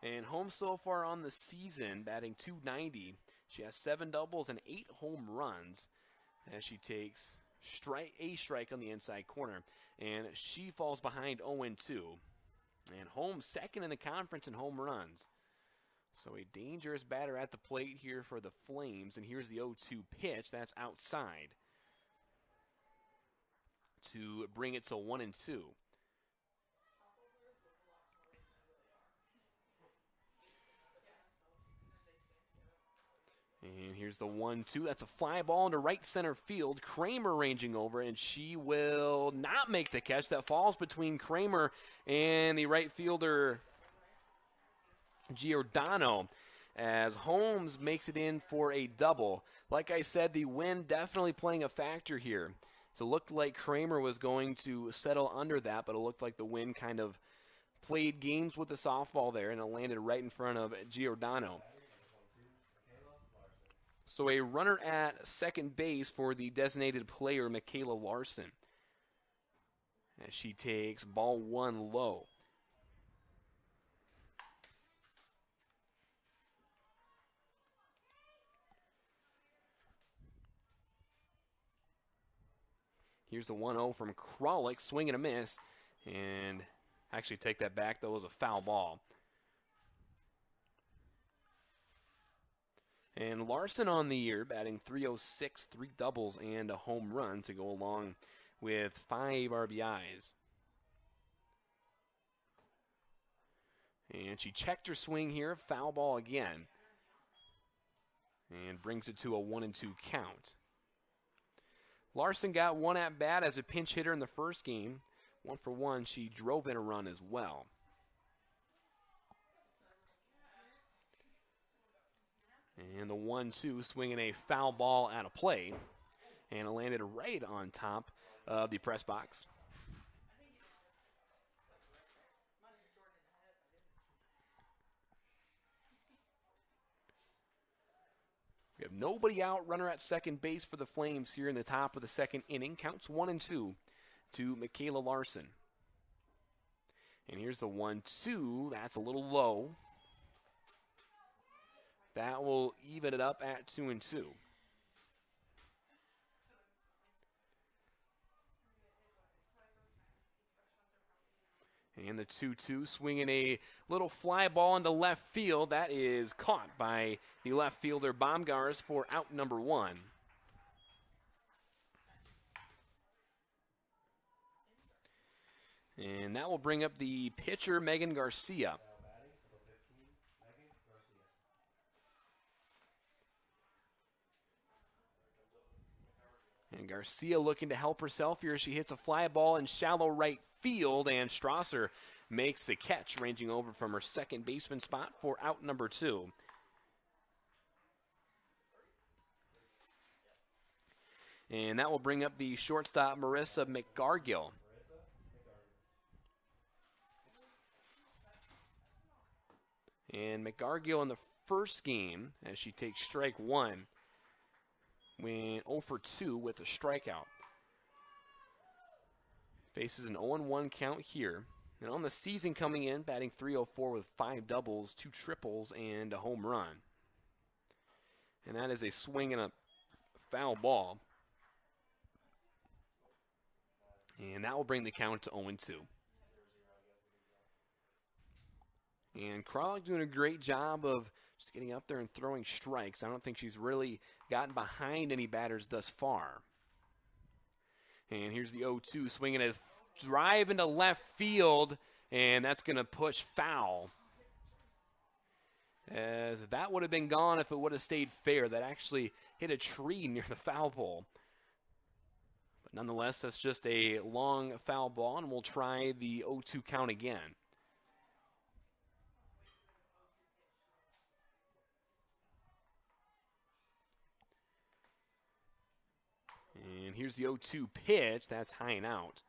And Holmes so far on the season, batting .290. She has 7 doubles and 8 home runs as she takes a strike on the inside corner. And she falls behind 0-2. And Holmes second in the conference in home runs. So a dangerous batter at the plate here for the Flames. And here's the 0-2 pitch. That's outside to bring it to 1-2. And here's the 1-2. That's a fly ball into right center field. Kramer ranging over, and she will not make the catch. That falls between Kramer and the right fielder, Giordano, as Holmes makes it in for a double. Like I said, the wind definitely playing a factor here. So it looked like Kramer was going to settle under that, but it looked like the wind kind of played games with the softball there, and it landed right in front of Giordano. So a runner at second base for the designated player, Michaela Larson, as she takes ball 1 low. Here's the 1-0 from Kralik, swing and a miss, and actually take that back, that was a foul ball. And Larson on the year, batting .306, 3 doubles and a home run to go along with 5 RBIs. And she checked her swing here, foul ball again, and brings it to a 1-2 count. Larson got 1 at bat as a pinch hitter in the first game. 1 for 1, she drove in a run as well. And the 1-2 swinging a foul ball out of play. And it landed right on top of the press box. We have nobody out, runner at second base for the Flames here in the top of the second inning. Counts 1-2 to Michaela Larson. And here's the 1-2. That's a little low. That will even it up at 2-2. And the 2-2 swinging a little fly ball into left field. That is caught by the left fielder Baumgars for out number 1. And that will bring up the pitcher, Megan Garcia. And Garcia looking to help herself here. She hits a fly ball in shallow right field, and Strasser makes the catch, ranging over from her second baseman spot for out number 2. And that will bring up the shortstop, Marissa McGargill. And McGargill in the first game, as she takes strike 1, went 0 for 2 with a strikeout. Faces an 0-1 count here. And on the season coming in, batting .304 with 5 doubles, 2 triples, and a home run. And that is a swing and a foul ball. And that will bring the count to 0-2. And Kralik doing a great job of just getting up there and throwing strikes. I don't think she's really gotten behind any batters thus far. And here's the 0-2, swinging a drive into left field, and that's going to push foul. As that would have been gone if it would have stayed fair. That actually hit a tree near the foul pole. But nonetheless, that's just a long foul ball, and we'll try the 0-2 count again. And here's the 0-2 pitch. That's high and out.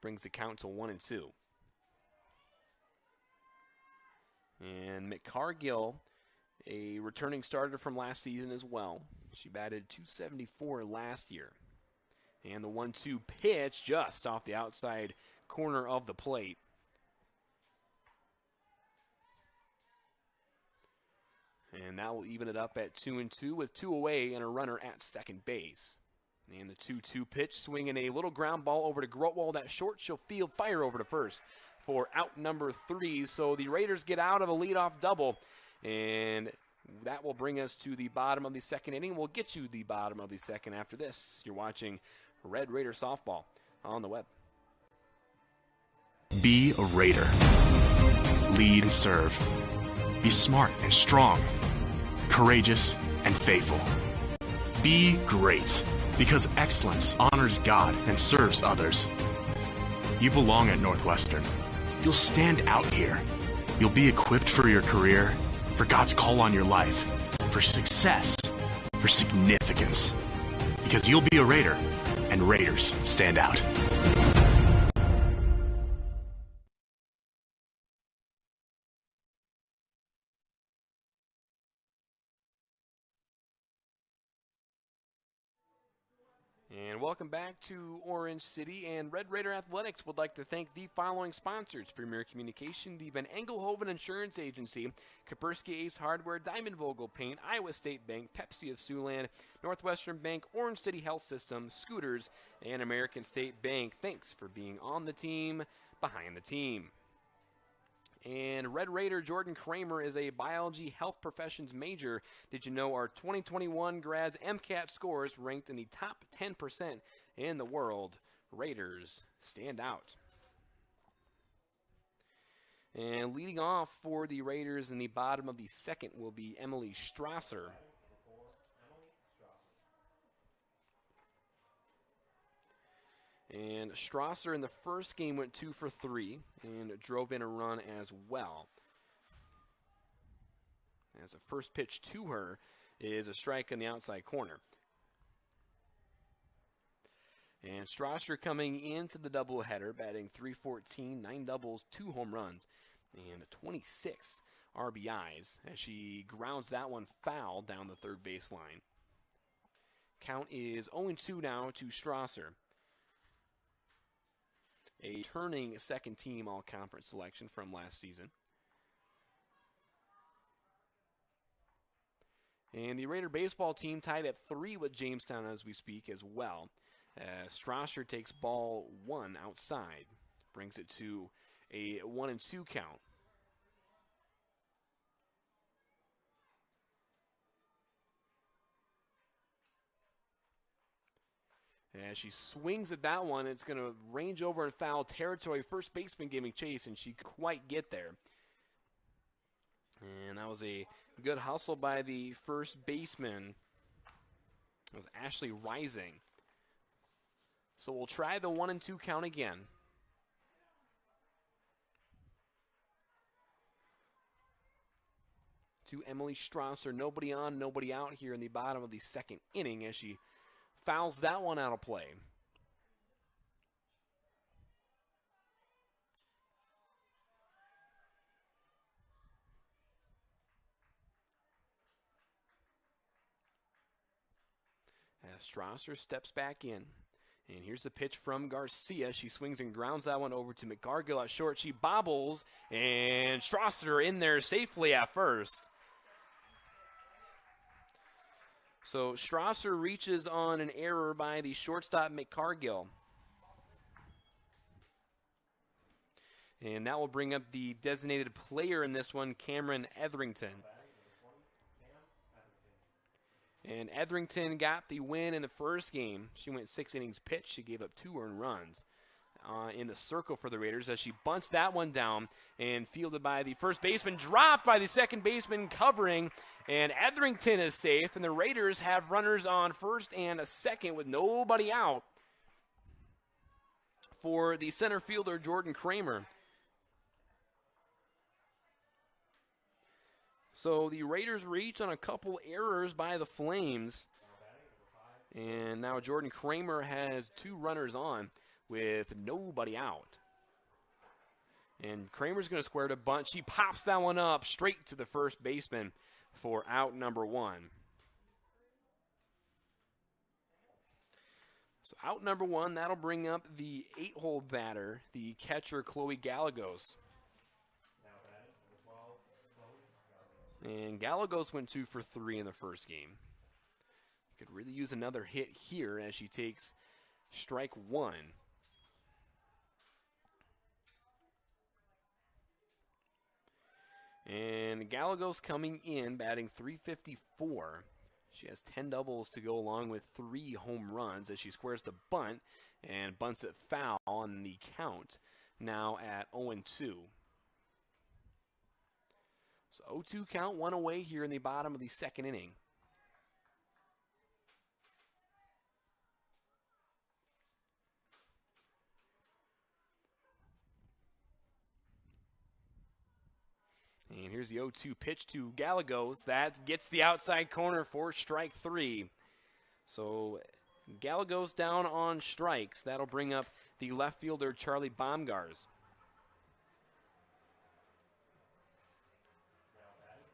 Brings the count to 1-2. And McCargill, a returning starter from last season as well. She batted .274 last year. And the 1-2 pitch just off the outside corner of the plate. And that will even it up at 2-2 with 2 away and a runner at second base. And the 2-2 pitch, swinging a little ground ball over to Grotwald at short. She'll field fire over to first for out number 3. So the Raiders get out of a leadoff double. And that will bring us to the bottom of the second inning. We'll get you the bottom of the second after this. You're watching Red Raider Softball on the web. Be a Raider. Lead and serve. Be smart and strong. Courageous and faithful. Be great, because excellence honors God and serves others. You belong at Northwestern. You'll stand out here. You'll be equipped for your career, for God's call on your life, for success, for significance. Because you'll be a Raider, and Raiders stand out. And welcome back to Orange City, and Red Raider Athletics would like to thank the following sponsors: Premier Communication, the Van Engelhoven Insurance Agency, Kaspersky Ace Hardware, Diamond Vogel Paint, Iowa State Bank, Pepsi of Siouxland, Northwestern Bank, Orange City Health System, Scooters, and American State Bank. Thanks for being on the team, behind the team. And Red Raider Jordan Kramer is a biology health professions major. Did you know our 2021 grads MCAT scores ranked in the top 10% in the world? Raiders stand out. And leading off for the Raiders in the bottom of the second will be Emily Strasser. And Strasser in the first game went 2 for 3 and drove in a run as well. As the first pitch to her is a strike in the outside corner. And Strasser coming into the doubleheader, batting .314, 9 doubles, 2 home runs, and 26 RBIs as she grounds that one foul down the third baseline. Count is 0-2 now to Strasser. A turning second-team all-conference selection from last season. And the Raider baseball team tied at 3 with Jamestown as we speak as well. Strasser takes ball 1 outside, brings it to a 1-2 count. As she swings at that one, it's going to range over in foul territory. First baseman giving chase, and she couldn't quite get there. And that was a good hustle by the first baseman. It was Ashley Rising. So we'll try the 1-2 count again. To Emily Strasser. Nobody on, nobody out here in the bottom of the second inning as she fouls that one out of play. As Strasser steps back in. And here's the pitch from Garcia. She swings and grounds that one over to McGargill at short. She bobbles, and Strasser in there safely at first. So Strasser reaches on an error by the shortstop McCargill. And that will bring up the designated player in this one, Cameron Etherington. And Etherington got the win in the first game. She went 6 innings pitched. She gave up 2 earned runs in the circle for the Raiders as she bunts that one down and fielded by the first baseman, dropped by the second baseman covering, and Etherington is safe, and the Raiders have runners on first and a second with nobody out for the center fielder, Jordan Kramer. So the Raiders reach on a couple errors by the Flames, and now Jordan Kramer has 2 runners on with nobody out. And Kramer's going to square to bunt. She pops that one up straight to the first baseman for out number 1. So out number one, that'll bring up the 8-hole batter, the catcher Chloe Gallegos. And Gallegos went 2 for 3 in the first game. Could really use another hit here as she takes strike 1. And Gallegos coming in, batting .354. She has 10 doubles to go along with 3 home runs as she squares the bunt and bunts it foul on the count, now at 0-2. So 0-2 count, 1 away here in the bottom of the second inning. And here's the 0-2 pitch to Gallegos. That gets the outside corner for strike 3. So Gallegos down on strikes. That'll bring up the left fielder, Charlie Baumgars.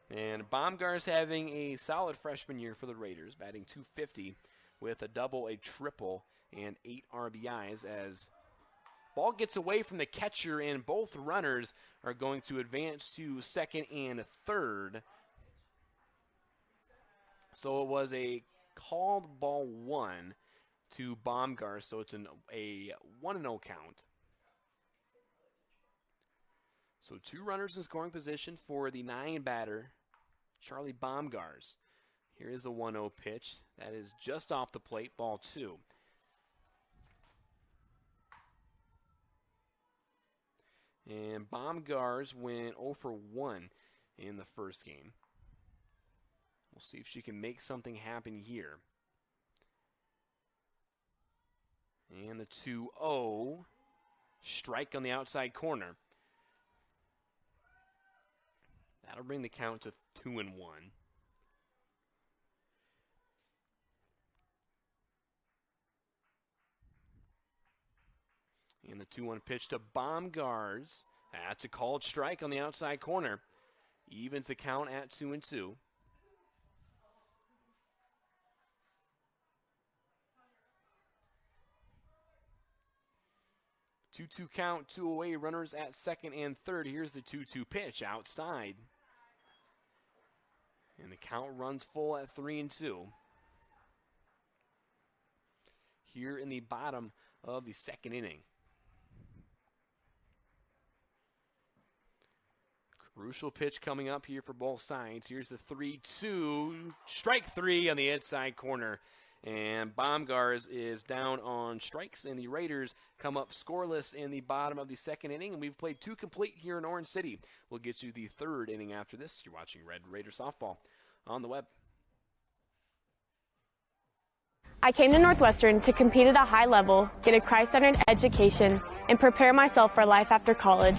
And Baumgars having a solid freshman year for the Raiders, batting .250 with a double, a triple, and 8 RBIs as ball gets away from the catcher, and both runners are going to advance to second and third. So it was a called ball 1 to Baumgars, so it's a 1-0 count. So 2 runners in scoring position for the 9-batter, Charlie Baumgars. Here is the 1-0 pitch. That is just off the plate, ball 2. And Baumgars went 0 for 1 in the first game. We'll see if she can make something happen here. And the 2-0 strike on the outside corner. That'll bring the count to 2-1. And the 2-1 pitch to Baumgars. That's a called strike on the outside corner. Evens the count at 2-2. Two-two count, 2 away, runners at second and third. Here's the 2-2 pitch outside. And the count runs full at 3-2. Here in the bottom of the second inning. Crucial pitch coming up here for both sides. Here's the 3-2. Strike 3 on the inside corner. And Baumgars is down on strikes, and the Raiders come up scoreless in the bottom of the second inning. And we've played 2 complete here in Orange City. We'll get you the 3rd inning after this. You're watching Red Raider Softball on the web. I came to Northwestern to compete at a high level, get a Christ-centered education, and prepare myself for life after college.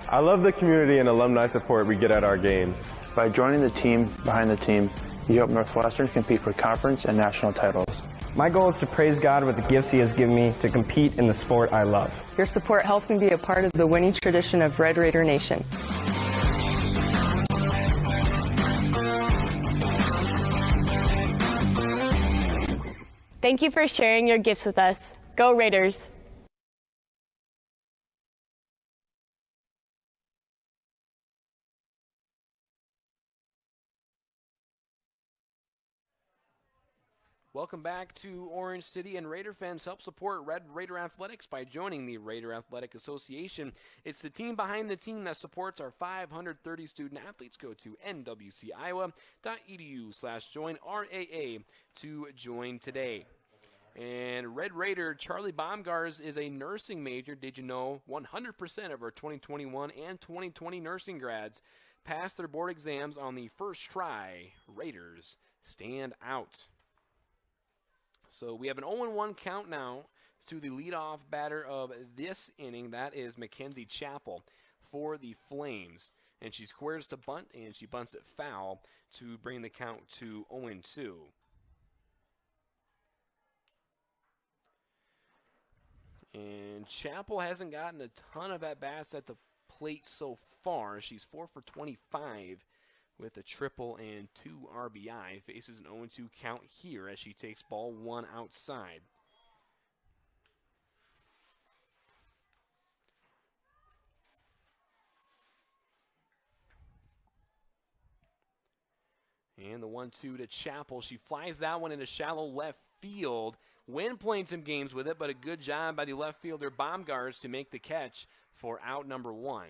I love the community and alumni support we get at our games. By joining the team behind the team, you help Northwestern compete for conference and national titles. My goal is to praise God with the gifts He has given me to compete in the sport I love. Your support helps me be a part of the winning tradition of Red Raider Nation. Thank you for sharing your gifts with us. Go Raiders! Welcome back to Orange City, and Raider fans, help support Red Raider Athletics by joining the Raider Athletic Association. It's the team behind the team that supports our 530 student athletes. Go to nwciowa.edu/join RAA to join today. And Red Raider Charlie Baumgars is a nursing major. Did you know 100% of our 2021 and 2020 nursing grads passed their board exams on the first try? Raiders stand out. So we have an 0-1 count now to the leadoff batter of this inning. That is Mackenzie Chappell for the Flames. And she squares to bunt, and she bunts it foul to bring the count to 0-2. And Chappell hasn't gotten a ton of at-bats at the plate so far. She's 4 for 25. With a triple and 2 RBI, faces an 0-2 count here as she takes ball 1 outside. And the 1-2 to Chappell. She flies that one into shallow left field. Wynn playing some games with it, but a good job by the left fielder Baumgarts to make the catch for out number 1.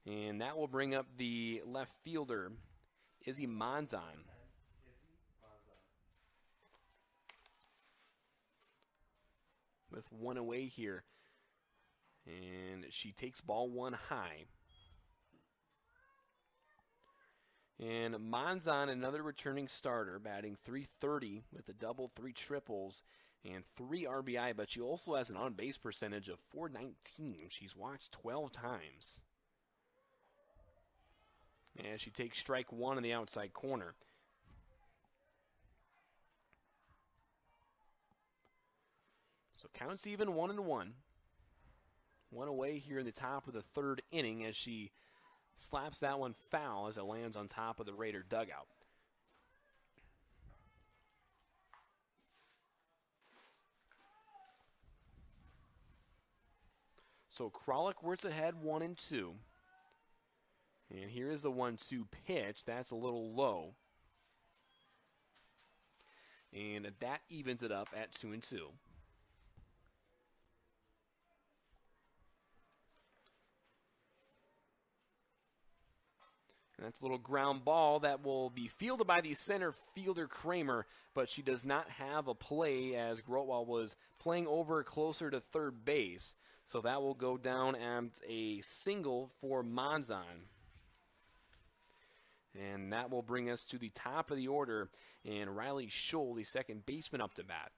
And that will bring up the left fielder, Izzy Monzon. With one away here. And she takes ball 1 high. And Monzon, another returning starter, batting .330 with a double, 3 triples, and 3 RBI, but she also has an on-base percentage of .419. She's walked 12 times. And she takes strike 1 in the outside corner. So counts even 1-1. One away here in the top of the 3rd inning as she slaps that one foul as it lands on top of the Raider dugout. So Kralik works ahead 1-2. And here is the 1-2 pitch. That's a little low. And that evens it up at 2-2. And that's a little ground ball that will be fielded by the center fielder Kramer, but she does not have a play as Grotwell was playing over closer to third base. So that will go down as a single for Monzon. And that will bring us to the top of the order, and Riley Scholl, the second baseman, up to bat.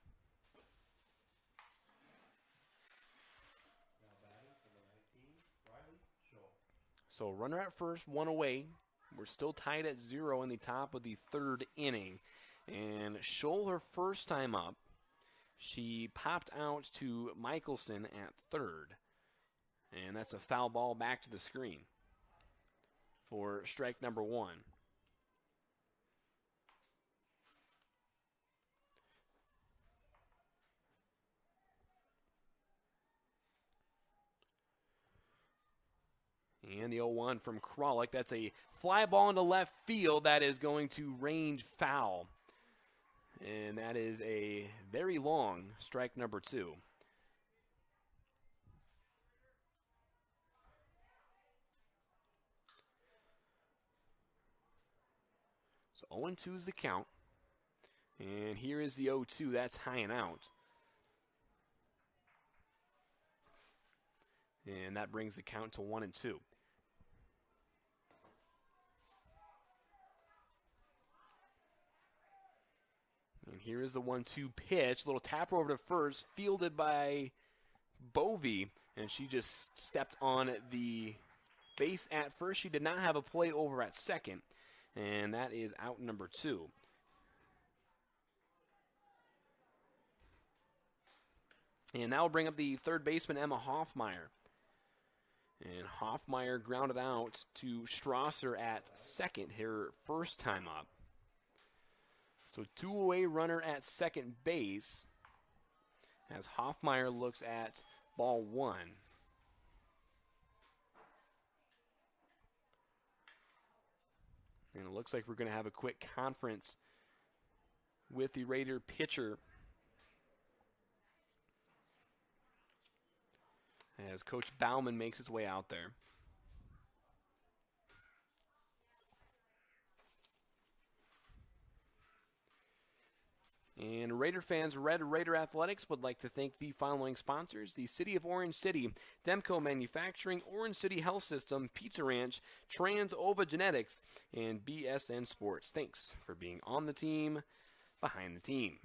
So runner at first, one away. We're still tied at 0 in the top of the 3rd inning. And Scholl, her first time up, she popped out to Michelson at 3rd. And that's a foul ball back to the screen for strike number 1. And the 0-1 from Kralik. That's a fly ball into left field that is going to range foul. And that is a very long strike number 2. So 0-2 is the count. And here is the 0-2. That's high and out. And that brings the count to 1-2. And here is the 1-2 pitch. Little tapper over to first, fielded by Bovey. And she just stepped on the base at first. She did not have a play over at second. And that is out number 2. And that will bring up the third baseman, Emma Hoffmeyer. And Hoffmeyer grounded out to Strasser at second, her first time up. So 2-away runner at second base as Hoffmeyer looks at ball 1. And it looks like we're going to have a quick conference with the Raider pitcher as Coach Bauman makes his way out there. And Raider fans, Red Raider Athletics would like to thank the following sponsors: the City of Orange City, Demco Manufacturing, Orange City Health System, Pizza Ranch, Trans Ova Genetics, and BSN Sports. Thanks for being on the team, behind the team.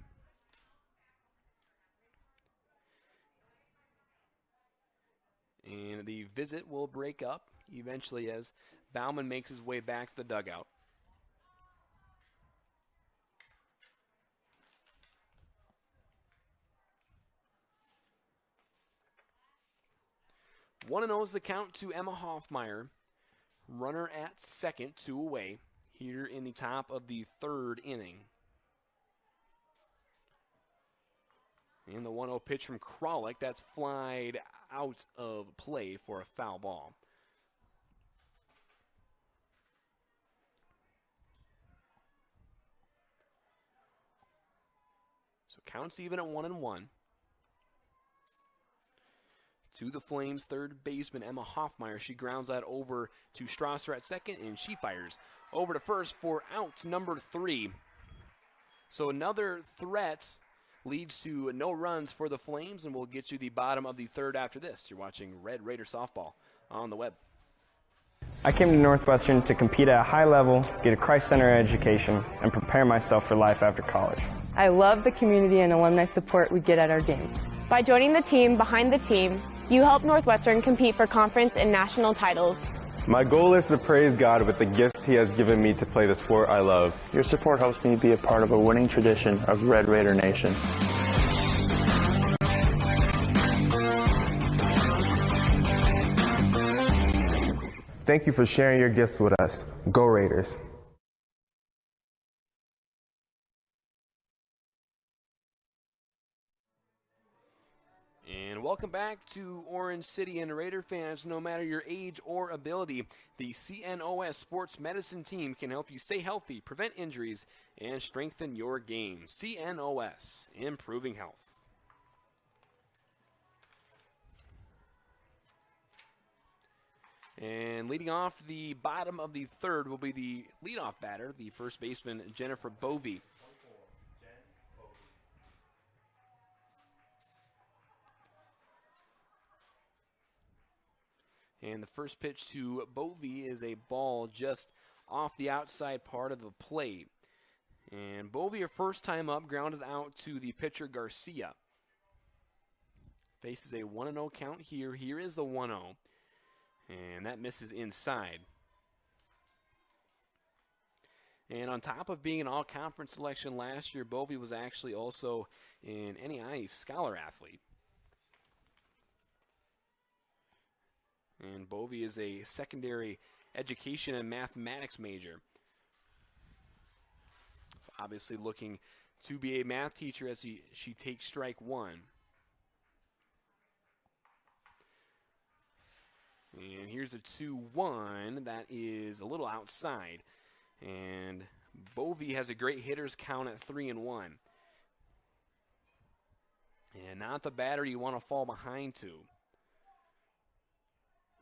And the visit will break up eventually as Bauman makes his way back to the dugout. One and 0 is the count to Emma Hoffmeyer. Runner at second, 2 away, here in the top of the 3rd inning. And the 1-0 pitch from Kralik. That's flied out of play for a foul ball. So counts even at 1-1. To the Flames, third baseman Emma Hoffmeyer. She grounds that over to Strasser at second, and she fires over to first for out number 3. So another threat leads to no runs for the Flames, and we'll get you the bottom of the third after this. You're watching Red Raider Softball on the web. I came to Northwestern to compete at a high level, get a Christ-centered education, and prepare myself for life after college. I love the community and alumni support we get at our games. By joining the team behind the team, you help Northwestern compete for conference and national titles. My goal is to praise God with the gifts He has given me to play the sport I love. Your support helps me be a part of a winning tradition of Red Raider Nation. Thank you for sharing your gifts with us. Go Raiders. And welcome back to Orange City, and Raider fans, no matter your age or ability, the CNOS Sports Medicine team can help you stay healthy, prevent injuries, and strengthen your game. CNOS, improving health. And leading off the bottom of the third will be the leadoff batter, the first baseman, Jennifer Bovey. And the first pitch to Bovey is a ball just off the outside part of the plate. And Bovey, her first time up, grounded out to the pitcher Garcia. Faces a 1-0 count here. Here is the 1-0. And that misses inside. And on top of being an all-conference selection last year, Bovey was actually also an NEI Scholar athlete. And Bovey is a secondary education and mathematics major. So obviously looking to be a math teacher as she takes strike one. And here's a 2-1 that is a little outside. And Bovey has a great hitter's count at 3-1. And not the batter you want to fall behind to.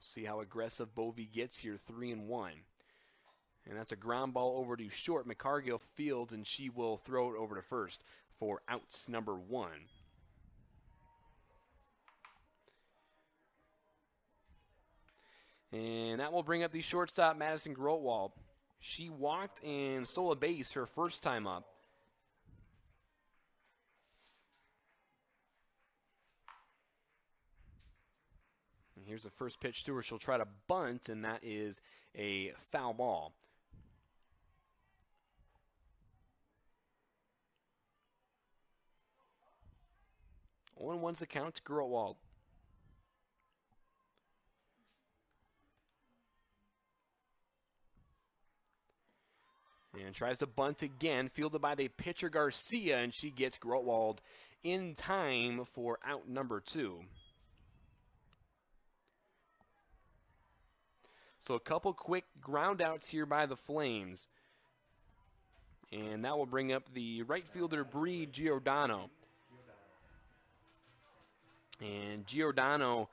See how aggressive Bovey gets here, 3-1. And that's a ground ball over to short. McCargill fields, and she will throw it over to first for outs number 1. And that will bring up the shortstop, Madison Grotwald. She walked and stole a base her first time up. And here's the first pitch to her. She'll try to bunt, and that is a foul ball. One one's the count to Grotwald. And tries to bunt again, fielded by the pitcher Garcia, and she gets Grotwald in time for out number 2. So a couple quick ground outs here by the Flames. And that will bring up the right fielder, Bree Giordano. And Giordano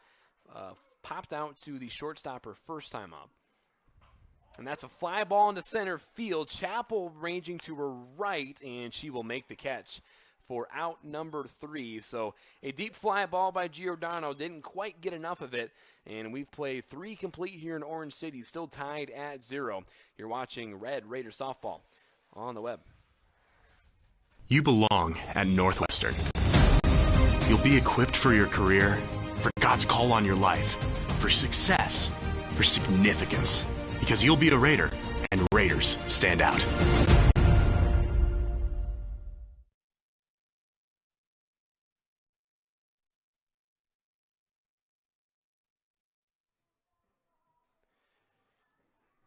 popped out to the shortstop her first time up. And that's a fly ball into center field. Chappell ranging to her right, and she will make the catch for out number 3. So a deep fly ball by Giordano. Didn't quite get enough of it. And we've played 3 complete here in Orange City, still tied at 0. You're watching Red Raider Softball on the web. You belong at Northwestern. You'll be equipped for your career, for God's call on your life, for success, for significance. Because you'll be a Raider, and Raiders stand out.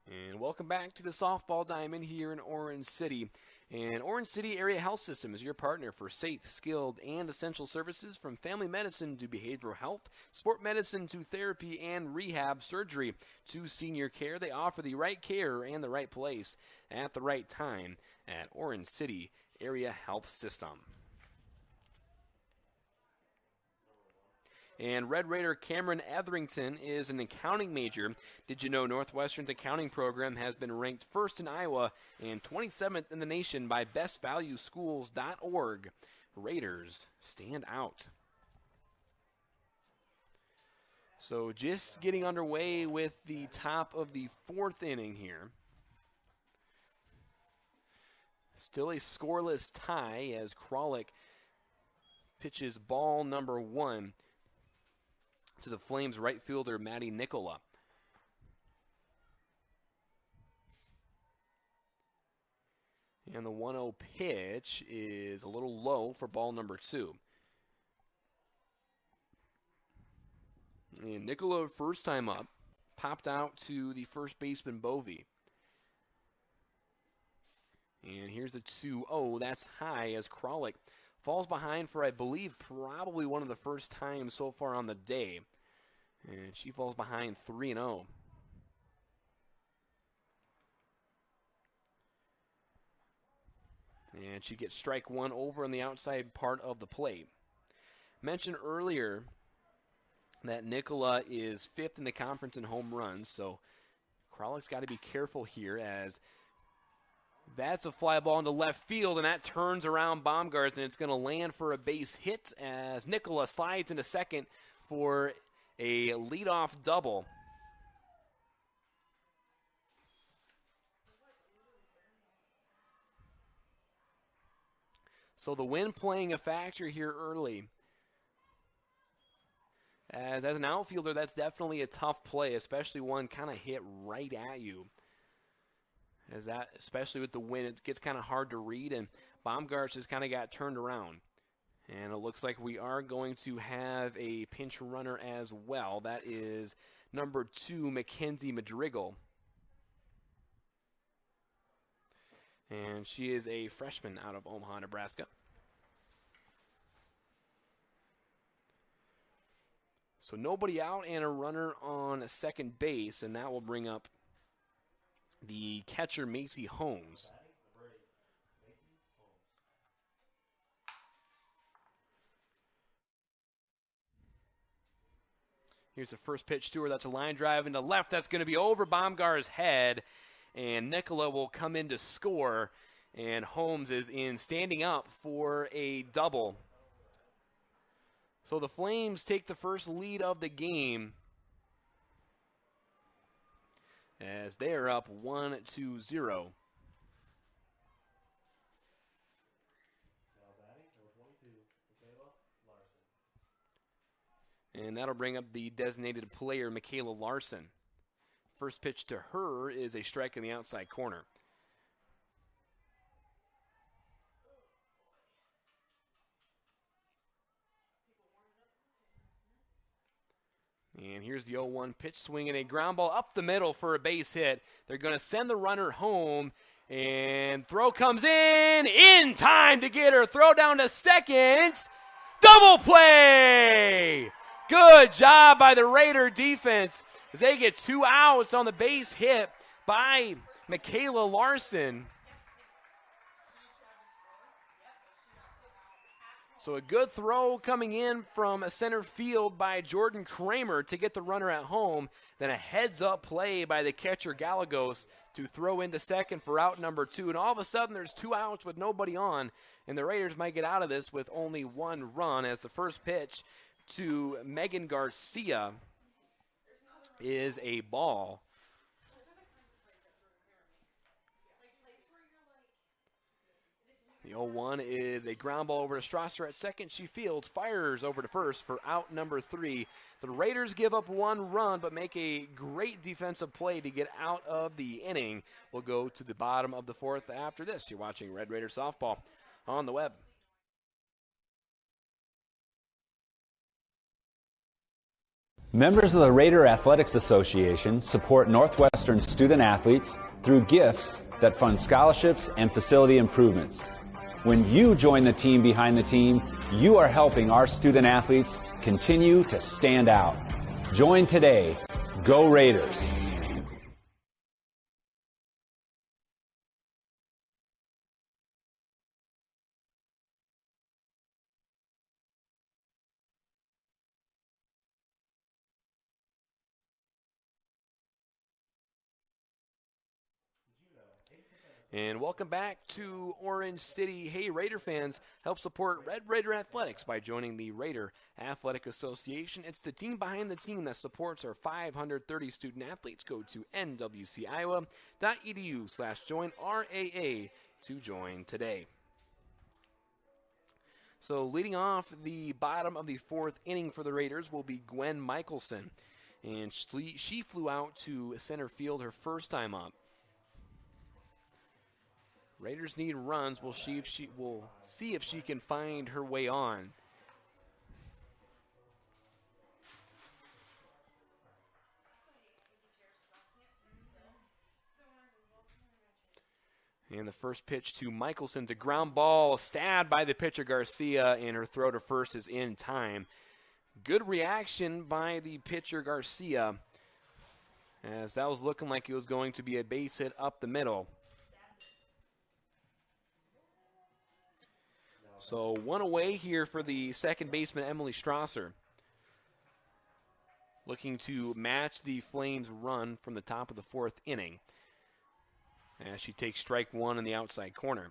And welcome back to the softball diamond here in Orange City. And Orange City Area Health System is your partner for safe, skilled, and essential services from family medicine to behavioral health, sport medicine to therapy and rehab, surgery to senior care. They offer the right care and the right place at the right time at Orange City Area Health System. And Red Raider Cameron Etherington is an accounting major. Did you know Northwestern's accounting program has been ranked first in Iowa and 27th in the nation by bestvalueschools.org? Raiders stand out. So just getting underway with the top of the fourth inning here. Still a scoreless tie as Kralik pitches ball number 1 to the Flames right fielder Matty Nicola. And the 1-0 pitch is a little low for ball number 2. And Nicola, first time up, popped out to the first baseman Bovee. And here's a 2-0. That's high as Kralik falls behind for, I believe, probably one of the first times so far on the day. And she falls behind 3-0. And she gets strike 1 over on the outside part of the plate. Mentioned earlier that Nicola is 5th in the conference in home runs, so Kralik's got to be careful here as that's a fly ball into left field, and that turns around Baumgart's, and it's going to land for a base hit as Nicola slides into second for a leadoff double. So the wind playing a factor here early. As an outfielder, that's definitely a tough play, especially one kind of hit right at you. As that, especially with the wind, it gets kind of hard to read, and Baumgart just kind of got turned around. And it looks like we are going to have a pinch runner as well. That is number 2, Mackenzie Madrigal. And she is a freshman out of Omaha, Nebraska. So nobody out and a runner on second base, and that will bring up the catcher, Macy Holmes. Here's the first pitch to her. That's a line drive into left. That's going to be over Baumgart's head. And Nicola will come in to score. And Holmes is in standing up for a double. So the Flames take the first lead of the game as they are up 1-0. And that'll bring up the designated player, Michaela Larson. First pitch to her is a strike in the outside corner. And here's the 0-1 pitch, swinging a ground ball up the middle for a base hit. They're going to send the runner home, and throw comes in time to get her. Throw down to second. Double play! Good job by the Raider defense as they get 2 outs on the base hit by Michaela Larson. So a good throw coming in from center field by Jordan Kramer to get the runner at home. Then a heads-up play by the catcher Gallegos to throw into second for out number 2. And all of a sudden there's 2 outs with nobody on. And the Raiders might get out of this with only 1 run as the first pitch to Megan Garcia is a ball. The 0-1 is a ground ball over to Strasser at second. She fields, fires over to first for out number 3. The Raiders give up 1 run but make a great defensive play to get out of the inning. We'll go to the bottom of the 4th after this. You're watching Red Raider Softball on the web. Members of the Raider Athletics Association support Northwestern student athletes through gifts that funds scholarships and facility improvements. When you join the team behind the team, you are helping our student athletes continue to stand out. Join today. Go Raiders! And welcome back to Orange City. Hey, Raider fans, help support Red Raider Athletics by joining the Raider Athletic Association. It's the team behind the team that supports our 530 student athletes. Go to nwciowa.edu/join-RAA to join today. So leading off the bottom of the fourth inning for the Raiders will be Gwen Michelson. And she flew out to center field her first time up. Raiders need runs. We'll see if she can find her way on. And the first pitch to Michelson, to ground ball, stabbed by the pitcher Garcia, and her throw to first is in time. Good reaction by the pitcher Garcia, as that was looking like it was going to be a base hit up the middle. So one away here for the second baseman, Emily Strasser. Looking to match the Flames' run from the top of the fourth inning, as she takes strike one in the outside corner.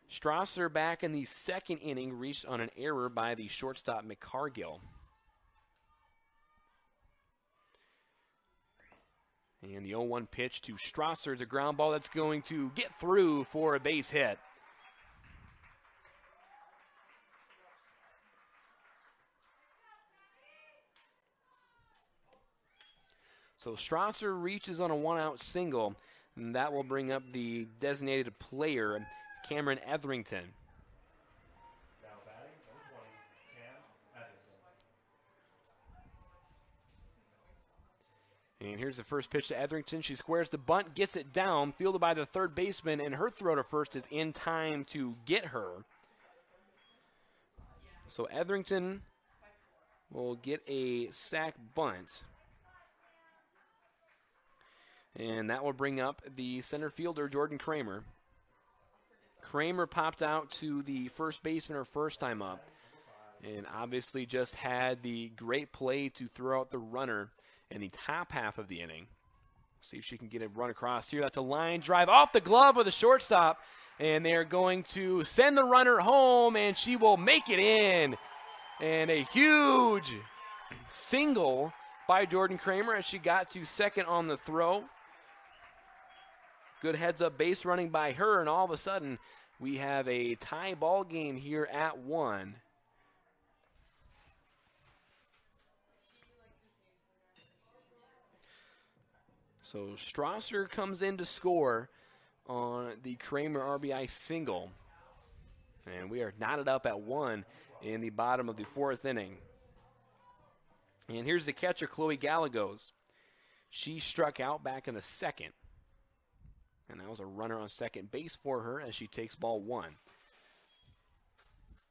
Strasser back in the second inning reached on an error by the shortstop McCargill. And the 0-1 pitch to Strasser is a ground ball that's going to get through for a base hit. So Strasser reaches on a one-out single, and that will bring up the designated player, Cameron Etherington. And here's the first pitch to Etherington. She squares the bunt, gets it down, fielded by the third baseman, and her throw to first is in time to get her. So Etherington will get a sac bunt. And that will bring up the center fielder, Jordan Kramer. Kramer popped out to the first baseman her first time up, and obviously just had the great play to throw out the runner in the top half of the inning. See if she can get a run across here. That's a line drive off the glove of the shortstop, and they're going to send the runner home, and she will make it in. And a huge single by Jordan Kramer as she got to second on the throw. Good heads-up base running by her, and all of a sudden we have a tie ball game here at 1. So Strasser comes in to score on the Kramer RBI single. And we are knotted up at 1 in the bottom of the fourth inning. And here's the catcher, Chloe Gallegos. She struck out back in the second. And that was a runner on second base for her as she takes ball 1.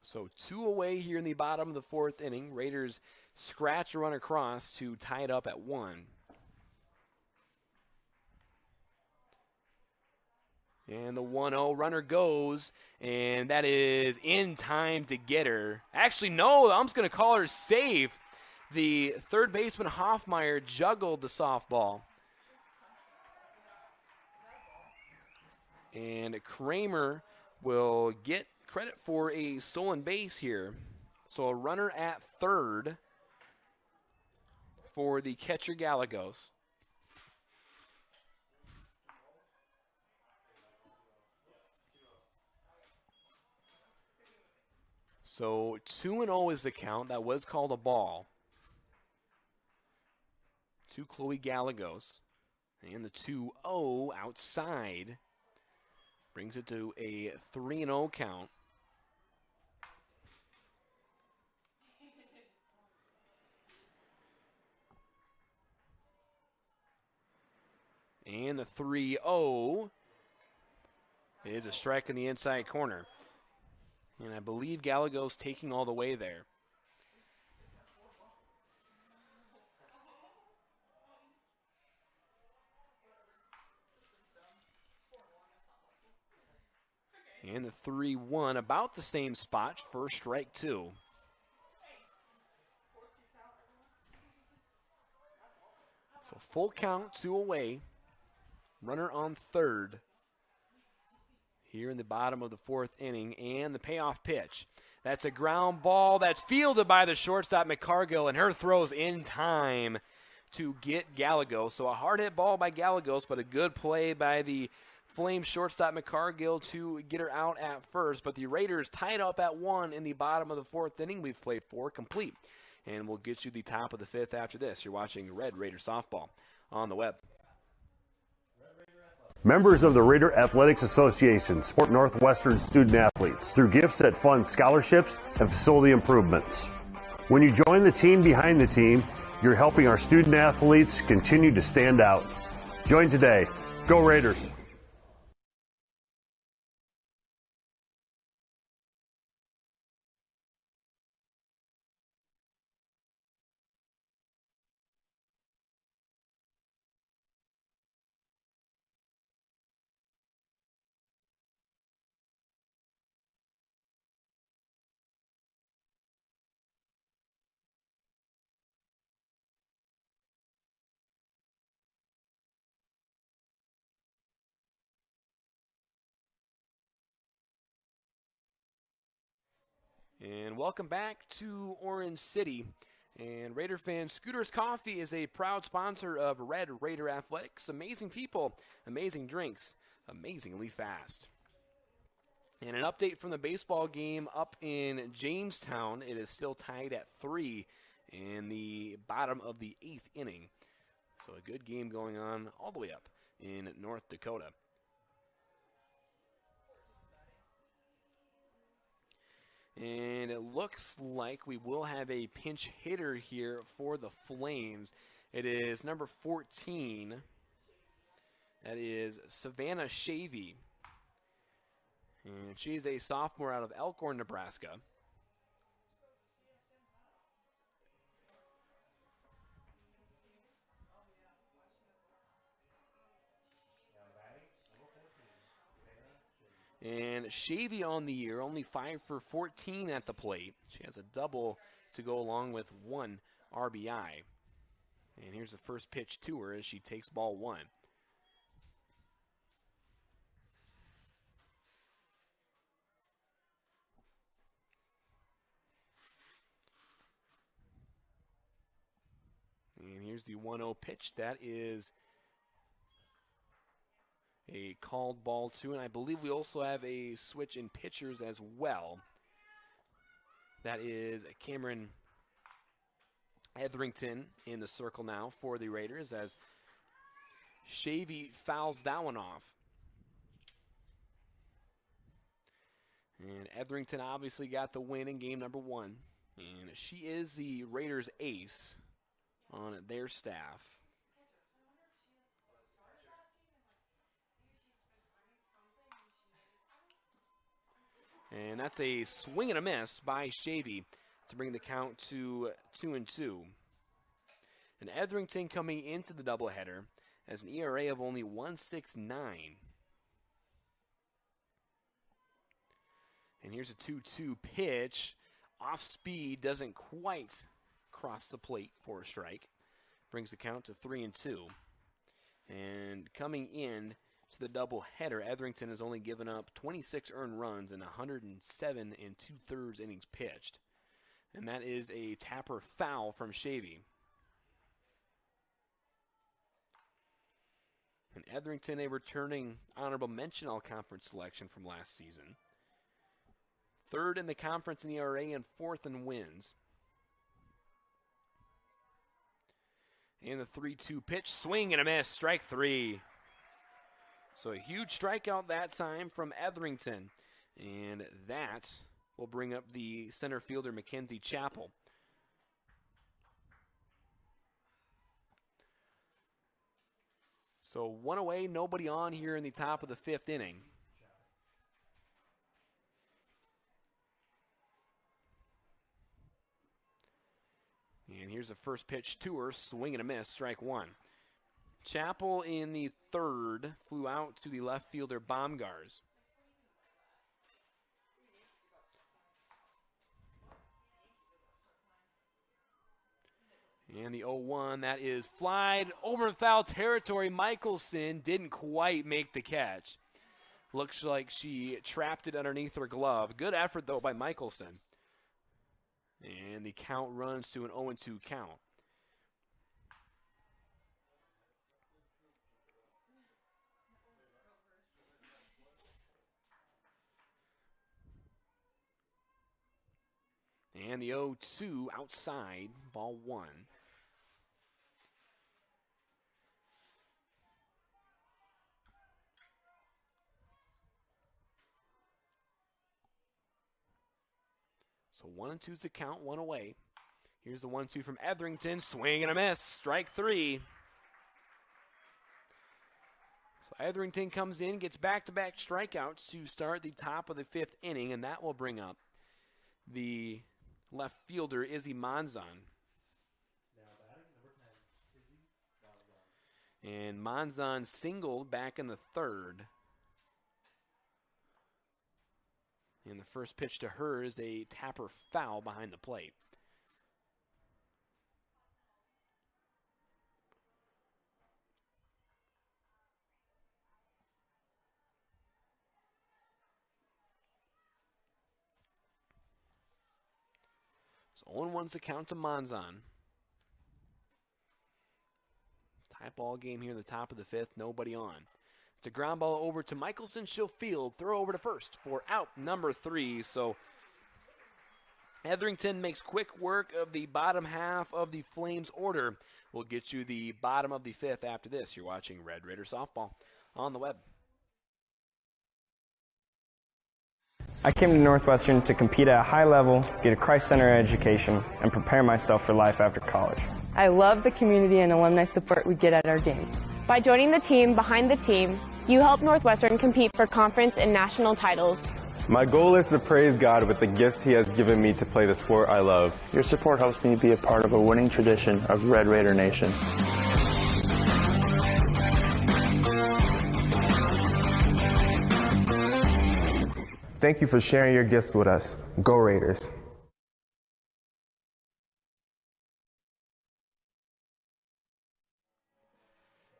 So 2 away here in the bottom of the fourth inning. Raiders scratch a run across to tie it up at 1. And the 1-0 runner goes, and that is in time to get her. Actually, no, I'm just going to call her safe. The third baseman, Hoffmeyer, juggled the softball. And Kramer will get credit for a stolen base here. So a runner at third for the catcher Gallegos. So 2-0 is the count. That was called a ball to Chloe Gallegos. And the 2-0 outside brings it to a 3-0 count. And the 3-0 It is a strike in the inside corner. And I believe Gallagher's taking all the way there. And the 3-1, about the same spot, first strike 2. So full count, 2 away. Runner on third here in the bottom of the 4th inning, and the payoff pitch. That's a ground ball that's fielded by the shortstop McCargill, and her throws in time to get Gallegos. So a hard hit ball by Gallegos, but a good play by the Flames shortstop McCargill to get her out at first. But the Raiders tied up at 1 in the bottom of the 4th inning. We've played 4 complete, and we'll get you the top of the 5th after this. You're watching Red Raider Softball on the web. Members of the Raider Athletics Association support Northwestern student athletes through gifts that fund scholarships and facility improvements. When you join the team behind the team, you're helping our student athletes continue to stand out. Join today. Go Raiders! And welcome back to Orange City. And Raider fans, Scooters Coffee is a proud sponsor of Red Raider Athletics. Amazing people, amazing drinks, amazingly fast. And an update from the baseball game up in Jamestown. It is still tied at 3 in the bottom of the 8th inning. So a good game going on all the way up in North Dakota. And it looks like we will have a pinch hitter here for the Flames. It is number 14. That is Savannah Shavy. And she's a sophomore out of Elkhorn, Nebraska. And Shavy on the year, only 5 for 14 at the plate. She has a double to go along with 1 RBI. And here's the first pitch to her as she takes ball 1. And here's the 1-0 pitch. That is a called ball 2, and I believe we also have a switch in pitchers as well. That is Cameron Etherington in the circle now for the Raiders as Shavy fouls that one off. And Etherington obviously got the win in game number 1, and she is the Raiders ace on their staff. And that's a swing and a miss by Shavy to bring the count to 2-2. And Etherington coming into the doubleheader has an ERA of only 1.69. And here's a 2-2 pitch. Off speed, doesn't quite cross the plate for a strike. Brings the count to 3-2. And coming in to the doubleheader, Etherington has only given up 26 earned runs in 107 2/3 innings pitched. And that is a tapper foul from Shavy. And Etherington, a returning honorable mention all-conference selection from last season. 3rd in the conference in ERA and 4th in wins. And the 3-2 pitch, swing and a miss, strike 3. So a huge strikeout that time from Etherington. And that will bring up the center fielder, Mackenzie Chappell. So 1 away, nobody on here in the top of the 5th inning. And here's the first pitch to her, swing and a miss, strike one. Chappell in the third flew out to the left fielder Baumgars. And the 0-1, that is flied over in foul territory. Michelson didn't quite make the catch. Looks like she trapped it underneath her glove. Good effort, though, by Michelson. And the count runs to an 0-2 count. And the 0-2 outside, ball one. So 1-2's the count, one away. Here's the 1-2 from Etherington. Swing and a miss. Strike three. So Etherington comes in, gets back-to-back strikeouts to start the top of the fifth inning, and that will bring up the left fielder, Izzy Monzon. And Monzon singled back in the third. And the first pitch to her is a tapper foul behind the plate. So 0-1's the count to Monzon. Tie ball game here in the top of the fifth, nobody on. It's a ground ball over to Michelson. She'll field, throw over to first for out number 3. So Etherington makes quick work of the bottom half of the Flames order. We'll get you the bottom of the fifth after this. You're watching Red Raider Softball on the web. I came to Northwestern to compete at a high level, get a Christ-centered education, and prepare myself for life after college. I love the community and alumni support we get at our games. By joining the team behind the team, you help Northwestern compete for conference and national titles. My goal is to praise God with the gifts He has given me to play the sport I love. Your support helps me be a part of a winning tradition of Red Raider Nation. Thank you for sharing your gifts with us. Go Raiders.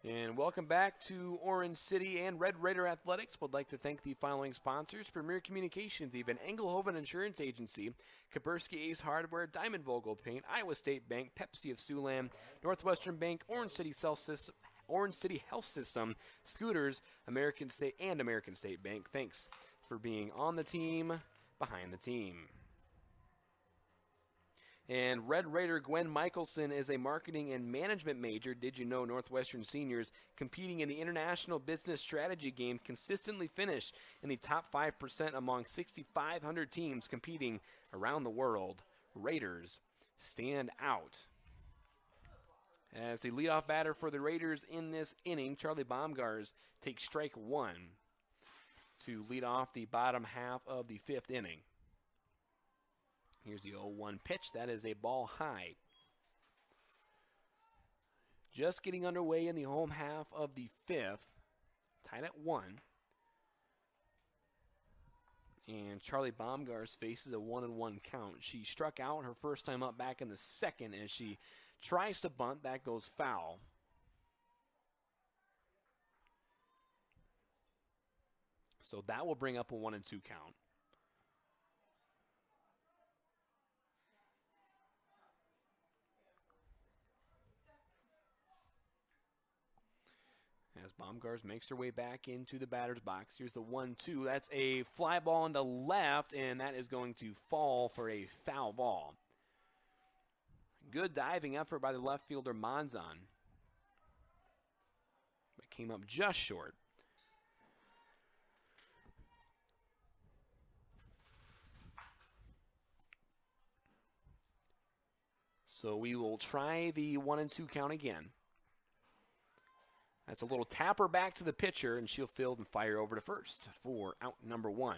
And welcome back to Orange City and Red Raider Athletics. Would like to thank the following sponsors: Premier Communications, even Engelhoven Insurance Agency, Kapersky Ace Hardware, Diamond Vogel Paint, Iowa State Bank, Pepsi of Siouxland, Northwestern Bank, Orange City Health System, Scooters, American State Bank. Thanks for being on the team, behind the team. And Red Raider Gwen Michelson is a marketing and management major. Did you know Northwestern seniors competing in the International Business Strategy game consistently finish in the top 5% among 6,500 teams competing around the world? Raiders stand out. As the leadoff batter for the Raiders in this inning, Charlie Baumgars takes strike one to lead off the bottom half of the fifth inning. Here's the 0-1 pitch. That is a ball high. Just getting underway in the home half of the fifth. Tied at 1. And Charlie Baumgars faces a 1-1 count. She struck out her first time up back in the second as she tries to bunt. That goes foul. So that will bring up a 1-2 count. As Baumgars makes her way back into the batter's box. Here's the 1-2. That's a fly ball into left, and that is going to fall for a foul ball. Good diving effort by the left fielder, Monzon. That came up just short. So we will try the 1-2 count again. That's a little tapper back to the pitcher, and she'll field and fire over to first for out number 1.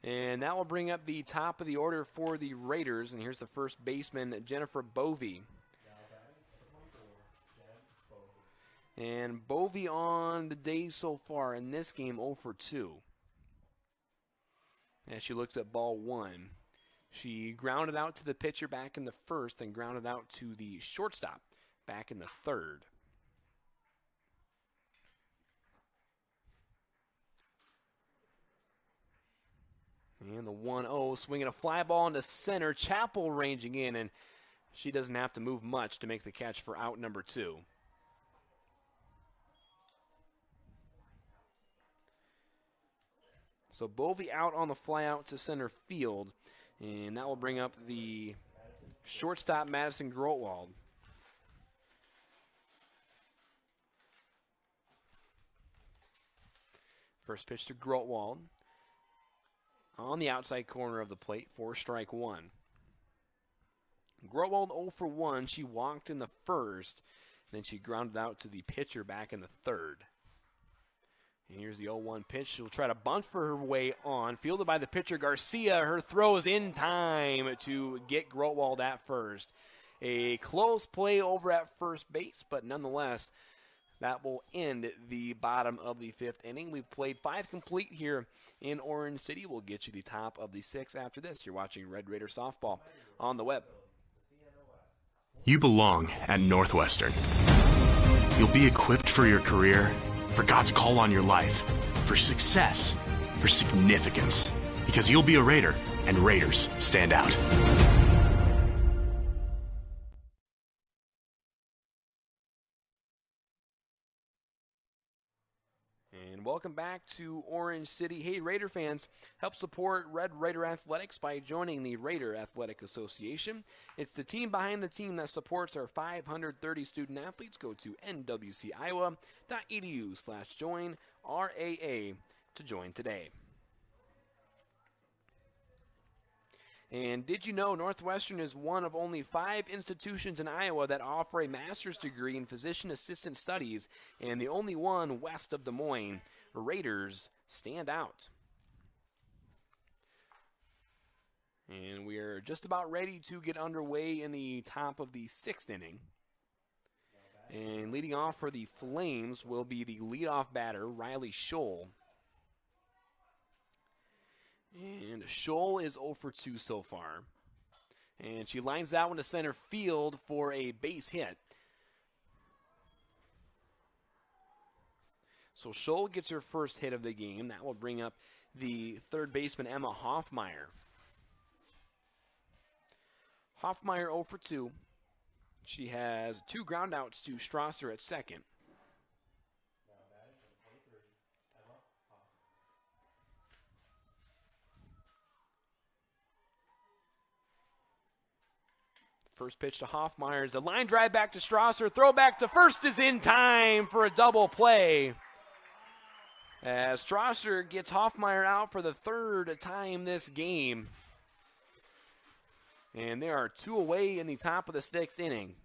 And that will bring up the top of the order for the Raiders. And here's the first baseman, Jennifer Bovey. And Bovey on the day so far in this game 0 for 2. As she looks at ball 1. She grounded out to the pitcher back in the first and grounded out to the shortstop back in the third. And the 1-0 swinging a fly ball into center. Chappell ranging in, and she doesn't have to move much to make the catch for out number 2. So Bovey out on the fly out to center field, and that will bring up the shortstop, Madison Grotwald. First pitch to Grotwald on the outside corner of the plate for strike 1. Grotwald 0 for 1. She walked in the first, then she grounded out to the pitcher back in the third. And here's the 0-1 pitch. She'll try to bunt for her way on. Fielded by the pitcher, Garcia. Her throw is in time to get Grotwald at first. A close play over at first base, but nonetheless, that will end the bottom of the 5th inning. We've played 5 complete here in Orange City. We'll get you the top of the 6 after this. You're watching Red Raider Softball on the web. You belong at Northwestern. You'll be equipped for your career, for God's call on your life, for success, for significance. Because you'll be a Raider, and Raiders stand out. And welcome back to Orange City. Hey, Raider fans, help support Red Raider Athletics by joining the Raider Athletic Association. It's the team behind the team that supports our 530 student athletes. Go to nwciowa.edu/join RAA to join today. And did you know Northwestern is one of only 5 institutions in Iowa that offer a master's degree in physician assistant studies, and the only one west of Des Moines? Raiders stand out. And we are just about ready to get underway in the top of the 6th inning. And leading off for the Flames will be the leadoff batter, Riley Scholl. And Scholl is 0 for 2 so far. And she lines that one to center field for a base hit. So Scholl gets her first hit of the game. That will bring up the third baseman, Emma Hoffmeyer. Hoffmeyer 0 for 2. She has 2 groundouts to Strasser at second. First pitch to Hoffmeyer is a line drive back to Strasser. Throw back to first is in time for a double play. As Strasser gets Hoffmeyer out for the 3rd time this game. And there are 2 away in the top of the 6th inning.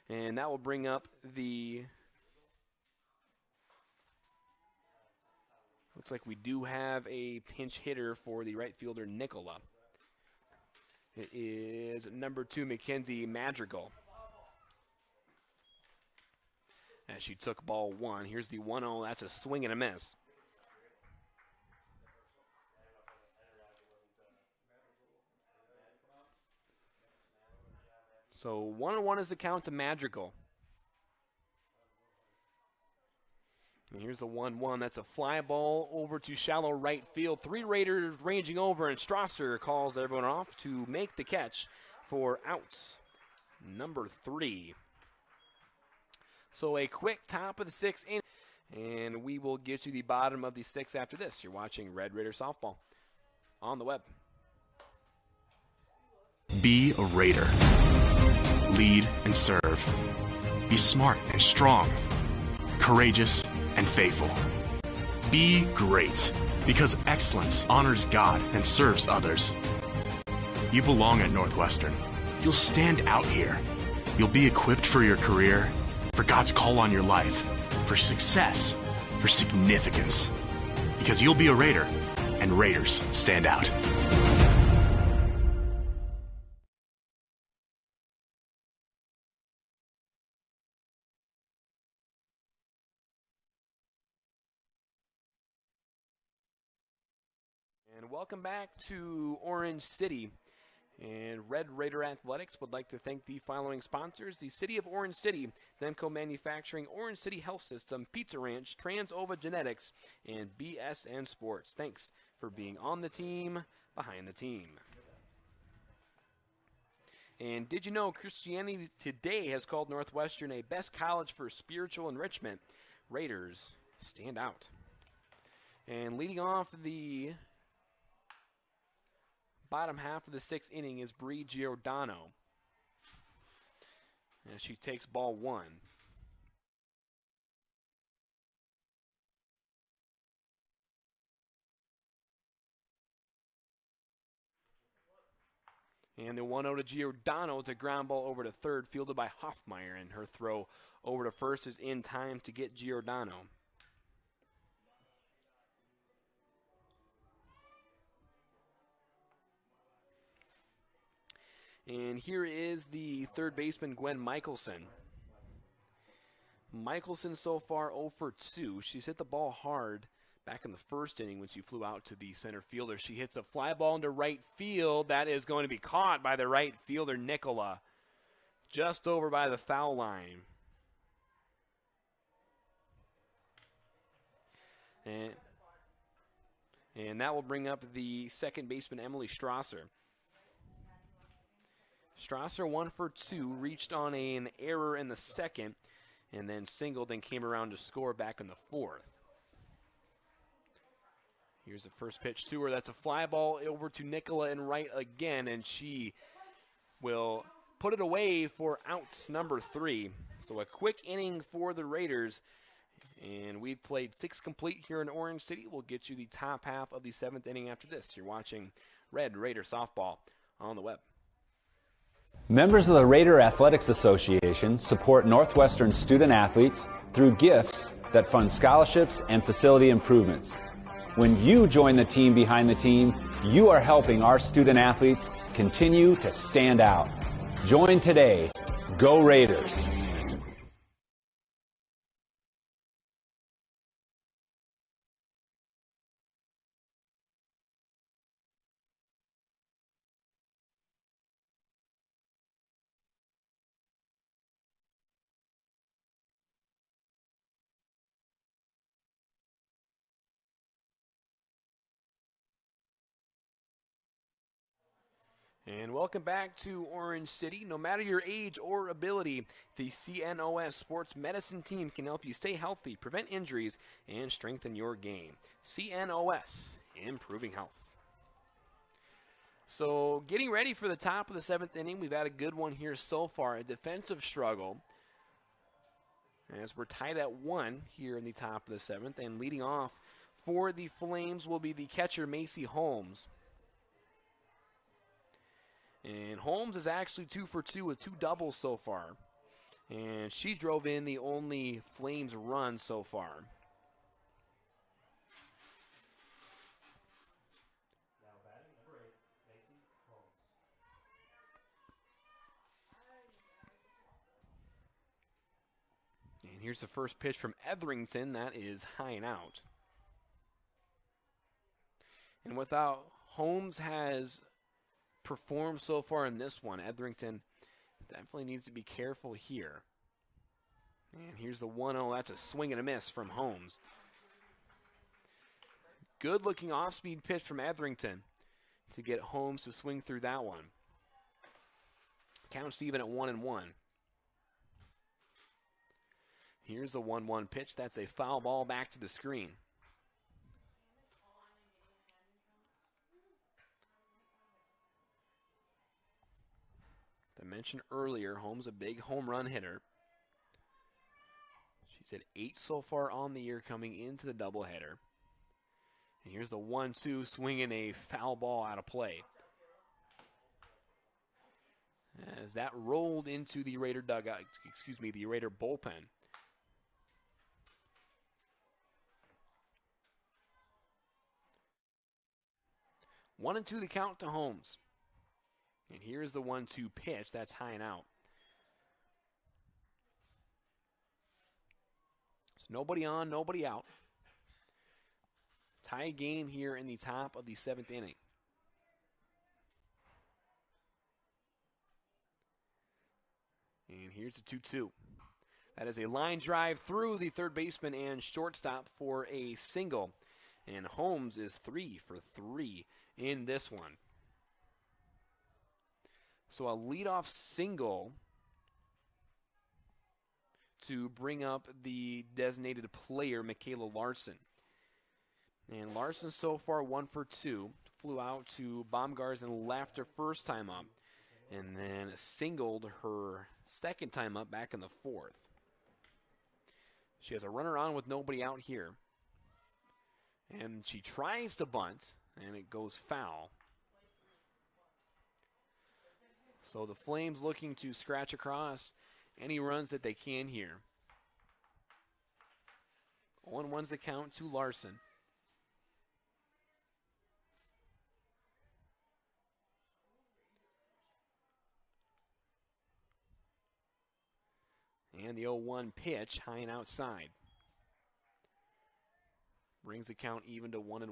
And that will bring up the... Looks like we do have a pinch hitter for the right fielder, Nicola. It is number 2, Mackenzie Madrigal. As she took ball 1. Here's the 1-0. That's a swing and a miss. So 1-1 is the count to Madrigal. And here's the 1-1. That's a fly ball over to shallow right field. 3 Raiders ranging over, and Strasser calls everyone off to make the catch for outs number 3. So a quick top of the 6th inning, and we will get you the bottom of the 6th after this. You're watching Red Raider Softball on the web. Be a Raider. Lead and serve. Be smart and strong. Courageous and faithful. Be great, because excellence honors God and serves others. You belong at Northwestern. You'll stand out here. You'll be equipped for your career, for God's call on your life, for success, for significance. Because you'll be a Raider, and Raiders stand out. And welcome back to Orange City. And Red Raider Athletics would like to thank the following sponsors: the City of Orange City, Demco Manufacturing, Orange City Health System, Pizza Ranch, Transova Genetics, and BSN Sports. Thanks for being on the team, behind the team. And did you know Christianity Today has called Northwestern a best college for spiritual enrichment? Raiders stand out. And leading off the bottom half of the sixth inning is Bree Giordano. And she takes ball one. And the 1-0 to Giordano. It's a ground ball over to third, fielded by Hoffmeyer, and her throw over to first is in time to get Giordano. And here is the third baseman, Gwen Michelson. Michelson so far 0 for 2. She's hit the ball hard back in the first inning when she flew out to the center fielder. She hits a fly ball into right field. That is going to be caught by the right fielder, Nicola, just over by the foul line. And that will bring up the second baseman, Emily Strasser. Strasser 1 for 2, reached on an error in the second, and then singled and came around to score back in the fourth. Here's the first pitch to her. That's a fly ball over to Nicola and right again, and she will put it away for outs number 3. So a quick inning for the Raiders, and we've played 6 complete here in Orange City. We'll get you the top half of the 7th inning after this. You're watching Red Raider Softball on the web. Members of the Raider Athletics Association support Northwestern student athletes through gifts that fund scholarships and facility improvements. When you join the team behind the team, you are helping our student athletes continue to stand out. Join today. Go Raiders! And welcome back to Orange City. No matter your age or ability, the CNOS Sports Medicine team can help you stay healthy, prevent injuries, and strengthen your game. CNOS, improving health. So getting ready for the top of the 7th inning, we've had a good one here so far, a defensive struggle, as we're tied at 1 here in the top of the 7th. And leading off for the Flames will be the catcher, Macy Holmes. And Holmes is actually 2 for 2 with 2 doubles so far. And she drove in the only Flames run so far. And here's the first pitch from Etherington. That is high and out. And without Holmes has performed so far in this one, Etherington definitely needs to be careful here. And here's the 1-0. That's a swing and a miss from Holmes. Good looking off-speed pitch from Etherington to get Holmes to swing through that one. Counts even at 1-1. Here's the 1-1 pitch. That's a foul ball back to the screen. I mentioned earlier, Holmes a big home run hitter. She's had 8 so far on the year coming into the doubleheader. And here's the 1-2, swinging a foul ball out of play. As as that rolled into the Raider dugout, the Raider bullpen. One and two the count to Holmes. And here's the 1-2 pitch. That's high and out. So nobody on, nobody out. Tie game here in the top of the 7th inning. And here's the 2-2. That is a line drive through the third baseman and shortstop for a single. And Holmes is 3 for 3 in this one. So a leadoff single to bring up the designated player, Michaela Larson. And Larson so far 1 for 2. Flew out to Baumgarten left her first time up. And then singled her second time up back in the 4th. She has a runner on with nobody out here. And she tries to bunt, and it goes foul. So the Flames looking to scratch across any runs that they can here. 0-1's the count to Larson. And the 0-1 pitch, high and outside. Brings the count even to 1-1.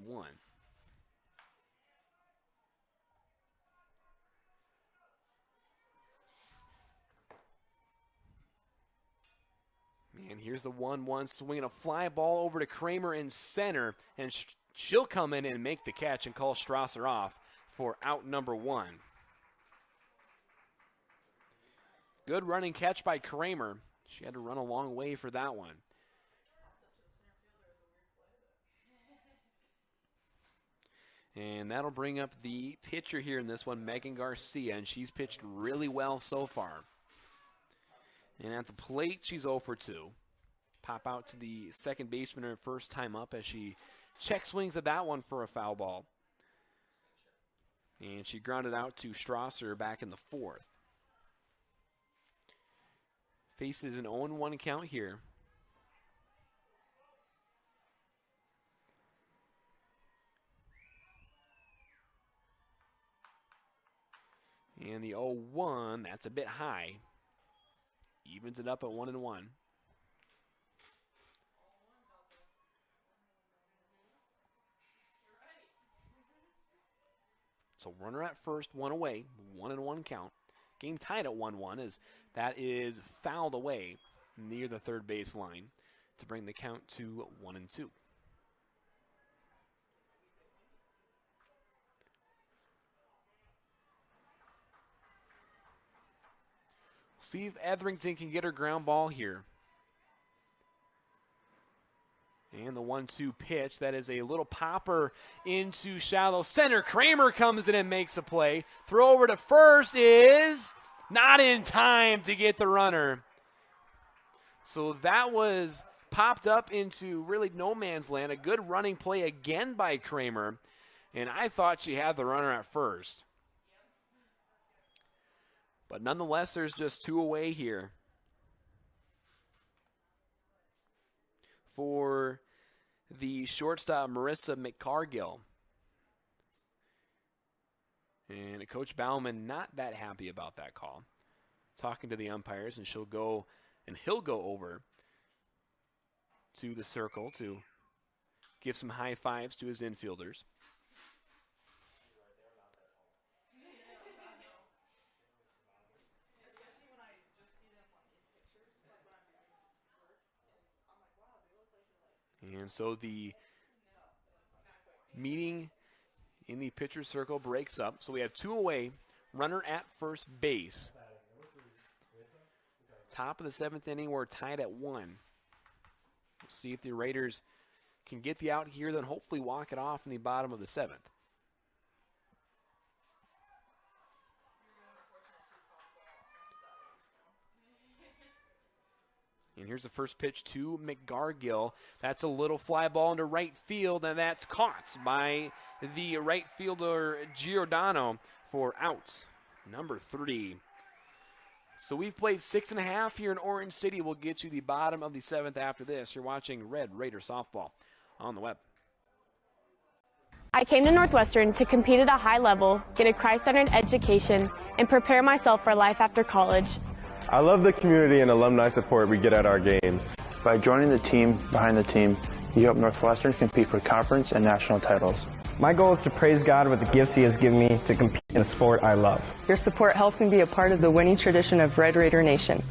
And here's the 1-1 swinging a fly ball over to Kramer in center. And she'll come in and make the catch and call Strasser off for out number 1. Good running catch by Kramer. She had to run a long way for that one. And that'll bring up the pitcher here in this one, Megan Garcia, and she's pitched really well so far. And at the plate, she's 0 for 2. Pop out to the second baseman her first time up as she check swings at that one for a foul ball. And she grounded out to Strasser back in the 4th. Faces an 0-1 count here. And the 0-1, that's a bit high. Evens it up at 1-1. So runner at first, one away, 1-1 count. Game tied at 1-1 as that is fouled away near the third base line to bring the count to 1-2. See if Etherington can get her ground ball here. And the 1-2 pitch, that is a little popper into shallow center. Kramer comes in and makes a play. Throw over to first is not in time to get the runner. So that was popped up into really no man's land. A good running play again by Kramer. And I thought she had the runner at first. But nonetheless, there's just 2 away here for the shortstop, Marissa McCargill. And Coach Bauman not that happy about that call. Talking to the umpires, and he'll go over to the circle to give some high fives to his infielders. And so the meeting in the pitcher's circle breaks up. So we have 2 away, runner at first base. Top of the 7th inning, we're tied at 1. We'll see if the Raiders can get the out here, then hopefully walk it off in the bottom of the 7th. And here's the first pitch to McGargill. That's a little fly ball into right field, and that's caught by the right fielder Giordano for out number 3. So we've played 6.5 here in Orange City. We'll get you the bottom of the 7th after this. You're watching Red Raider softball on the web. I came to Northwestern to compete at a high level, get a Christ-centered education, and prepare myself for life after college. I love the community and alumni support we get at our games. By joining the team behind the team, you help Northwestern compete for conference and national titles. My goal is to praise God with the gifts He has given me to compete in a sport I love. Your support helps me be a part of the winning tradition of Red Raider Nation.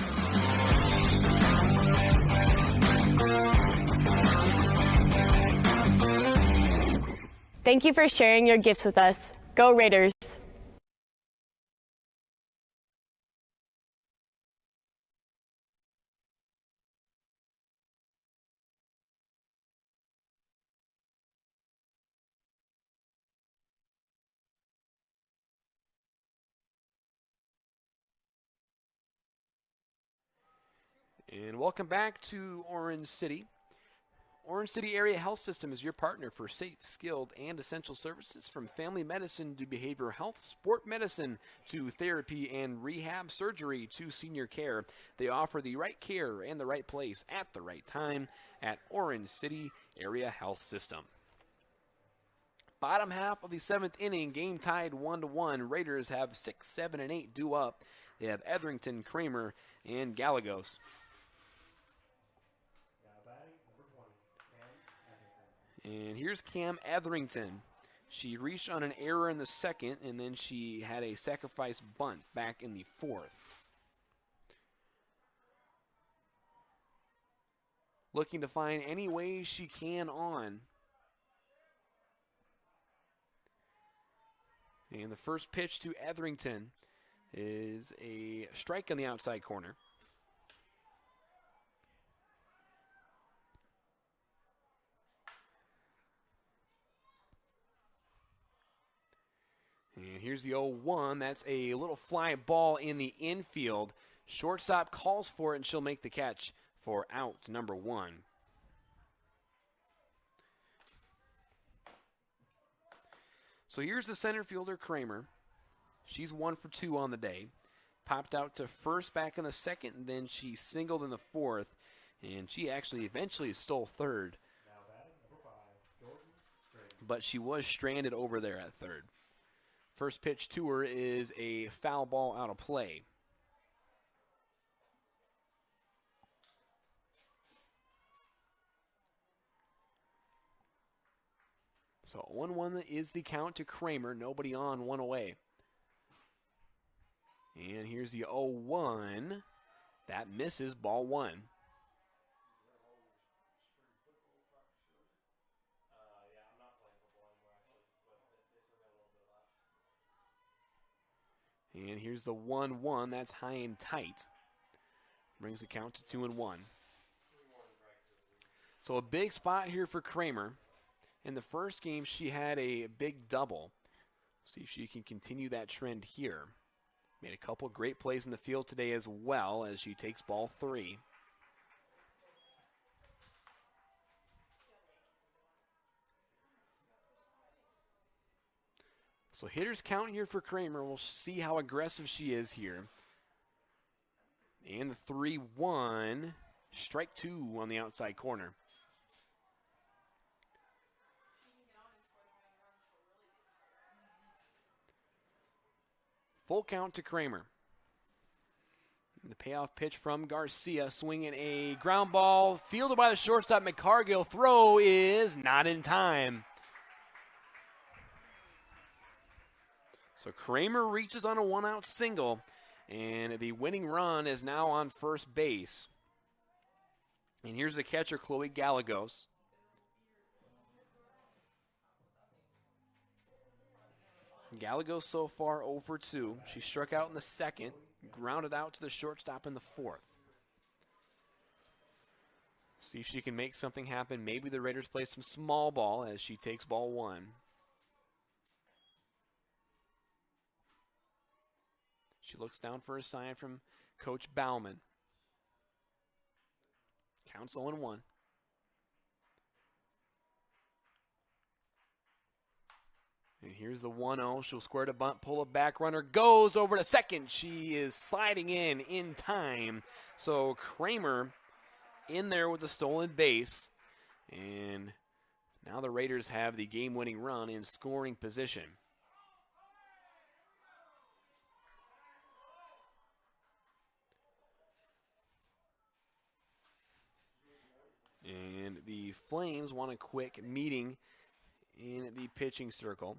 Thank you for sharing your gifts with us. Go Raiders! And welcome back to Orange City. Orange City Area Health System is your partner for safe, skilled, and essential services from family medicine to behavioral health, sport medicine to therapy and rehab, surgery to senior care. They offer the right care and the right place at the right time at Orange City Area Health System. Bottom half of the 7th inning, game tied 1-1. Raiders have 6, 7, and 8 due up. They have Etherington, Kramer, and Gallegos. And here's Cam Etherington. She reached on an error in the 2nd, and then she had a sacrifice bunt back in the 4th. Looking to find any way she can on. And the first pitch to Etherington is a strike on the outside corner. And here's the 0-1. That's a little fly ball in the infield. Shortstop calls for it, and she'll make the catch for out number 1. So here's the center fielder, Kramer. She's 1 for 2 on the day. Popped out to first back in the 2nd, and then she singled in the 4th. And she actually eventually stole 3rd. But she was stranded over there at 3rd. First pitch to her is a foul ball out of play. So 1-1 is the count to Kramer. Nobody on, 1 away. And here's the 0-1. That misses, ball 1. And here's the 1-1. That's high and tight. Brings the count to 2-1. So a big spot here for Kramer. In the first game, she had a big double. See if she can continue that trend here. Made a couple great plays in the field today as well as she takes ball 3. So hitters count here for Kramer. We'll see how aggressive she is here. And the 3-1. Strike 2 on the outside corner. Full count to Kramer. The payoff pitch from Garcia, swinging a ground ball, fielded by the shortstop McCargill. Throw is not in time. So Kramer reaches on a 1-out single, and the winning run is now on first base. And here's the catcher, Chloe Gallegos. Gallegos so far 0 for 2. She struck out in the 2nd, grounded out to the shortstop in the 4th. See if she can make something happen. Maybe the Raiders play some small ball as she takes ball 1. She looks down for a sign from Coach Bauman. Counts 0-1. And here's the 1-0. She'll square to bunt, pull a back runner, goes over to second. She is sliding in time. So Kramer in there with the stolen base. And now the Raiders have the game-winning run in scoring position. And the Flames want a quick meeting in the pitching circle.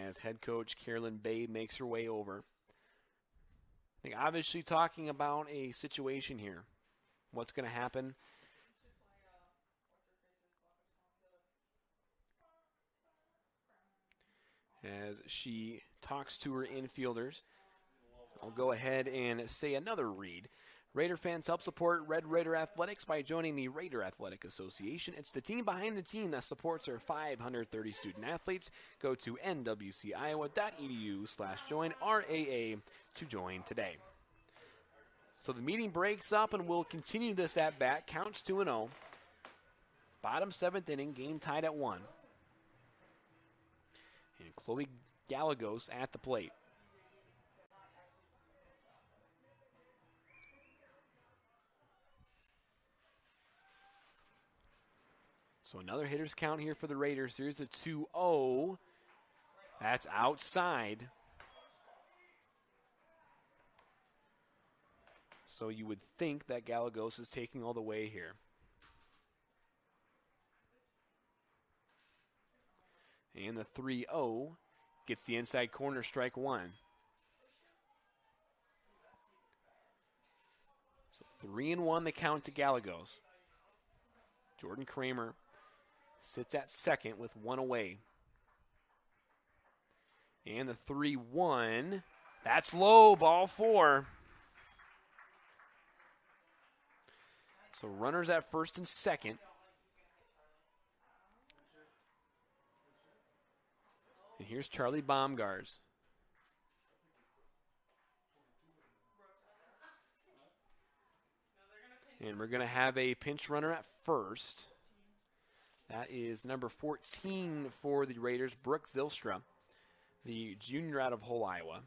As head coach Carolyn Bay makes her way over. I think obviously talking about a situation here. What's going to happen? As she talks to her infielders, I'll go ahead and say another read. Raider fans, help support Red Raider Athletics by joining the Raider Athletic Association. It's the team behind the team that supports our 530 student athletes. Go to nwciowa.edu/join RAA to join today. So the meeting breaks up and we'll continue this at bat. Counts 2-0. Bottom 7th inning, game tied at 1. And Chloe Gallegos at the plate. So another hitter's count here for the Raiders. Here's a 2-0. That's outside. So you would think that Gallegos is taking all the way here. And the 3-0 gets the inside corner, strike one. So 3-1 the count to Gallegos. Jordan Kramer sits at second with one away. And the 3-1, that's low, ball 4. So runners at first and second. And here's Charlie Baumgars. And we're going to have a pinch runner at first. That is number 14 for the Raiders, Brooke Zylstra, the junior out of Hull, Iowa.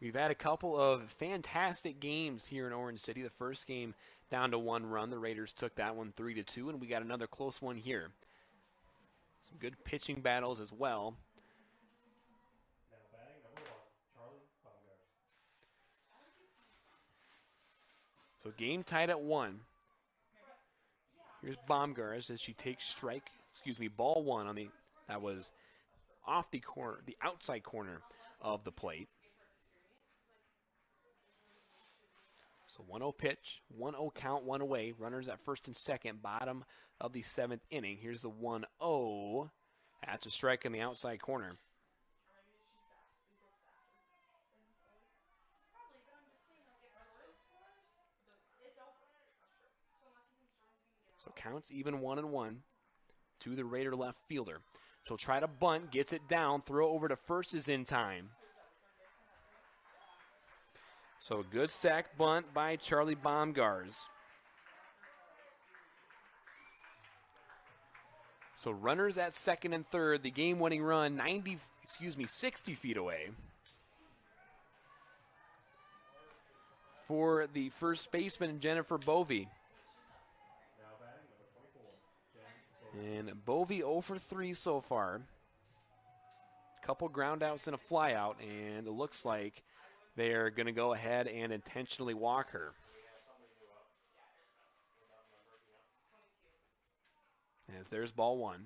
We've had a couple of fantastic games here in Orange City. The first game down to 1 run. The Raiders took that one 3-2, and we got another close one here. Some good pitching battles as well. So game tied at 1. Here's Baumgars as she takes ball 1 on that was off the corner, the outside corner of the plate. So 1-0 pitch, 1-0 count, 1 away. Runners at first and second, bottom of the 7th inning. Here's the 1-0. That's a strike in the outside corner. So counts even 1-1 to the Raider left fielder. She'll try to bunt, gets it down, throw over to first is in time. So good sack bunt by Charlie Baumgars. So runners at second and third, the game-winning run 60 feet away. For the first baseman, Jennifer Bovey. And Bovey 0 for 3 so far. Couple ground outs and a fly out, and it looks like they're going to go ahead and intentionally walk her. As there's ball 1.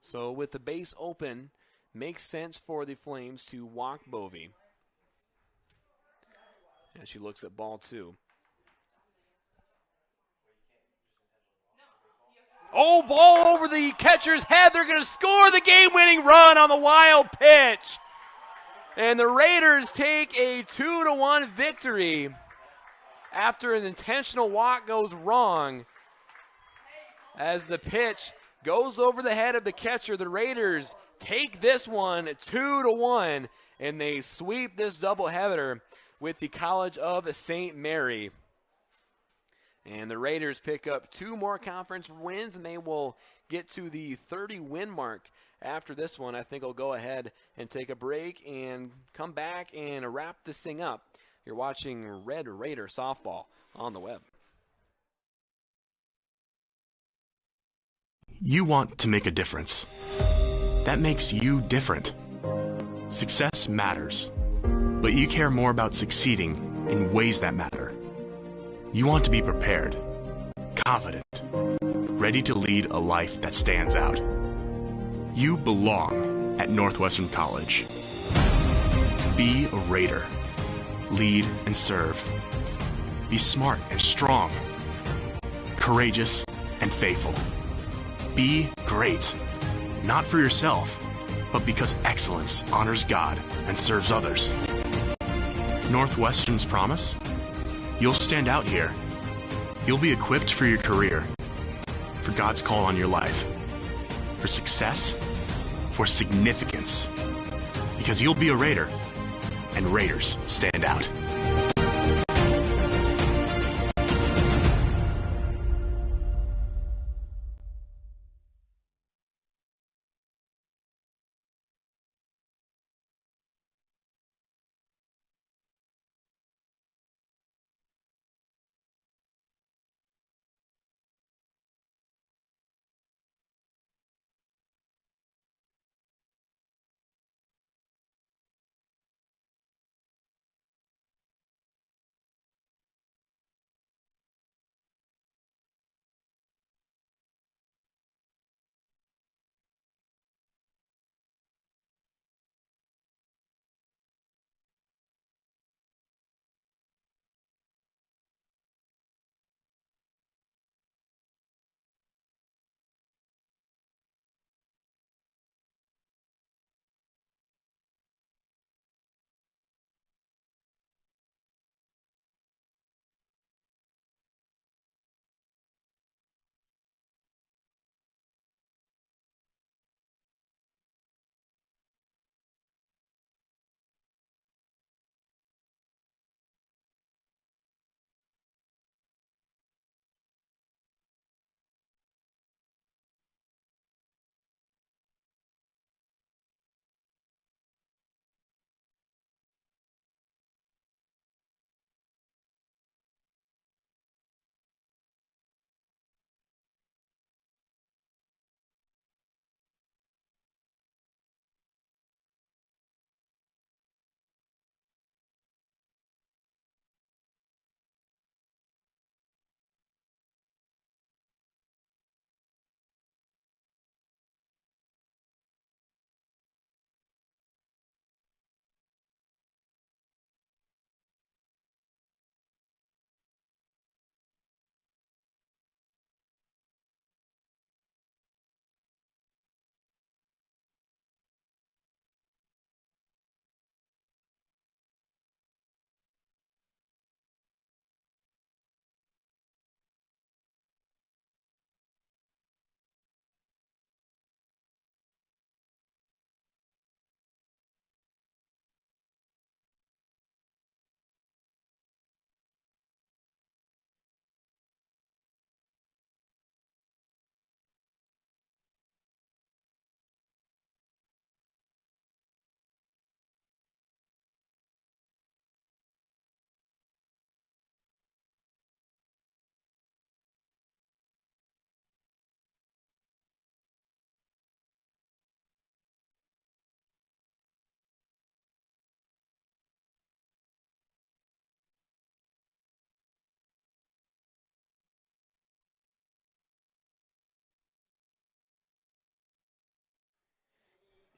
So with the base open, makes sense for the Flames to walk Bovey. As she looks at ball 2. Oh, ball over the catcher's head. They're going to score the game-winning run on the wild pitch. And the Raiders take a 2-1 victory after an intentional walk goes wrong. As the pitch goes over the head of the catcher, the Raiders take this one 2-1, and they sweep this doubleheader with the College of St. Mary. And the Raiders pick up 2 more conference wins, and they will get to the 30-win mark after this one. I think I'll go ahead and take a break and come back and wrap this thing up. You're watching Red Raider Softball on the web. You want to make a difference. That makes you different. Success matters, but you care more about succeeding in ways that matter. You want to be prepared, confident, ready to lead a life that stands out. You belong at Northwestern College. Be a Raider. Lead and serve. Be smart and strong. Courageous and faithful. Be great, not for yourself, but because excellence honors God and serves others. Northwestern's promise? You'll stand out here. You'll be equipped for your career, for God's call on your life, for success, for significance. Because you'll be a Raider, and Raiders stand out.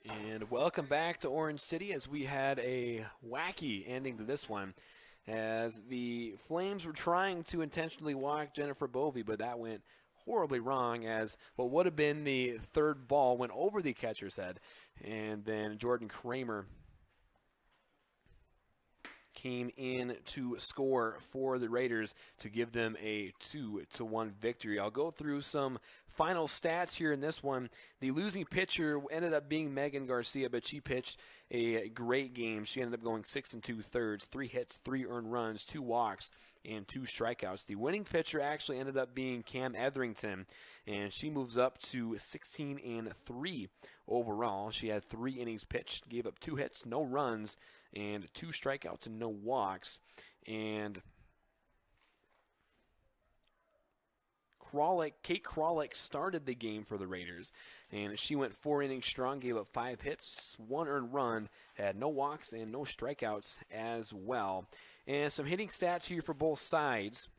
And welcome back to Orange City, as we had a wacky ending to this one, as the Flames were trying to intentionally walk Jennifer Bovey, but that went horribly wrong, as what would have been the third ball went over the catcher's head, and then Jordan Kramer came in to score for the Raiders to give them a 2-1 victory. I'll go through some final stats here in this one. The losing pitcher ended up being Megan Garcia, but she pitched a great game. She ended up going 6 2/3, 3 hits, 3 earned runs, 2 walks, and 2 strikeouts. The winning pitcher actually ended up being Cam Etherington, and she moves up to 16-3 overall. She had 3 innings pitched, gave up 2 hits, no runs, and 2 strikeouts and no walks. And Kate Kralik started the game for the Raiders, and she went 4 innings strong, gave up 5 hits, 1 earned run, had no walks and no strikeouts as well. And some hitting stats here for both sides.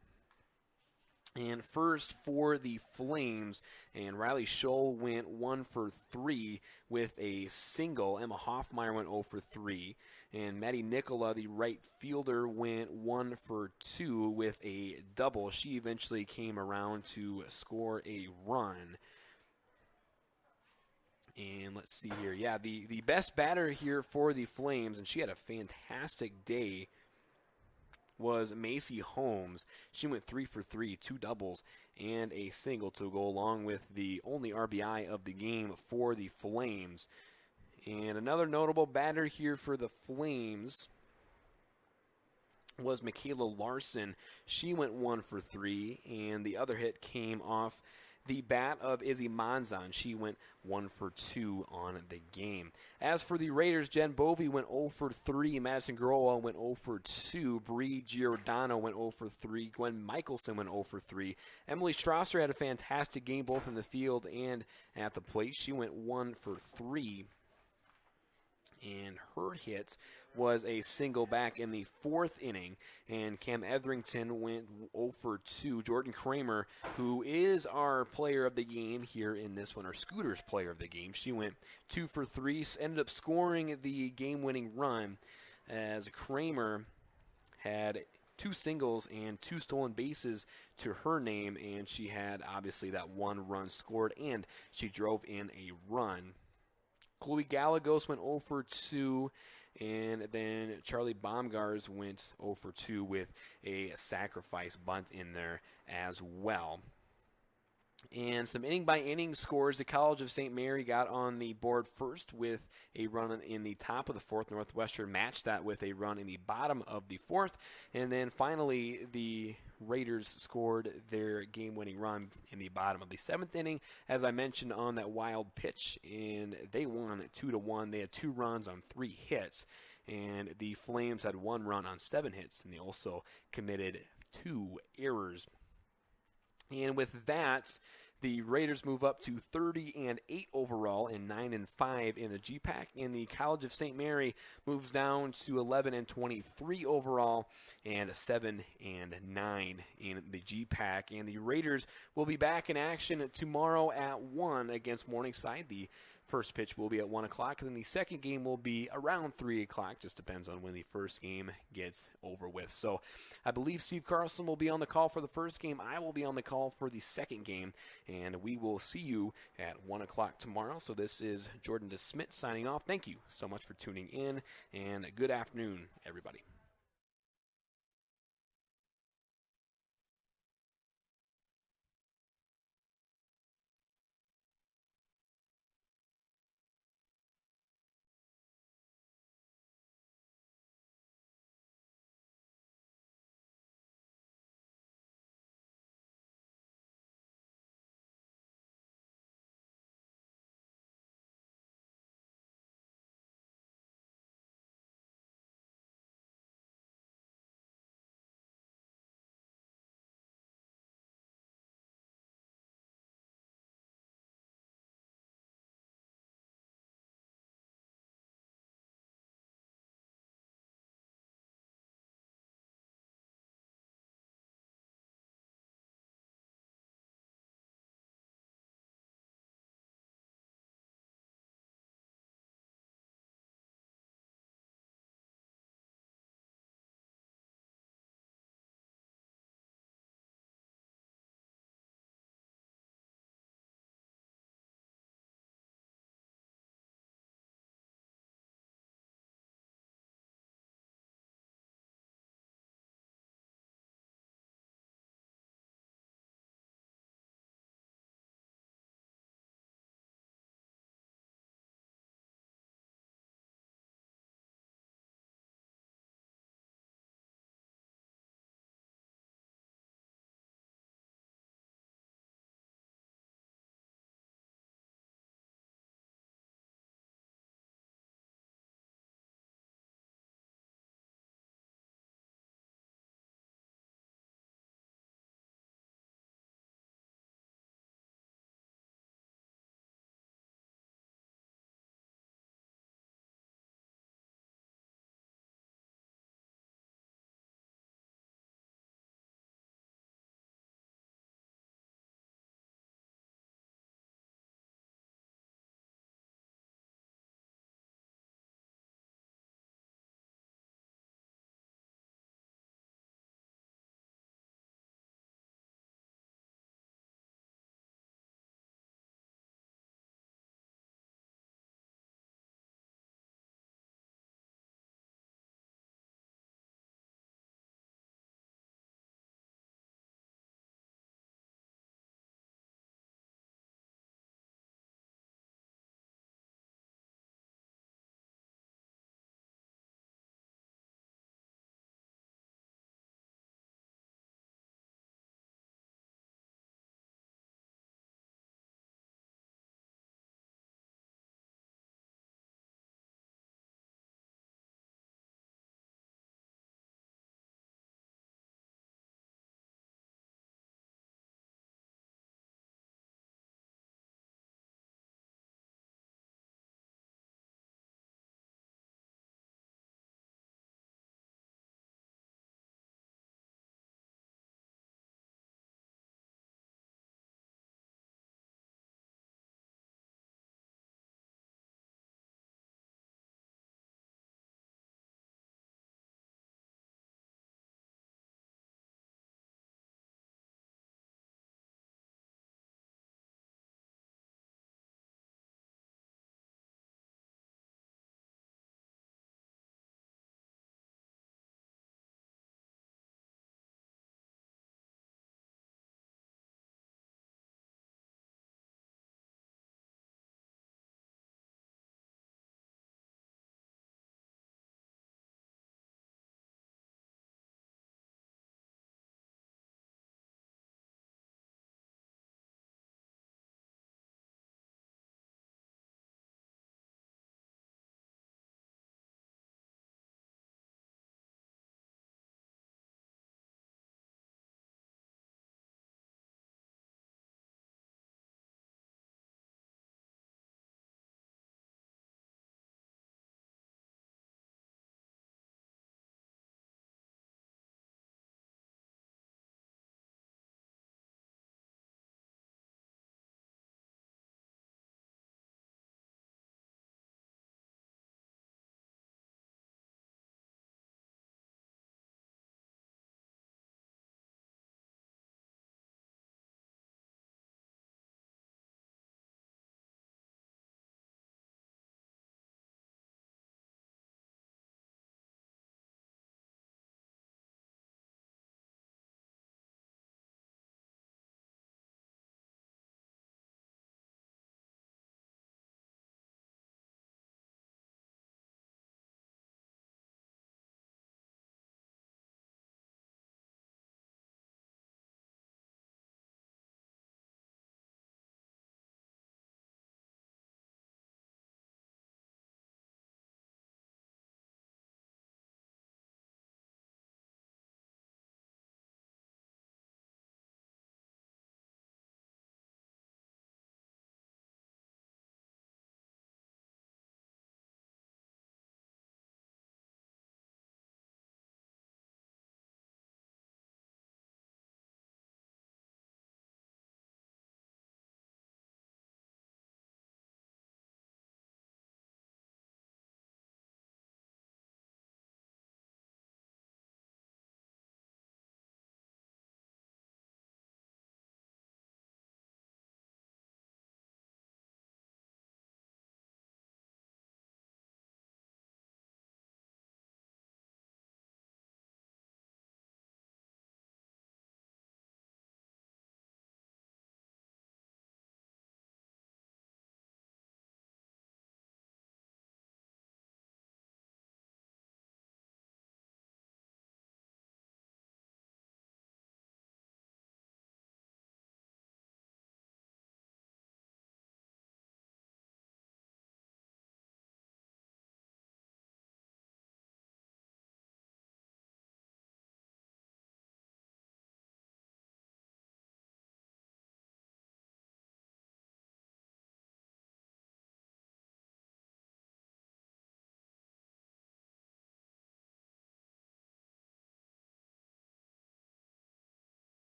And first for the Flames, and Riley Scholl went 1 for 3 with a single. Emma Hoffmeyer went 0 for 3. And Maddie Nicola, the right fielder, went 1 for 2 with a double. She eventually came around to score a run. And let's see here. Yeah, the best batter here for the Flames, and she had a fantastic day, was Macy Holmes. She went 3 for 3, 2 doubles, and a single to go along with the only RBI of the game for the Flames. And another notable batter here for the Flames was Michaela Larson. She went 1 for 3, and the other hit came off the bat of Izzy Monzon. She went 1 for 2 on the game. As for the Raiders, Jen Bovey went 0 for 3. Madison Growell went 0 for 2. Bree Giordano went 0 for 3. Gwen Michelson went 0 for 3. Emily Strasser had a fantastic game both in the field and at the plate. She went 1 for 3. And her hit was a single back in the 4th inning. And Cam Etherington went 0 for 2. Jordan Kramer, who is our player of the game here in this one, our Scooters player of the game, she went 2 for 3, ended up scoring the game-winning run as Kramer had 2 singles and 2 stolen bases to her name, and she had obviously that 1 run scored, and she drove in a run. Chloe Gallegos went 0 for 2, and then Charlie Baumgars went 0 for 2 with a sacrifice bunt in there as well. And some inning-by-inning scores. The College of St. Mary got on the board first with a run in the top of the 4th. Northwestern matched that with a run in the bottom of the 4th. And then finally, the Raiders scored their game-winning run in the bottom of the 7th inning, as I mentioned on that wild pitch, and they won 2-1. They had 2 runs on 3 hits, and the Flames had 1 run on 7 hits, and they also committed 2 errors. And with that, the Raiders move up to 30-8 overall and 9-5 in the GPAC. And the College of St. Mary moves down to 11-23 overall and 7-9 in the GPAC. And the Raiders will be back in action tomorrow at 1 against Morningside. The first pitch will be at 1 o'clock, and then the second game will be around 3 o'clock. Just depends on when the first game gets over with. So I believe Steve Carlson will be on the call for the first game. I will be on the call for the second game, and we will see you at 1 o'clock tomorrow. So this is Jordan DeSmit signing off. Thank you so much for tuning in, and good afternoon, everybody.